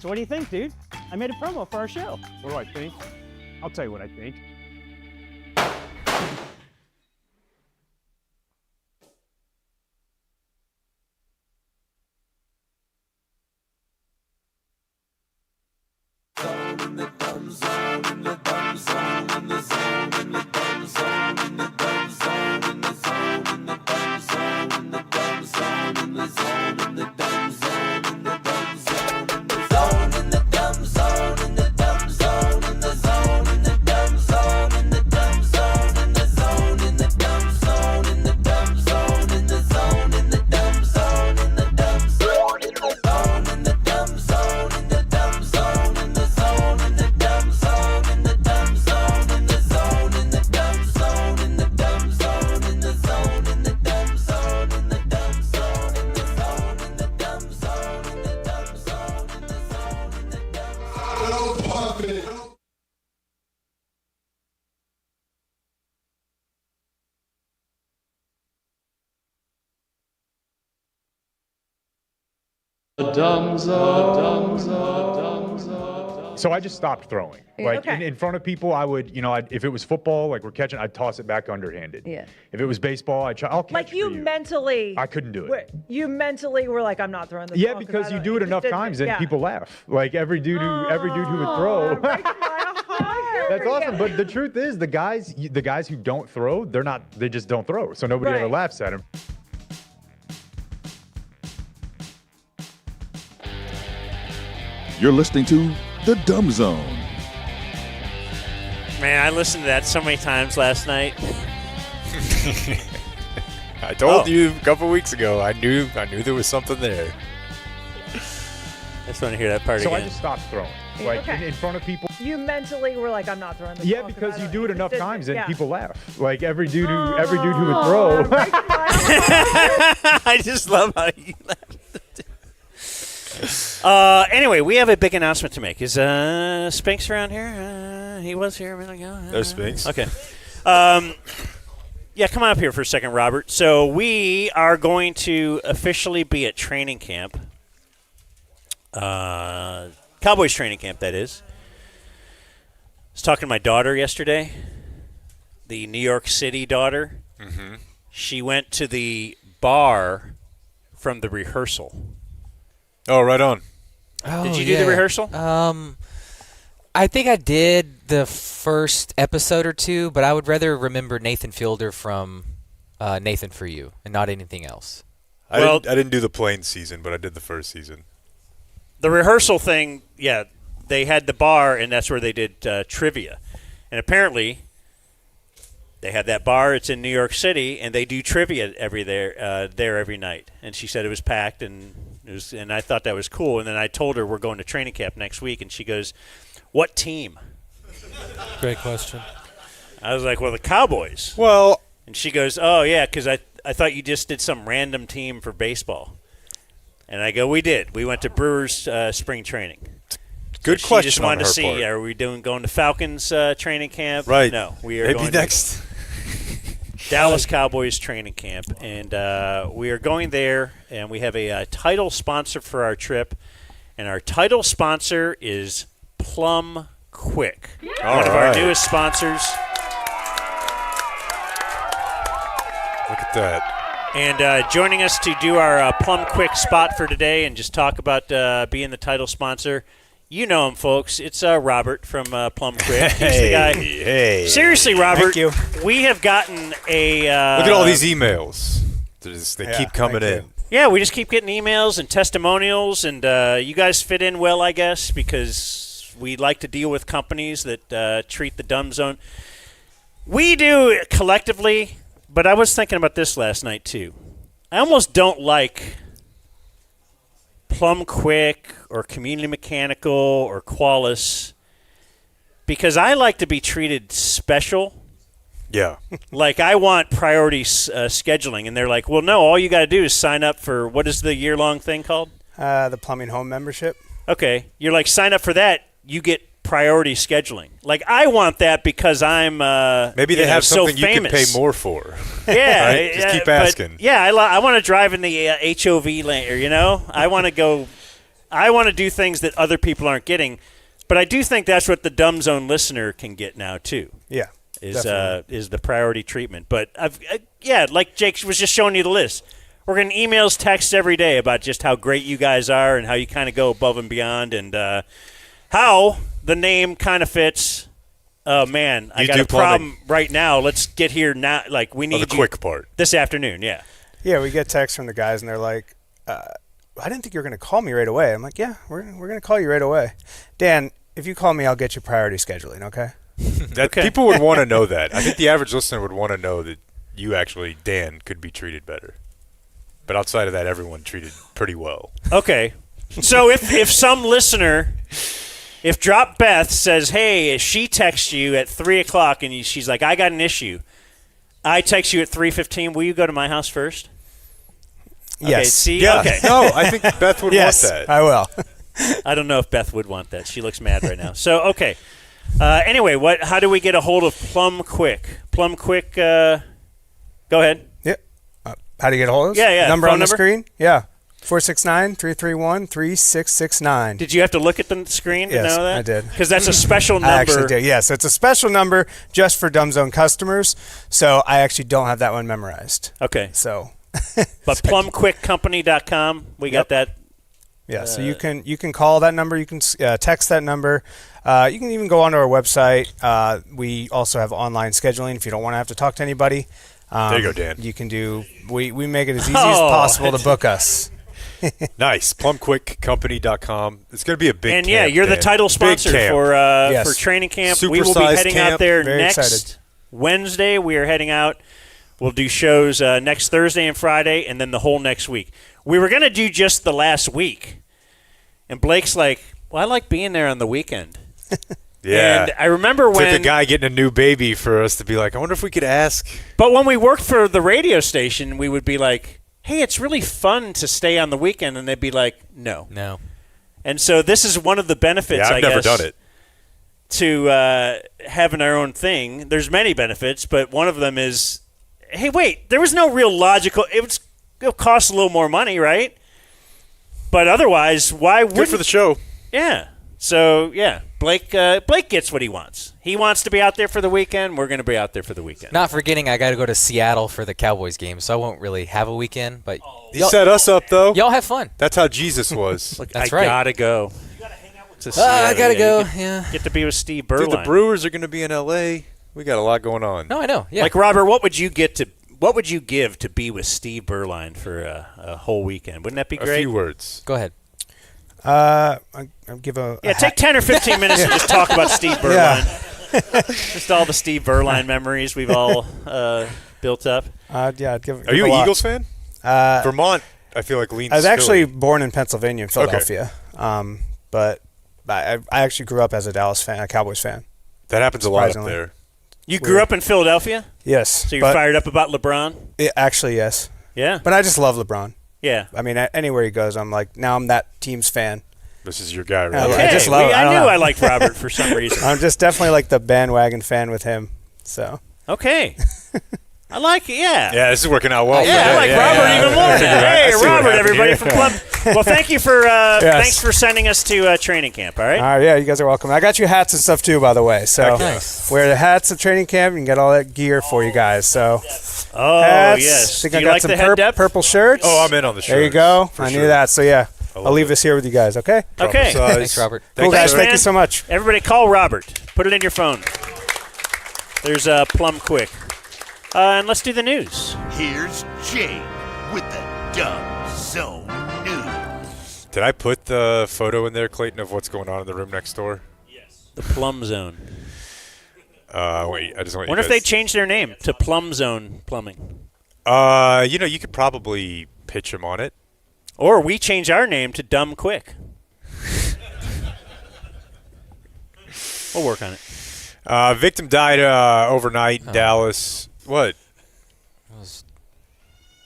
So what do you think, dude? I made a promo for our show. What do I think? I'll tell you what I think. So I just stopped throwing. Like in front of people, I would, if it was football, like we're catching, I'd toss it back underhanded. Yeah. If it was baseball, I'll catch like you for you. mentally. I couldn't do it. You mentally were like, I'm not throwing the Yeah, ball because I you do it enough times and people laugh. Like every dude who would throw. That's awesome. But the truth is, the guys who don't throw, they just don't throw. So nobody ever laughs at them. You're listening to The Dumb Zone. Man, I listened to that so many times last night. I told you a couple weeks ago. I knew there was something there. I just want to hear that part again. So I just stopped throwing. Like in front of people. You mentally were like, I'm not throwing the ball. Yeah, because you do it enough times and people laugh. Like every dude who would throw. I just love how you laugh. Anyway, we have a big announcement to make. Is Spinks around here? He was here a minute ago. There's Spinks. Okay. Yeah, come on up here for a second, Robert. So we are going to officially be at training camp. Cowboys training camp, that is. I was talking to my daughter yesterday, the New York City daughter. Mm-hmm. She went to the bar from the rehearsal. Oh, right on. Oh, did you do the rehearsal? I think I did the first episode or two, but I would rather remember Nathan Fielder from Nathan For You and not anything else. I didn't do the plane season, but I did the first season. The rehearsal thing, yeah, they had the bar, and that's where they did trivia. And apparently, they had that bar. It's in New York City, and they do trivia there every night. And she said it was packed, and I thought that was cool. And then I told her we're going to training camp next week, and she goes, "What team?" Great question. I was like, "Well, the Cowboys." Well, and she goes, "Oh yeah, because I thought you just did some random team for baseball." And I go, "We did. We went to Brewers spring training." Good so question. She just on wanted to her see: part. Are we going to Falcons training camp? Right. No, we are Maybe going next. Dallas Cowboys training camp, and we are going there, and we have a title sponsor for our trip, and our title sponsor is Plum Quick, one of our newest sponsors. Look at that. And joining us to do our Plum Quick spot for today and just talk about being the title sponsor, you know him, folks. It's Robert from Plum Quick. He's the guy. Hey. Seriously, Robert, Thank you. we have gotten a... Look at all these emails. They keep coming in. Yeah, we just keep getting emails and testimonials, and you guys fit in well, I guess, because we like to deal with companies that treat the Dumb Zone. We do collectively, but I was thinking about this last night, too. I almost don't like Plum Quick or Community Mechanical or Qualis because I like to be treated special. Yeah. Like, I want priority scheduling, and they're like, well, no, all you got to do is sign up for, what is the year-long thing called? The plumbing home membership. Okay. You're like, sign up for that, you get priority scheduling. Like, I want that because I'm maybe they have something so famous. You can pay more for. Yeah. Right? Just keep asking. Yeah, I want to drive in the HOV lane, you know? I want to do things that other people aren't getting, but I do think that's what the Dumb Zone listener can get now, too. Yeah. Is the priority treatment. But, like Jake was just showing you the list. We're getting emails, texts every day about just how great you guys are and how you kind of go above and beyond and how the name kind of fits. Oh, man, I got a problem right now. Let's get here now. Like, we need the quick part. This afternoon, yeah. Yeah, we get texts from the guys, and they're like, I didn't think you were going to call me right away. I'm like, yeah, we're going to call you right away. Dan, if you call me, I'll get you priority scheduling, okay? People would want to know that. I think the average listener would want to know that you actually, Dan, could be treated better. But outside of that, everyone treated pretty well. Okay. So if some listener, if Drop Beth says, hey, she texts you at 3 o'clock and she's like, I got an issue. I text you at 3:15. Will you go to my house first? Yes. Okay, see? Yeah. Okay. No, I think Beth would want that. I will. I don't know if Beth would want that. She looks mad right now. So, okay. Anyway, how do we get a hold of Plum Quick? Plum Quick, go ahead. Yep. How do you get a hold of us? Yeah. Number Phone on the screen? Yeah. 469-331-3669. Did you have to look at the screen to know that? I did. Because that's a special number. I actually did, yes. It's a special number just for Dumb Zone customers, so I actually don't have that one memorized. Okay. So, but plumquickcompany.com, we got that. Yeah, so you can call that number. You can text that number. You can even go onto our website. We also have online scheduling if you don't want to have to talk to anybody. There you go, Dan. You can do. We make it as easy as possible to book us. Nice. Plumquickcompany.com. It's going to be a big and camp. Yeah, you're the Dan. title sponsor for training camp. We will be heading out there next Wednesday. We are heading out. We'll do shows next Thursday and Friday, and then the whole next week. We were going to do just the last week, and Blake's like, well, I like being there on the weekend. Yeah. And I remember when... It's like a guy getting a new baby for us to be like, I wonder if we could ask. But when we worked for the radio station, we would be like, hey, it's really fun to stay on the weekend, and they'd be like, no. No. And so this is one of the benefits, I've never done it. To having our own thing. There's many benefits, but one of them is, hey, wait, there was no real logical... It'll cost a little more money, right? But otherwise, why wouldn't... Good for the show. Yeah. So, yeah, Blake gets what he wants. He wants to be out there for the weekend. We're going to be out there for the weekend. Not forgetting I got to go to Seattle for the Cowboys game, so I won't really have a weekend. But you set us up, though. Y'all have fun. That's how Jesus was. Look, That's I right. got to go. I got to go, Get to be with Steve Berline. Dude, the Brewers are going to be in L.A. We got a lot going on. No, I know. Yeah. Like, Robert, what would you give to be with Steve Berline for a whole weekend? Wouldn't that be great? A few words. Go ahead. I'll give a... take 10 or 15 minutes and just talk about Steve Berline. Just all the Steve Berline memories we've all built up. Yeah, I'd give Are you a an lot. Eagles fan? Vermont, I feel like leans I was actually Philly. born in Pennsylvania, in Philadelphia. Okay. But I actually grew up as a Dallas fan, a Cowboys fan. That happens a lot up there. You grew up in Philadelphia? Yes. So you're fired up about LeBron? Actually, yes. Yeah. But I just love LeBron. Yeah. I mean, anywhere he goes, I'm like, now I'm that team's fan. This is your guy, right? Okay. I just love I knew I liked Robert for some reason. I'm just definitely like the bandwagon fan with him. So. Okay. I like it, yeah. Yeah, this is working out well. I like Robert even more. Hey, Robert, everybody from Plum. Well, thank you for thanks for sending us to training camp. All right. All right, yeah, you guys are welcome. I got you hats and stuff too, by the way. So wear the hats at training camp. You can get all that gear for you guys. So hats. Yes. I think Do I you got like some the head depth? purple shirts. Oh, I'm in on the shirt. There you go. For I knew sure. that. So yeah, love I'll leave this here with you guys. Okay. Okay. Thanks, Robert. Cool guys. Thank man. you so much. Everybody, call Robert. Put it in your phone. There's Plum Quick. And let's do the news. Here's Jake with the Dumb Zone News. Did I put the photo in there, Clayton, of what's going on in the room next door? The Plum Zone. Wait, I just want you Wonder if guys- they changed their name to Plum Zone Plumbing. You could probably pitch him on it. Or we change our name to Dumb Quick. We'll work on it. Victim died overnight in Dallas. What? That was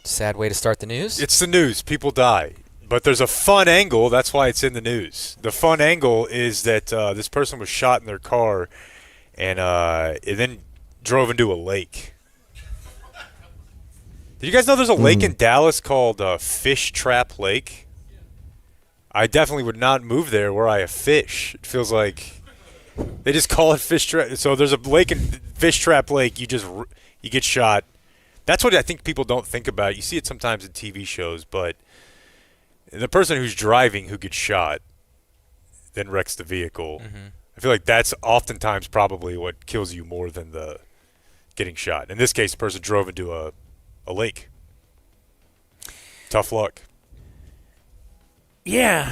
a sad way to start the news. It's the news. People die. But there's a fun angle. That's why it's in the news. The fun angle is that this person was shot in their car and then drove into a lake. Did you guys know there's a lake in Dallas called Fish Trap Lake? I definitely would not move there where I have fish. It feels like they just call it Fish Trap. So there's a lake in Fish Trap Lake. You get shot. That's what I think people don't think about. You see it sometimes in TV shows, but the person who's driving who gets shot then wrecks the vehicle. I feel like that's oftentimes probably what kills you more than the getting shot. In this case, the person drove into a lake. Tough luck. Yeah.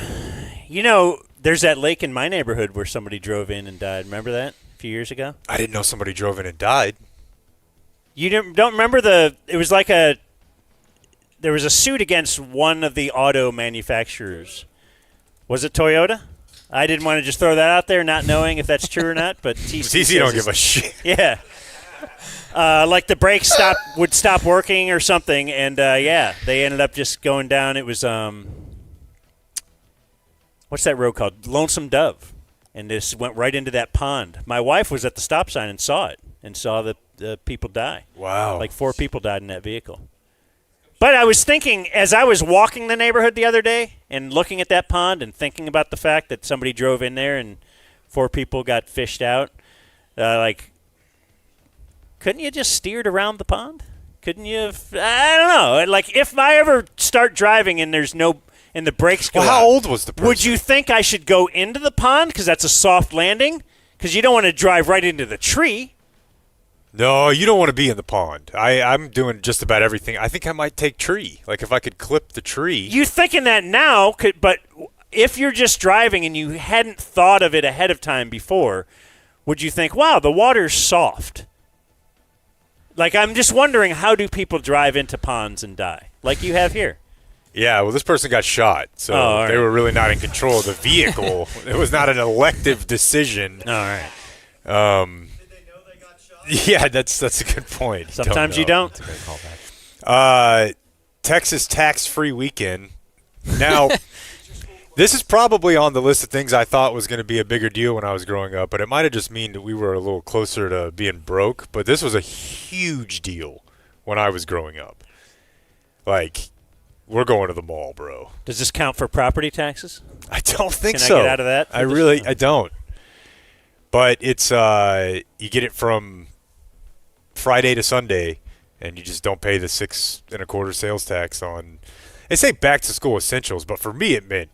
There's that lake in my neighborhood where somebody drove in and died. Remember that a few years ago? I didn't know somebody drove in and died. You don't remember it was like there was a suit against one of the auto manufacturers. Was it Toyota? I didn't want to just throw that out there, not knowing if that's true or not, but TC don't give a shit. Yeah. Like the brakes would stop working or something, and they ended up just going down. It was what's that road called? Lonesome Dove, and this went right into that pond. My wife was at the stop sign and saw it, and saw the people die. Wow! Like 4 people died in that vehicle. But I was thinking, as I was walking the neighborhood the other day and looking at that pond and thinking about the fact that somebody drove in there and 4 people got fished out, couldn't you just steered around the pond? Couldn't you have, I don't know. Like, if I ever start driving and and the brakes go how out, old was the person? Would you think I should go into the pond because that's a soft landing? Because you don't want to drive right into the tree. No, you don't want to be in the pond. I'm doing just about everything. I think I might take tree. Like, if I could clip the tree. You're thinking that now, but if you're just driving and you hadn't thought of it ahead of time before, would you think, wow, the water's soft? Like, I'm just wondering, how do people drive into ponds and die? Like you have here. Yeah, well, this person got shot, so they were really not in control of the vehicle. It was not an elective decision. All right. Yeah, that's a good point. Sometimes you don't. That's a great callback. Texas tax-free weekend. Now, this is probably on the list of things I thought was going to be a bigger deal when I was growing up, but it might have just mean that we were a little closer to being broke. But this was a huge deal when I was growing up. Like, we're going to the mall, bro. Does this count for property taxes? I don't think so. Can I get out of that? I don't. But it's you get it from Friday to Sunday, and you just don't pay the 6 1/4 sales tax on. They say back to school essentials, but for me it meant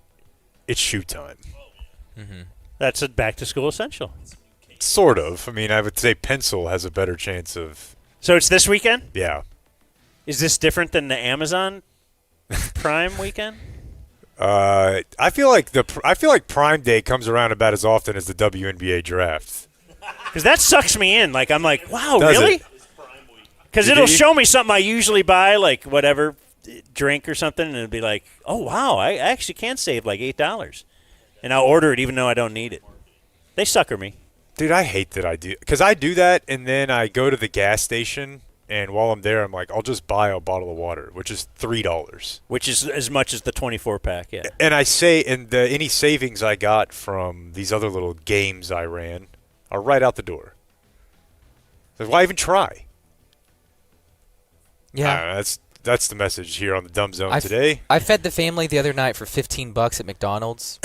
it's shoe time. That's a back to school essential. Sort of. I mean, I would say pencil has a better chance of. So it's this weekend? Yeah. Is this different than the Amazon Prime weekend? I feel like Prime Day comes around about as often as the WNBA draft. Because that sucks me in. Like, I'm like, wow, Does really? it? Because it'll show me something I usually buy, like whatever, drink or something, and it'll be like, oh, wow, I actually can save like $8. And I'll order it even though I don't need it. They sucker me. Dude, I hate that I do. Because I do that, and then I go to the gas station, and while I'm there, I'm like, I'll just buy a bottle of water, which is $3. Which is as much as the 24-pack, yeah. And I say, any savings I got from these other little games I ran are right out the door. So why even try? Yeah. That's the message here on the Dumb Zone I today. I fed the family the other night for $15 at McDonald's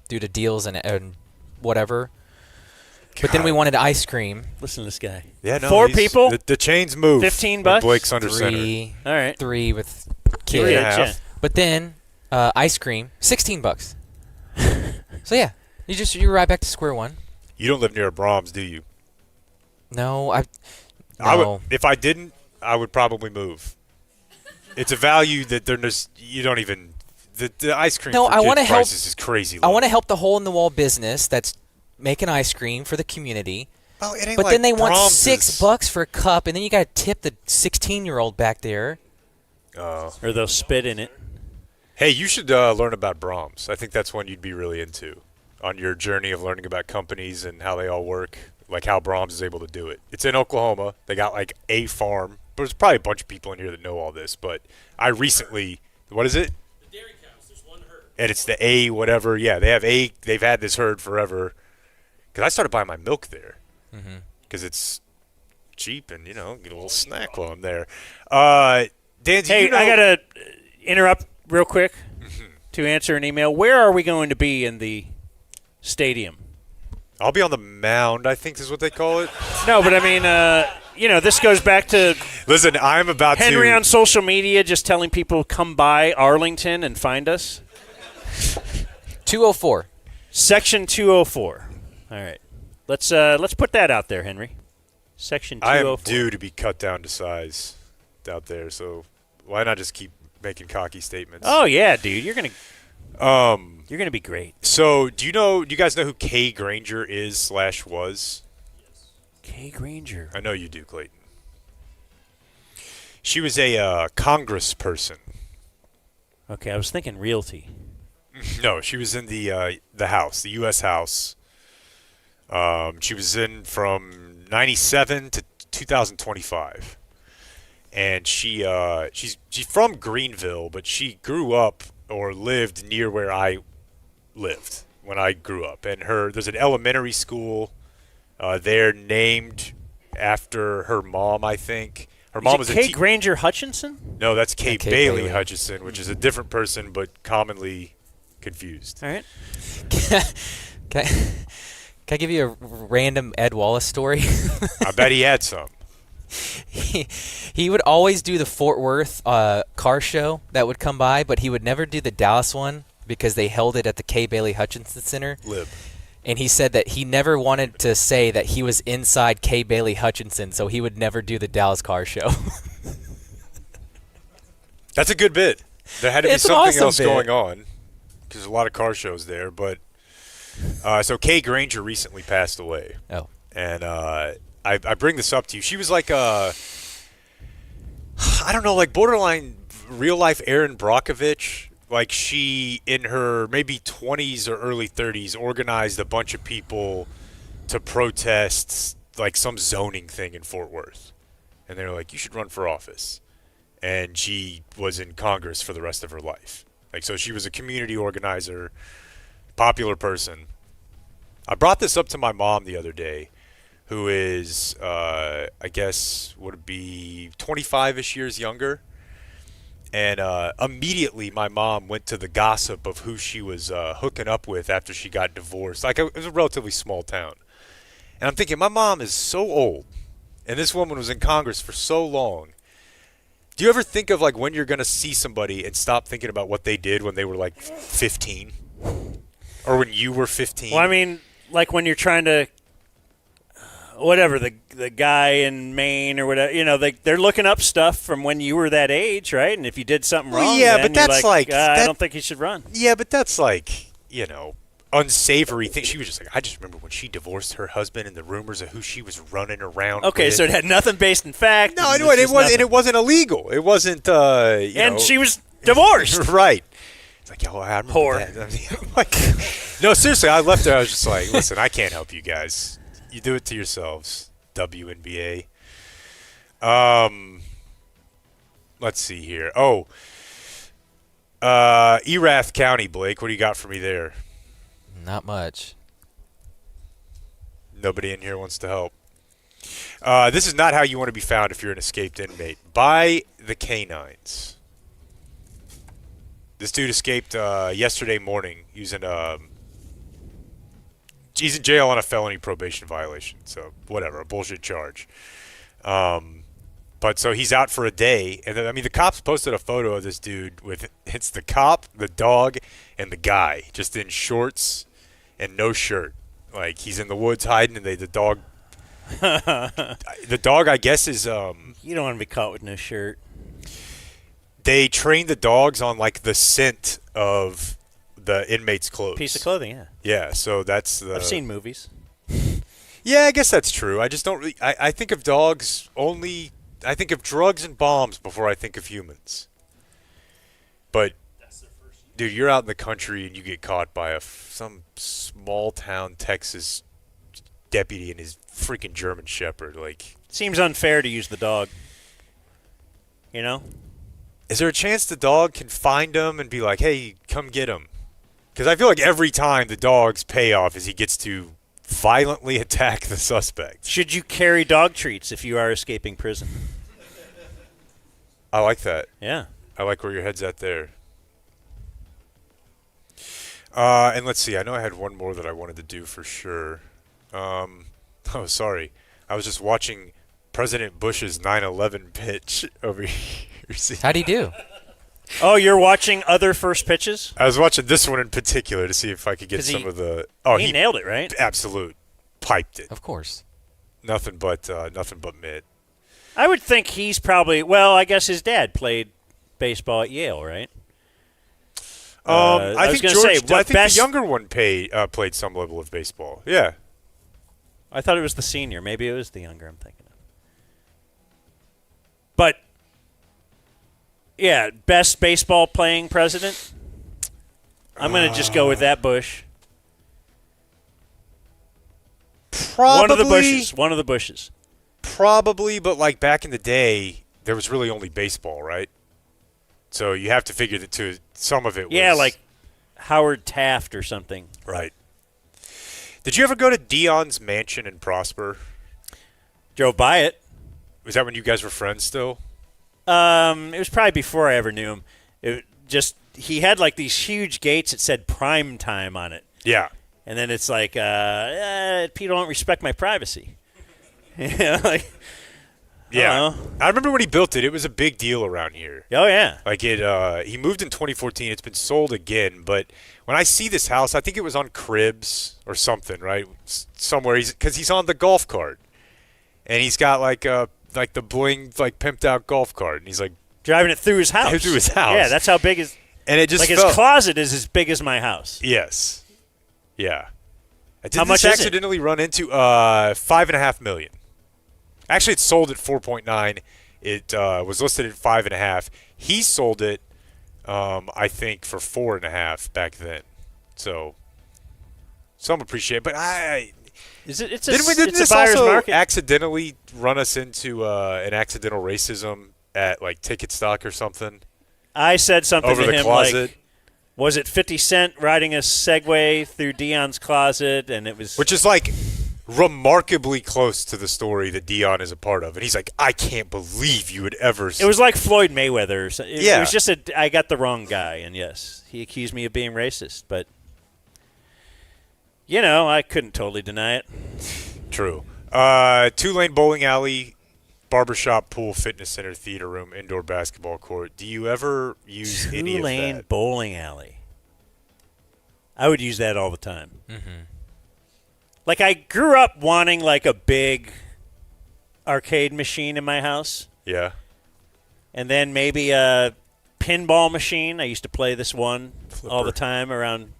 due to deals and whatever. But then we wanted ice cream. Listen to this guy. Yeah, no. 4 people. The chains move. $15. when Blake's under Three. center. All right. 3 with Three and a half. kids. But then ice cream, $16. So yeah, you're right back to square one. You don't live near a Brahms, do you? No, I would, if I didn't, I would probably move. It's a value that they're just you don't even the ice cream. No, for I want to kids help. prices is crazy. I low. want to help the hole in the wall business that's making ice cream for the community. Oh, it ain't but like then they want Brahms $6 for a cup, and then you got to tip the 16-year-old back there. Oh. Or they'll spit in it. Hey, you should learn about Brahms. I think that's one you'd be really into on your journey of learning about companies and how they all work, like how Brahms is able to do it. It's in Oklahoma. They got like a farm. But there's probably a bunch of people in here that know all this. But I recently, what is it? The dairy cows. There's one herd. And it's the A whatever. Yeah, they've had this herd forever. Because I started buying my milk there. Because it's cheap and, get a little snack while I'm there. Dan, Hey, I got to interrupt real quick to answer an email. Where are we going to be in the stadium? I'll be on the mound, I think is what they call it. No, but I mean, this goes back to Listen, I'm about Henry to on social media just telling people come by Arlington and find us. 204. Section 204. All right. Let's put that out there, Henry. Section 204. I am due to be cut down to size out there, so why not just keep making cocky statements? Oh yeah, dude, you're gonna be great. So do you guys know who Kay Granger is / was? Kay Granger. I know you do, Clayton. She was a congressperson. Okay, I was thinking realty. No, she was in the House, the U.S. House. She was in from 97 to 2025. And she's from Greenville, but she grew up or lived near where I lived when I grew up. And there's an elementary school there named after her mom, I think. Her mom was Kay Granger Hutchinson? No, that's Kay Kay Bailey Bailey. Hutchinson, which is a different person but commonly confused. All right. Can I give you a random Ed Wallace story? I bet he had some. He would always do the Fort Worth car show that would come by, but he would never do the Dallas one because they held it at the Kay Bailey Hutchinson Center. Lib. And he said that he never wanted to say that he was inside Kay Bailey Hutchinson, so he would never do the Dallas car show. That's a good bit. There had to be It's an something awesome else bit. going on because there's a lot of car shows there. But so Kay Granger recently passed away. Oh. And I bring this up to you. She was like I don't know, like borderline real life Erin Brockovich. Like she, in her maybe 20s or early 30s, organized a bunch of people to protest like some zoning thing in Fort Worth. And they were like, you should run for office. And she was in Congress for the rest of her life. Like, so she was a community organizer, popular person. I brought this up to my mom the other day, who is, I guess, would it be 25-ish years younger? And immediately my mom went to the gossip of who she was hooking up with after she got divorced. Like, it was a relatively small town. And I'm thinking, my mom is so old, and this woman was in Congress for so long. Do you ever think of, like, when you're going to see somebody and stop thinking about what they did when they were, like, 15? Or when you were 15? Well, I mean, like when you're trying to, whatever, the guy in Maine or whatever, they're looking up stuff from when you were that age, right? And if you did something wrong, yeah, then but that's you're like I don't think you should run. Yeah, but that's like, unsavory thing. She was just like, I just remember when she divorced her husband and the rumors of who she was running around Okay, with. so it had nothing based in fact. No, and it wasn't illegal. It wasn't, And she was divorced. Right. It's like, I remember Whore. that. I'm like, no, seriously, I left there. I was just like, listen, I can't help you guys. You do it to yourselves, WNBA. Let's see here. Oh, Erath County, Blake. What do you got for me there? Not much. Nobody in here wants to help. This is not how you want to be found if you're an escaped inmate. By the canines. This dude escaped yesterday morning using he's in jail on a felony probation violation. So whatever, a bullshit charge. But so he's out for a day, and then, I mean, the cops posted a photo of this dude with it's the cop, the dog, and the guy just in shorts and no shirt. Like he's in the woods hiding, and the dog. The dog, I guess, is. You don't want to be caught with no shirt. They train the dogs on like the scent of the inmate's clothes. Piece of clothing, yeah. Yeah, so that's the. I've seen movies. Yeah, I guess that's true. I just don't really. I think of dogs only. I think of drugs and bombs before I think of humans. But, dude, you're out in the country and you get caught by some small town Texas deputy and his freaking German Shepherd. Like, seems unfair to use the dog. You know? Is there a chance the dog can find him and be like, "Hey, come get him"? Because I feel like every time the dog's payoff is he gets to violently attack the suspect. Should you carry dog treats if you are escaping prison? I like that. Yeah. I like where your head's at there. And let's see. I know I had one more that I wanted to do for sure. Oh, sorry. I was just watching President Bush's 9/11 pitch over here. How'd he do? Oh, you're watching other first pitches? I was watching this one in particular to see if I could get some of the. Oh, he nailed it, right? Absolute, piped it. Of course. Nothing but mid. I would think he's probably. Well, I guess his dad played baseball at Yale, right? I think the younger one played some level of baseball. Yeah. I thought it was the senior. Maybe it was the younger I'm thinking of. But, yeah, best baseball playing president? I'm going to just go with that Bush. Probably. One of the Bushes. Probably, but like back in the day, there was really only baseball, right? So you have to figure that some of it was... Yeah, like Howard Taft or something. Right. Did you ever go to Dion's mansion in Prosper? Drove by it. Was that when you guys were friends still? It was probably before I ever knew him. He had like these huge gates that said prime time on it. Yeah. And then it's like, people don't respect my privacy. Like, yeah. I remember when he built it. It was a big deal around here. Oh, yeah. Like he moved in 2014. It's been sold again. But when I see this house, I think it was on Cribs or something, right? Somewhere. Because he's on the golf cart. And he's got like the bling, like pimped out golf cart. And he's like driving it through his house. Through his house. Yeah, that's how big his. And it just like his closet is as big as my house. Yes. Yeah. How much this is it? accidentally run into $5.5 million. Actually, it sold at 4.9. It was listed at 5.5. He sold it, I think, for 4.5 back then. So, some appreciate it. But didn't this also market. accidentally run us into an accidental racism at like Ticket Stock or something? I said something over to the him closet. like, was it 50 Cent riding a Segway through Dion's closet? And it was, which is like remarkably close to the story that Dion is a part of. And he's like, I can't believe you would ever. It was like Floyd Mayweather. Yeah. It was just I got the wrong guy. And yes, he accused me of being racist. But, I couldn't totally deny it. True. 2-lane bowling alley, barbershop, pool, fitness center, theater room, indoor basketball court. Do you ever use any of that? 2-lane bowling alley. I would use that all the time. Mm-hmm. Like, I grew up wanting, like, a big arcade machine in my house. Yeah. And then maybe a pinball machine. I used to play this one all the time around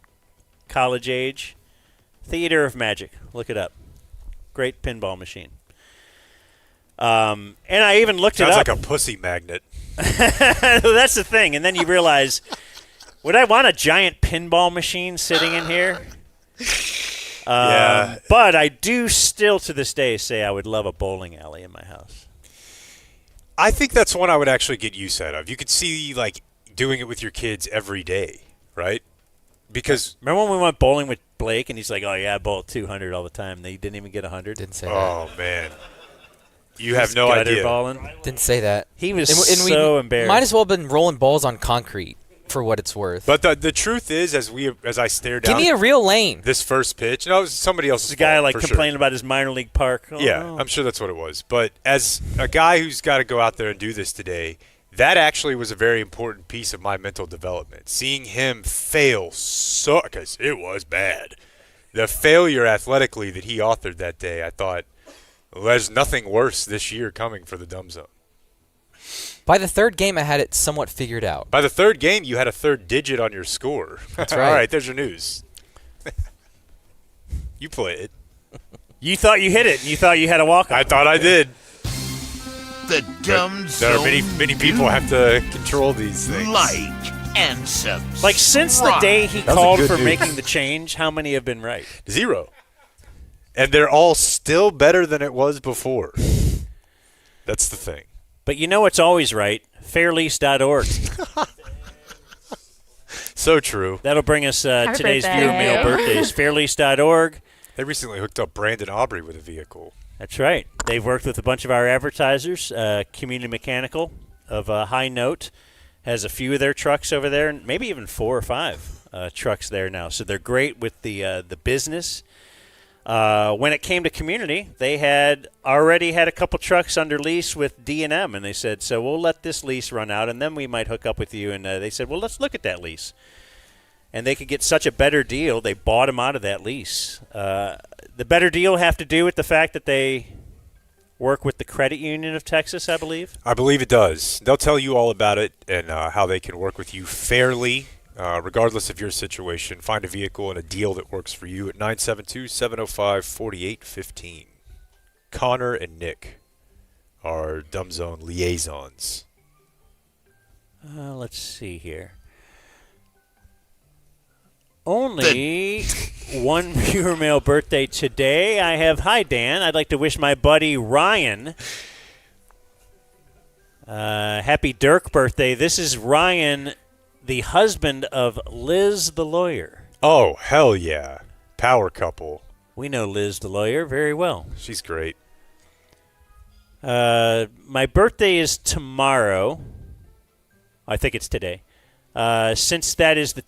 college age. Theater of Magic. Look it up. Great pinball machine. And I even looked it up. Sounds like a pussy magnet. That's the thing. And then you realize, would I want a giant pinball machine sitting in here? Yeah. But I do still to this day say I would love a bowling alley in my house. I think that's one I would actually get use out of. You could see, like, doing it with your kids every day, right? Because remember when we went bowling with Blake and he's like, "Oh yeah, I bowl 200 all the time." They didn't even get 100. Didn't say that. Oh man, You have no idea. Balling. Didn't say that. He was and so embarrassed. Might as well have been rolling balls on concrete for what it's worth. But the truth is, as I stare down, give me a real lane. This first pitch, no, it was somebody else's. The guy fault, complaining about his minor league park. Oh, yeah, no. I'm sure that's what it was. But as a guy who's got to go out there and do this today, that actually was a very important piece of my mental development. Seeing him fail because it was bad. The failure athletically that he authored that day, I thought, well, there's nothing worse this year coming for the Dumb Zone. By the third game, I had it somewhat figured out. By the third game, you had a third digit on your score. That's right. All right, there's your news. You play it. You thought you hit it. You thought you had a walk-off. I thought I did. The Dumb Zone. There are many people have to control these things. Like and subscribe. Like, since the day he called for making the change, how many have been right? 0. And they're all still better than it was before. That's the thing. But you know what's always right? Fairlease.org. So true. That'll bring us today's viewer mail birthdays. Fairlease.org. They recently hooked up Brandon Aubrey with a vehicle. That's right. They've worked with a bunch of our advertisers. Community Mechanical of High Note has a few of their trucks over there, and maybe even 4 or 5 trucks there now. So they're great with the business. When it came to community, they had already had a couple trucks under lease with D&M, and they said, so we'll let this lease run out, and then we might hook up with you. And they said, well, let's look at that lease. And they could get such a better deal, they bought him out of that lease. The better deal have to do with the fact that they work with the Credit Union of Texas, I believe. I believe it does. They'll tell you all about it and how they can work with you fairly, regardless of your situation. Find a vehicle and a deal that works for you at 972-705-4815. Connor and Nick are Dumb Zone liaisons. Let's see here. Only one viewer mail birthday today. I have, hi, Dan. I'd like to wish my buddy Ryan happy Dirk birthday. This is Ryan, the husband of Liz the lawyer. Oh, hell yeah. Power couple. We know Liz the lawyer very well. She's great. My birthday is tomorrow. I think it's today. Since that is the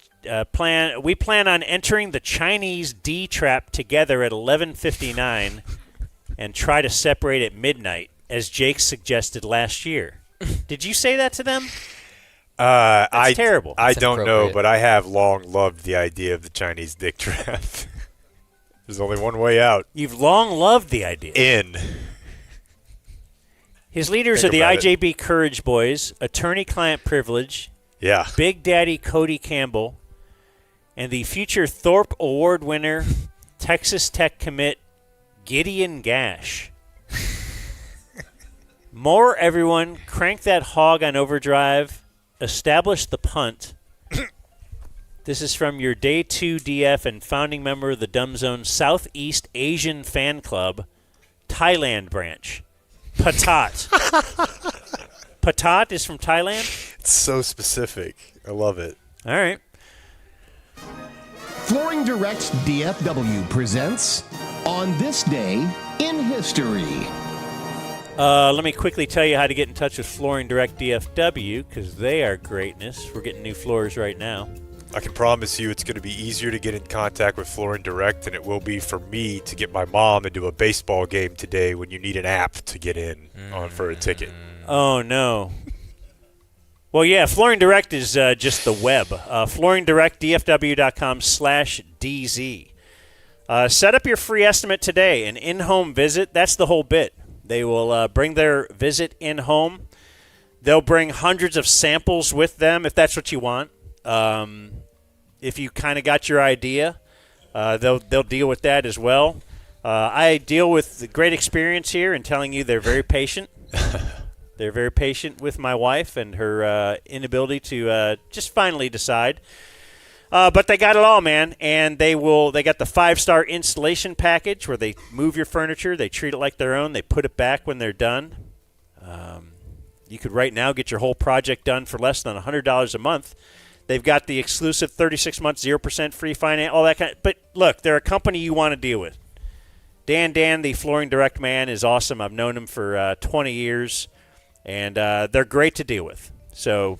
plan, we plan on entering the Chinese D trap together at 11:59 and try to separate at midnight, as Jake suggested last year. Did you say that to them? That's terrible. I don't know, but I have long loved the idea of the Chinese dick trap. There's only one way out. You've long loved the idea. In. His leaders are the IJB Courage Boys, attorney-client privilege, yeah, Big Daddy Cody Campbell, and the future Thorpe Award winner, Texas Tech commit Gideon Gash. More, everyone, crank that hog on overdrive, establish the punt. This is from your Day 2 DF and founding member of the Dumb Zone Southeast Asian Fan Club, Thailand branch. Patat. Patat is from Thailand? It's so specific. I love it. All right. Flooring Direct DFW presents On This Day in History. Let me quickly tell you how to get in touch with Flooring Direct DFW, because they are greatness. We're getting new floors right now. I can promise you it's going to be easier to get in contact with Flooring Direct than it will be for me to get my mom into a baseball game today when you need an app to get in on for a ticket. Oh, no. Well, yeah, Flooring Direct is just the web. FlooringDirectDFW.com/DZ. Set up your free estimate today. An in-home visit, that's the whole bit. They will bring their visit in-home. They'll bring hundreds of samples with them if that's what you want. If you kind of got your idea, they'll deal with that as well. I deal with the great experience here in telling you they're very patient. They're very patient with my wife and her inability to just finally decide. But they got it all, man, and they got the 5-star installation package where they move your furniture, they treat it like their own, they put it back when they're done. You could right now get your whole project done for less than $100 a month. They've got the exclusive 36-month 0% free finance, all that kind of. But look, they're a company you want to deal with. Dan, the Flooring Direct man, is awesome. I've known him for 20 years, and they're great to deal with. So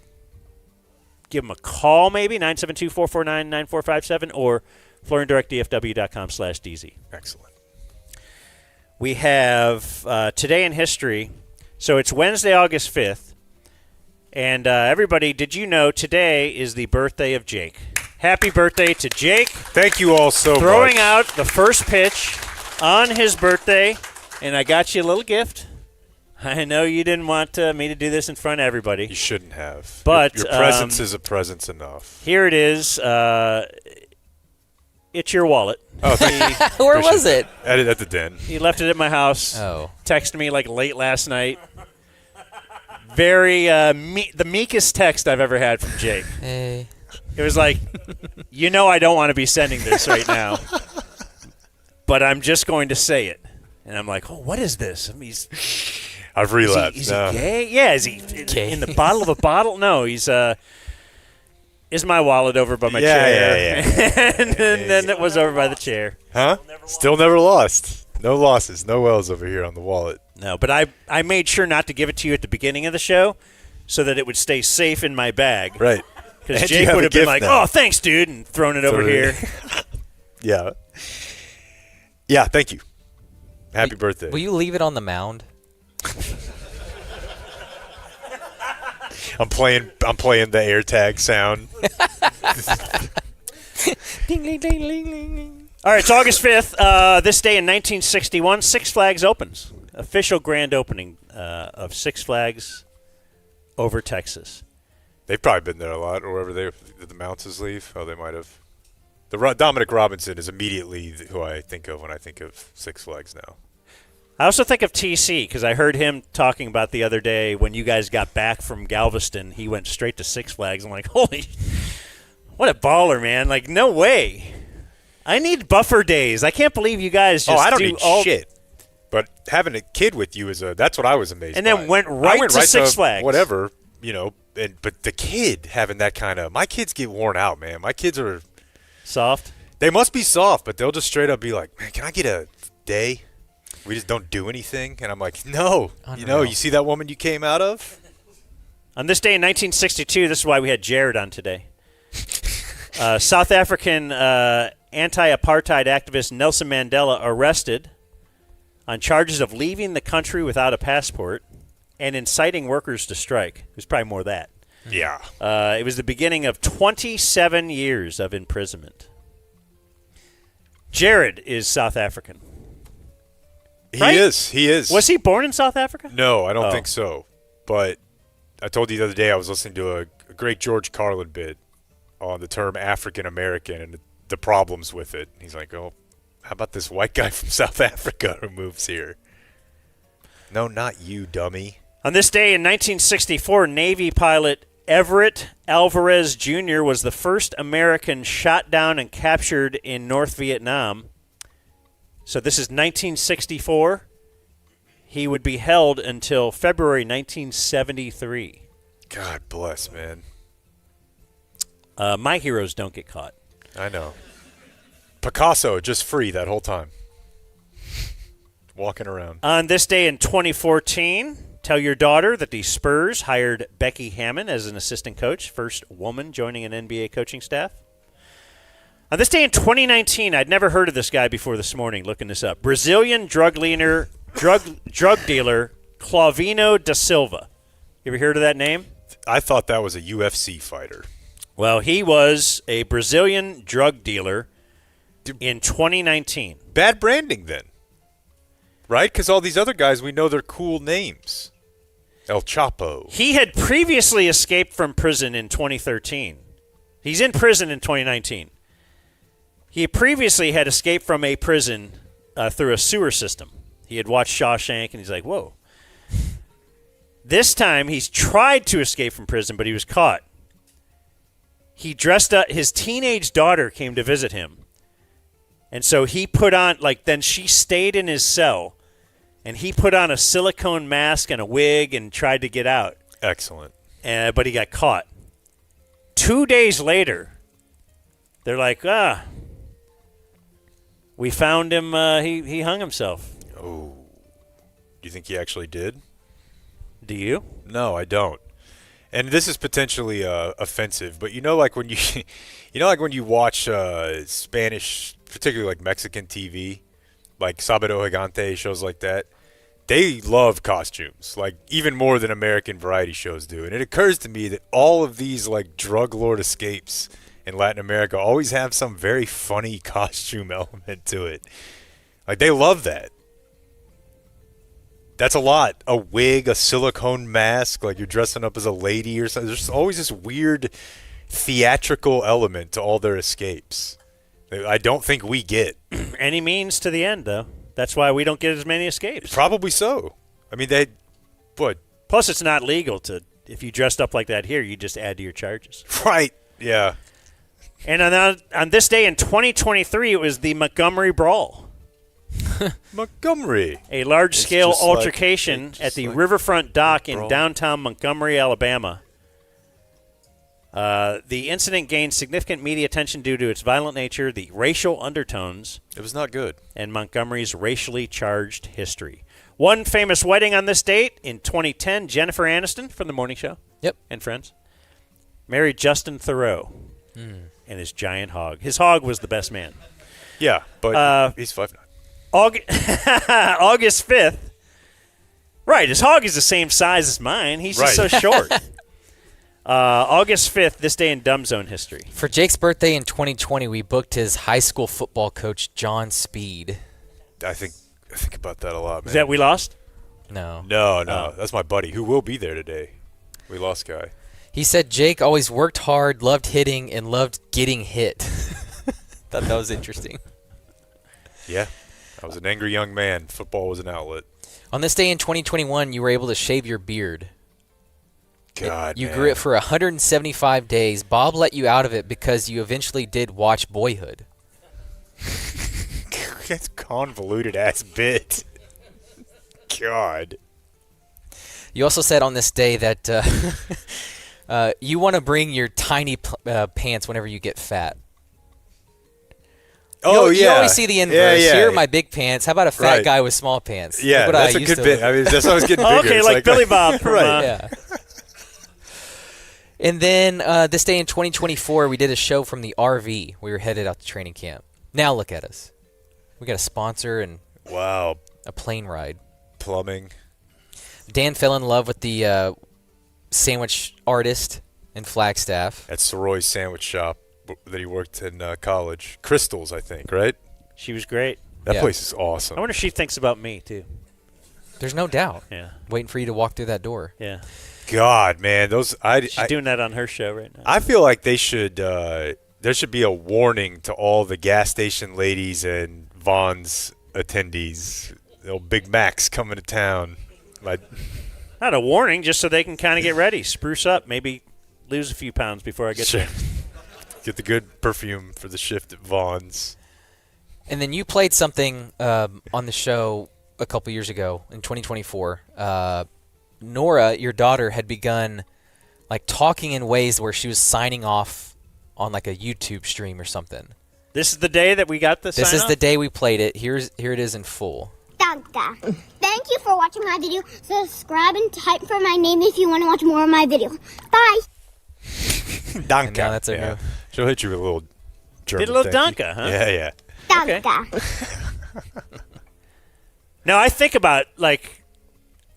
give them a call, maybe, 972-449-9457, or flooringdirectdfw.com/DZ. Excellent. We have Today in History. So it's Wednesday, August 5th. And everybody, did you know today is the birthday of Jake? Happy birthday to Jake. Thank you all so much. Throwing out the first pitch on his birthday, and I got you a little gift. I know you didn't want me to do this in front of everybody. You shouldn't have. But your presence is a presence enough. Here it is. It's your wallet. Oh, thank you. Where was it? At the den. He left it at my house. Oh. Texted me like late last night. Very the meekest text I've ever had from Jake. Hey. It was like, I don't want to be sending this right now, but I'm just going to say it. And I'm like, oh, what is this? I mean, I've relapsed. Is he gay? Yeah, is he in the bottle of a bottle? No, he's is my wallet over by my chair. Yeah. And then it was over by the chair. Huh? Still never lost. No losses. No L's over here on the wallet. No, but I made sure not to give it to you at the beginning of the show so that it would stay safe in my bag. Right. Because Jake would have been like, oh, thanks, dude, and thrown it over here. Yeah. Yeah, thank you. Happy birthday. Will you leave it on the mound? I'm playing the AirTag sound. Ding, ding, ding, ding, ding. All right, it's August 5th. This day in 1961, Six Flags opens. Official grand opening of Six Flags over Texas. They've probably been there a lot, or wherever did the Mounces leave? Oh, they might have. Dominic Robinson is immediately who I think of when I think of Six Flags now. I also think of TC because I heard him talking about the other day when you guys got back from Galveston. He went straight to Six Flags. I'm like, holy, what a baller, man. Like, no way. I need buffer days. I can't believe you guys just I don't need shit. But having a kid with you that's what I was amazed and by. And then went right to Six Flags. Whatever, but the kid having that kind of – my kids get worn out, man. My kids are – soft? They must be soft, but they'll just straight up be like, man, can I get a day? We just don't do anything. And I'm like, no. Unreal. You see that woman you came out of? On this day in 1962, this is why we had Jared on today. South African anti-apartheid activist Nelson Mandela arrested on charges of leaving the country without a passport and inciting workers to strike. It was probably more that. Yeah. It was the beginning of 27 years of imprisonment. Jared is South African. Right? He is. Was he born in South Africa? No, I don't think so. But I told you the other day I was listening to a great George Carlin bit on the term African American and the problems with it. He's like, oh, how about this white guy from South Africa who moves here? No, not you, dummy. On this day in 1964, Navy pilot Everett Alvarez Jr. was the first American shot down and captured in North Vietnam. So this is 1964. He would be held until February 1973. God bless, man. My heroes don't get caught. I know. Picasso, just free that whole time. Walking around. On this day in 2014, tell your daughter that the Spurs hired Becky Hammon as an assistant coach, first woman joining an NBA coaching staff. On this day in 2019, I'd never heard of this guy before this morning, looking this up. Brazilian drug dealer Clavino da Silva. You ever heard of that name? I thought that was a UFC fighter. Well, he was a Brazilian drug dealer in 2019. Bad branding then, right? Because all these other guys, we know they're cool names. El Chapo. He had previously escaped from prison in 2013. He's in prison in 2019. He previously had escaped from a prison through a sewer system. He had watched Shawshank, and he's like, whoa. This time, he's tried to escape from prison, but he was caught. He dressed up. His teenage daughter came to visit him. And so he put on, then she stayed in his cell, and he put on a silicone mask and a wig and tried to get out. Excellent. But he got caught. 2 days later, they're like, We found him. He hung himself. Oh. Do you think he actually did? Do you? No, I don't. And this is potentially offensive, but like when you, like when you watch Spanish, particularly like Mexican TV, like Sábado Gigante, shows like that, they love costumes, like even more than American variety shows do. And it occurs to me that all of these like drug lord escapes in Latin America always have some very funny costume element to it. Like they love that. That's a lot. A wig, a silicone mask, like you're dressing up as a lady or something. There's always this weird theatrical element to all their escapes. I don't think we get. Any means to the end, though. That's why we don't get as many escapes. Probably so. I mean, Plus, it's not legal to, if you dressed up like that here, you just add to your charges. Right. Yeah. And on this day in 2023, it was the Montgomery Brawl. Montgomery. A large-scale It's just altercation at the Riverfront Dock in downtown Montgomery, Alabama. The incident gained significant media attention due to its violent nature, the racial undertones. It was not good. And Montgomery's racially charged history. One famous wedding on this date in 2010, Jennifer Aniston from The Morning Show. Yep. And Friends. Married Justin Theroux and his giant hog. His hog was the best man. Yeah, but he's 5'9". August 5th. Right, his hog is the same size as mine. He's just so short. August 5th, this day in Dumb Zone history. For Jake's birthday in 2020, we booked his high school football coach, John Speed. I think about that a lot, man. Is that we lost? No. No. That's my buddy who will be there today. We lost guy. He said Jake always worked hard, loved hitting, and loved getting hit. Thought that was interesting. Yeah. I was an angry young man. Football was an outlet. On this day in 2021, you were able to shave your beard. God, You man. grew it for 175 days. Bob let you out of it because you eventually did watch Boyhood. That's convoluted ass bit. God. You also said on this day that you want to bring your tiny pants whenever you get fat. Oh, You yeah. always see the inverse. Yeah. Here are my big pants. How about a fat guy with small pants? Yeah, Look what that's I a used good to bit. look- I mean, that's how I was getting bigger. Okay, It's like Billy Bob from, right. Yeah. And then this day in 2024, we did a show from the RV. We were headed out to training camp. Now look at us. We got a sponsor and wow, a plane ride. Plumbing. Dan fell in love with the sandwich artist in Flagstaff. At Soroy's sandwich shop that he worked in college. Crystals, I think, right? She was great. That place is awesome. I wonder if she thinks about me, too. There's no doubt. Yeah. Waiting for you to walk through that door. Yeah. God, man, She's doing that on her show right now. I feel like they should. There should be a warning to all the gas station ladies and Vaughn's attendees. The old Big Macs coming to town. Not a warning, just so they can kind of get ready, spruce up, maybe lose a few pounds before I get there. Get the good perfume for the shift at Vaughn's. And then you played something on the show a couple years ago in 2024. Nora, your daughter, had begun like talking in ways where she was signing off on like a YouTube stream or something. This is the day that we got this. This is the day we played it. Here it is in full. Danke. Thank you for watching my video. Subscribe and type for my name if you want to watch more of my video. Bye. Danke. And now that's yeah. She'll hit you with a little German. Did a little thank you. danke, huh? Yeah. Danke. Now I think about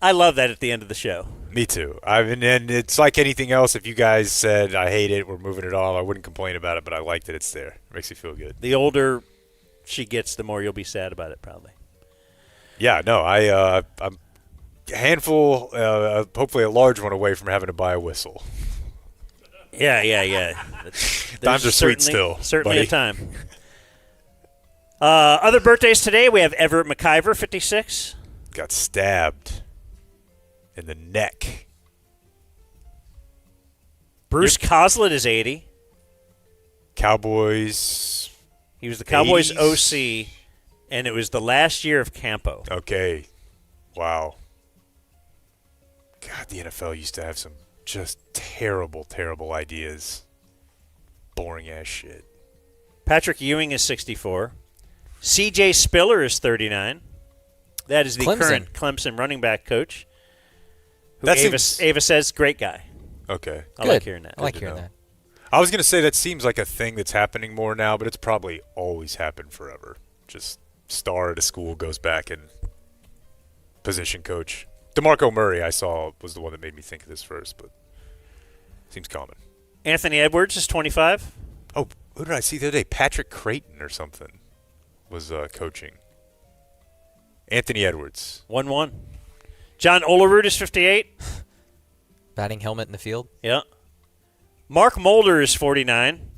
I love that at the end of the show. Me too. I mean, and it's like anything else. If you guys said I hate it, we're moving it on, I wouldn't complain about it. But I like that it's there. It makes me feel good. The older she gets, the more you'll be sad about it, probably. Yeah. No. I'm a handful, hopefully a large one away from having to buy a whistle. Yeah. Times are sweet still. Certainly buddy. a time. Other birthdays today, we have Everett McIver, 56. Got stabbed in the neck. Bruce Coslett is 80. Cowboys. He was the Cowboys 80s. OC, and it was the last year of Campo. Okay. Wow. God, the NFL used to have some just terrible, terrible ideas. Boring ass shit. Patrick Ewing is 64. C.J. Spiller is 39. That is the Clemson. current Clemson running back coach. Who That Ava, seems- Ava says, great guy. Okay. I like hearing that. I like hearing that. I was going to say that seems like a thing that's happening more now, but it's probably always happened forever. Just star at a school goes back and position coach. DeMarco Murray, I saw, was the one that made me think of this first, but seems common. Anthony Edwards is 25. Oh, who did I see the other day? Patrick Creighton or something was coaching. Anthony Edwards. 1-1. John Olerud is 58. Batting helmet in the field. Yeah. Mark Mulder is 49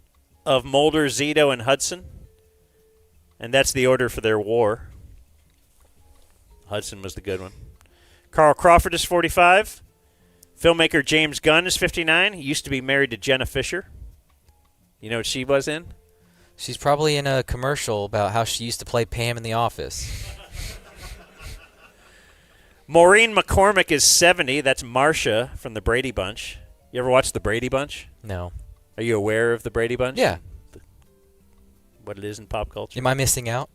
of Mulder, Zito, and Hudson. And that's the order for their war. Hudson was the good one. Carl Crawford is 45. Filmmaker James Gunn is 59. He used to be married to Jenna Fisher. You know what she was in? She's probably in a commercial about how she used to play Pam in The Office. Maureen McCormick is 70. That's Marcia from the Brady Bunch. You ever watch the Brady Bunch? No. Are you aware of the Brady Bunch? Yeah. What it is in pop culture? Am I missing out?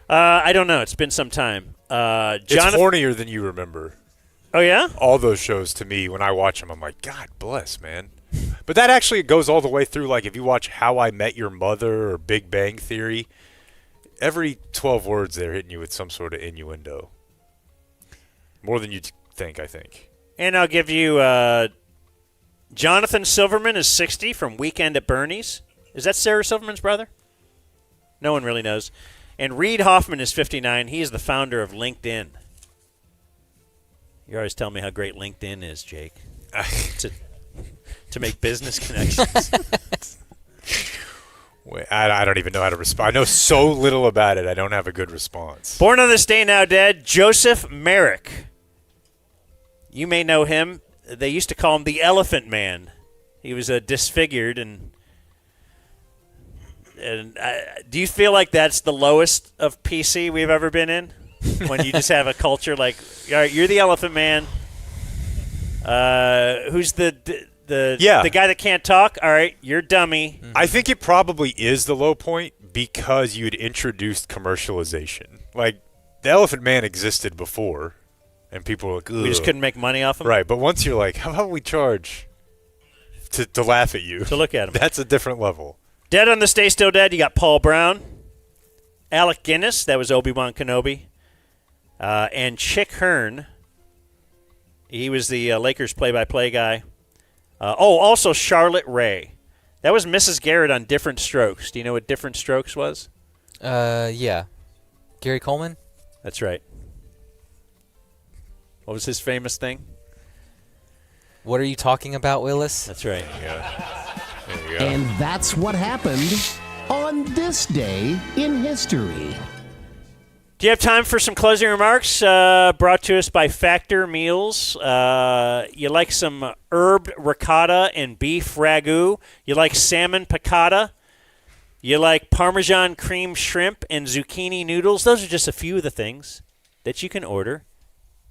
I don't know. It's been some time. It's hornier than you remember. Oh, yeah? All those shows, to me, when I watch them, I'm like, God bless, man. But that actually goes all the way through. Like, if you watch How I Met Your Mother or Big Bang Theory, every 12 words they're hitting you with some sort of innuendo. More than you'd think, I think. And I'll give you Jonathan Silverman is 60 from Weekend at Bernie's. Is that Sarah Silverman's brother? No one really knows. And Reed Hoffman is 59. He is the founder of LinkedIn. You always tell me how great LinkedIn is, Jake. to make business connections. Wait, I don't even know how to respond. I know so little about it, I don't have a good response. Born on this day, now dead, Joseph Merrick. You may know him. They used to call him the Elephant Man. He was disfigured, and do you feel like that's the lowest of PC we've ever been in? When you just have a culture like, all right, you're the Elephant Man. Who's the guy that can't talk? All right, you're dummy. I think it probably is the low point because you had introduced commercialization. Like, the Elephant Man existed before, and people were like, ugh. We just couldn't make money off him? Right, but once you're like, how about we charge to laugh at you? To look at him. That's a different level. Dead on this day, still dead, you got Paul Brown. Alec Guinness, that was Obi-Wan Kenobi. And Chick Hearn, he was the Lakers play-by-play guy. Also Charlotte Ray. That was Mrs. Garrett on Different Strokes. Do you know what Different Strokes was? Yeah. Gary Coleman? That's right. What was his famous thing? What are you talking about, Willis? That's right. Yeah. There you go. And that's what happened on this day in history. Do you have time for some closing remarks brought to us by Factor Meals? You like some herb ricotta and beef ragu? You like salmon piccata? You like Parmesan cream shrimp and zucchini noodles? Those are just a few of the things that you can order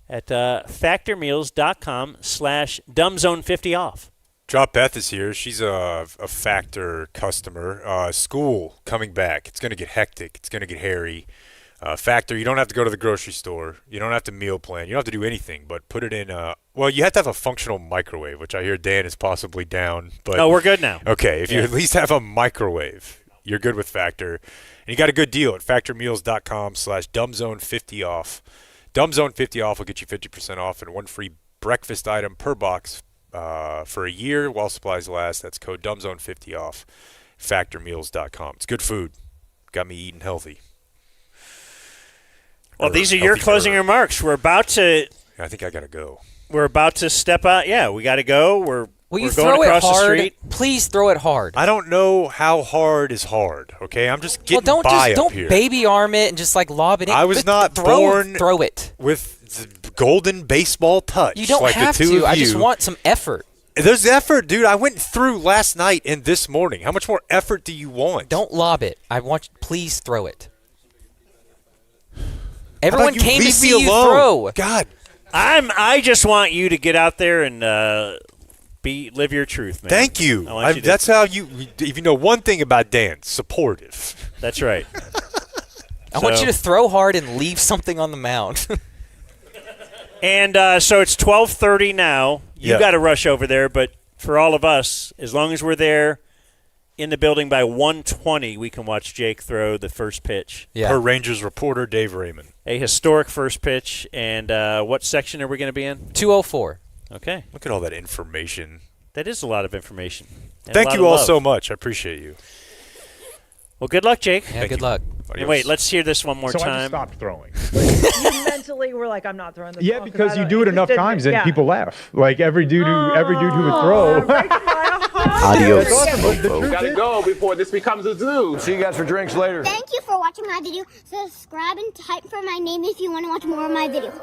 at factormeals.com/dumbzone50off. Drop Beth is here. She's a Factor customer. School coming back. It's going to get hectic. It's going to get hairy. Factor, you don't have to go to the grocery store. You don't have to meal plan. You don't have to do anything, but put it in well, you have to have a functional microwave, which I hear Dan is possibly down. But no, we're good now. Okay, if you at least have a microwave, you're good with Factor. And you got a good deal at factormeals.com/dumbzone50off. Dumbzone50off will get you 50% off and one free breakfast item per box for a year while supplies last. That's code dumbzone50off. Factormeals.com. It's good food. Got me eating healthy. Well, these are your closing remarks. We're about to. I think I gotta go. We're about to step out. Yeah, we got to go. We're you going throw across it hard? the street. Please throw it hard. I don't know how hard is hard. Okay, I'm just getting by up here. Don't baby arm it and just like lob it in. I was not born throw it with the golden baseball touch. You don't like have the two to. of I you. just want some effort. There's effort, dude. I went through last night and this morning. How much more effort do you want? Don't lob it. I want. Please throw it. Everyone came to see you throw. God, I just want you to get out there and live your truth, man. Thank you. I want you to, that's how you. If you know one thing about Dan, supportive. That's right. I want you to throw hard and leave something on the mound. And so it's 12:30 now. You got to rush over there, but for all of us, as long as we're there in the building by 1:20, we can watch Jake throw the first pitch. Per Rangers reporter Dave Raymond. A historic first pitch. And what section are we going to be in? 204. Okay. Look at all that information. That is a lot of information. And Thank a lot you of all love. so much. I appreciate you. Well, good luck, Jake. Yeah, good luck. And wait, let's hear this one more So I just time. stopped throwing. You mentally were like, I'm not throwing the Yeah, ball because I you don't- do it enough didn't- times and yeah. people laugh. Like every dude who would throw. Adios. That's awesome, but the truth Gotta is- go before this becomes a zoo. See you guys for drinks later. Thank you for watching my video. Subscribe and type for my name if you want to watch more of my videos.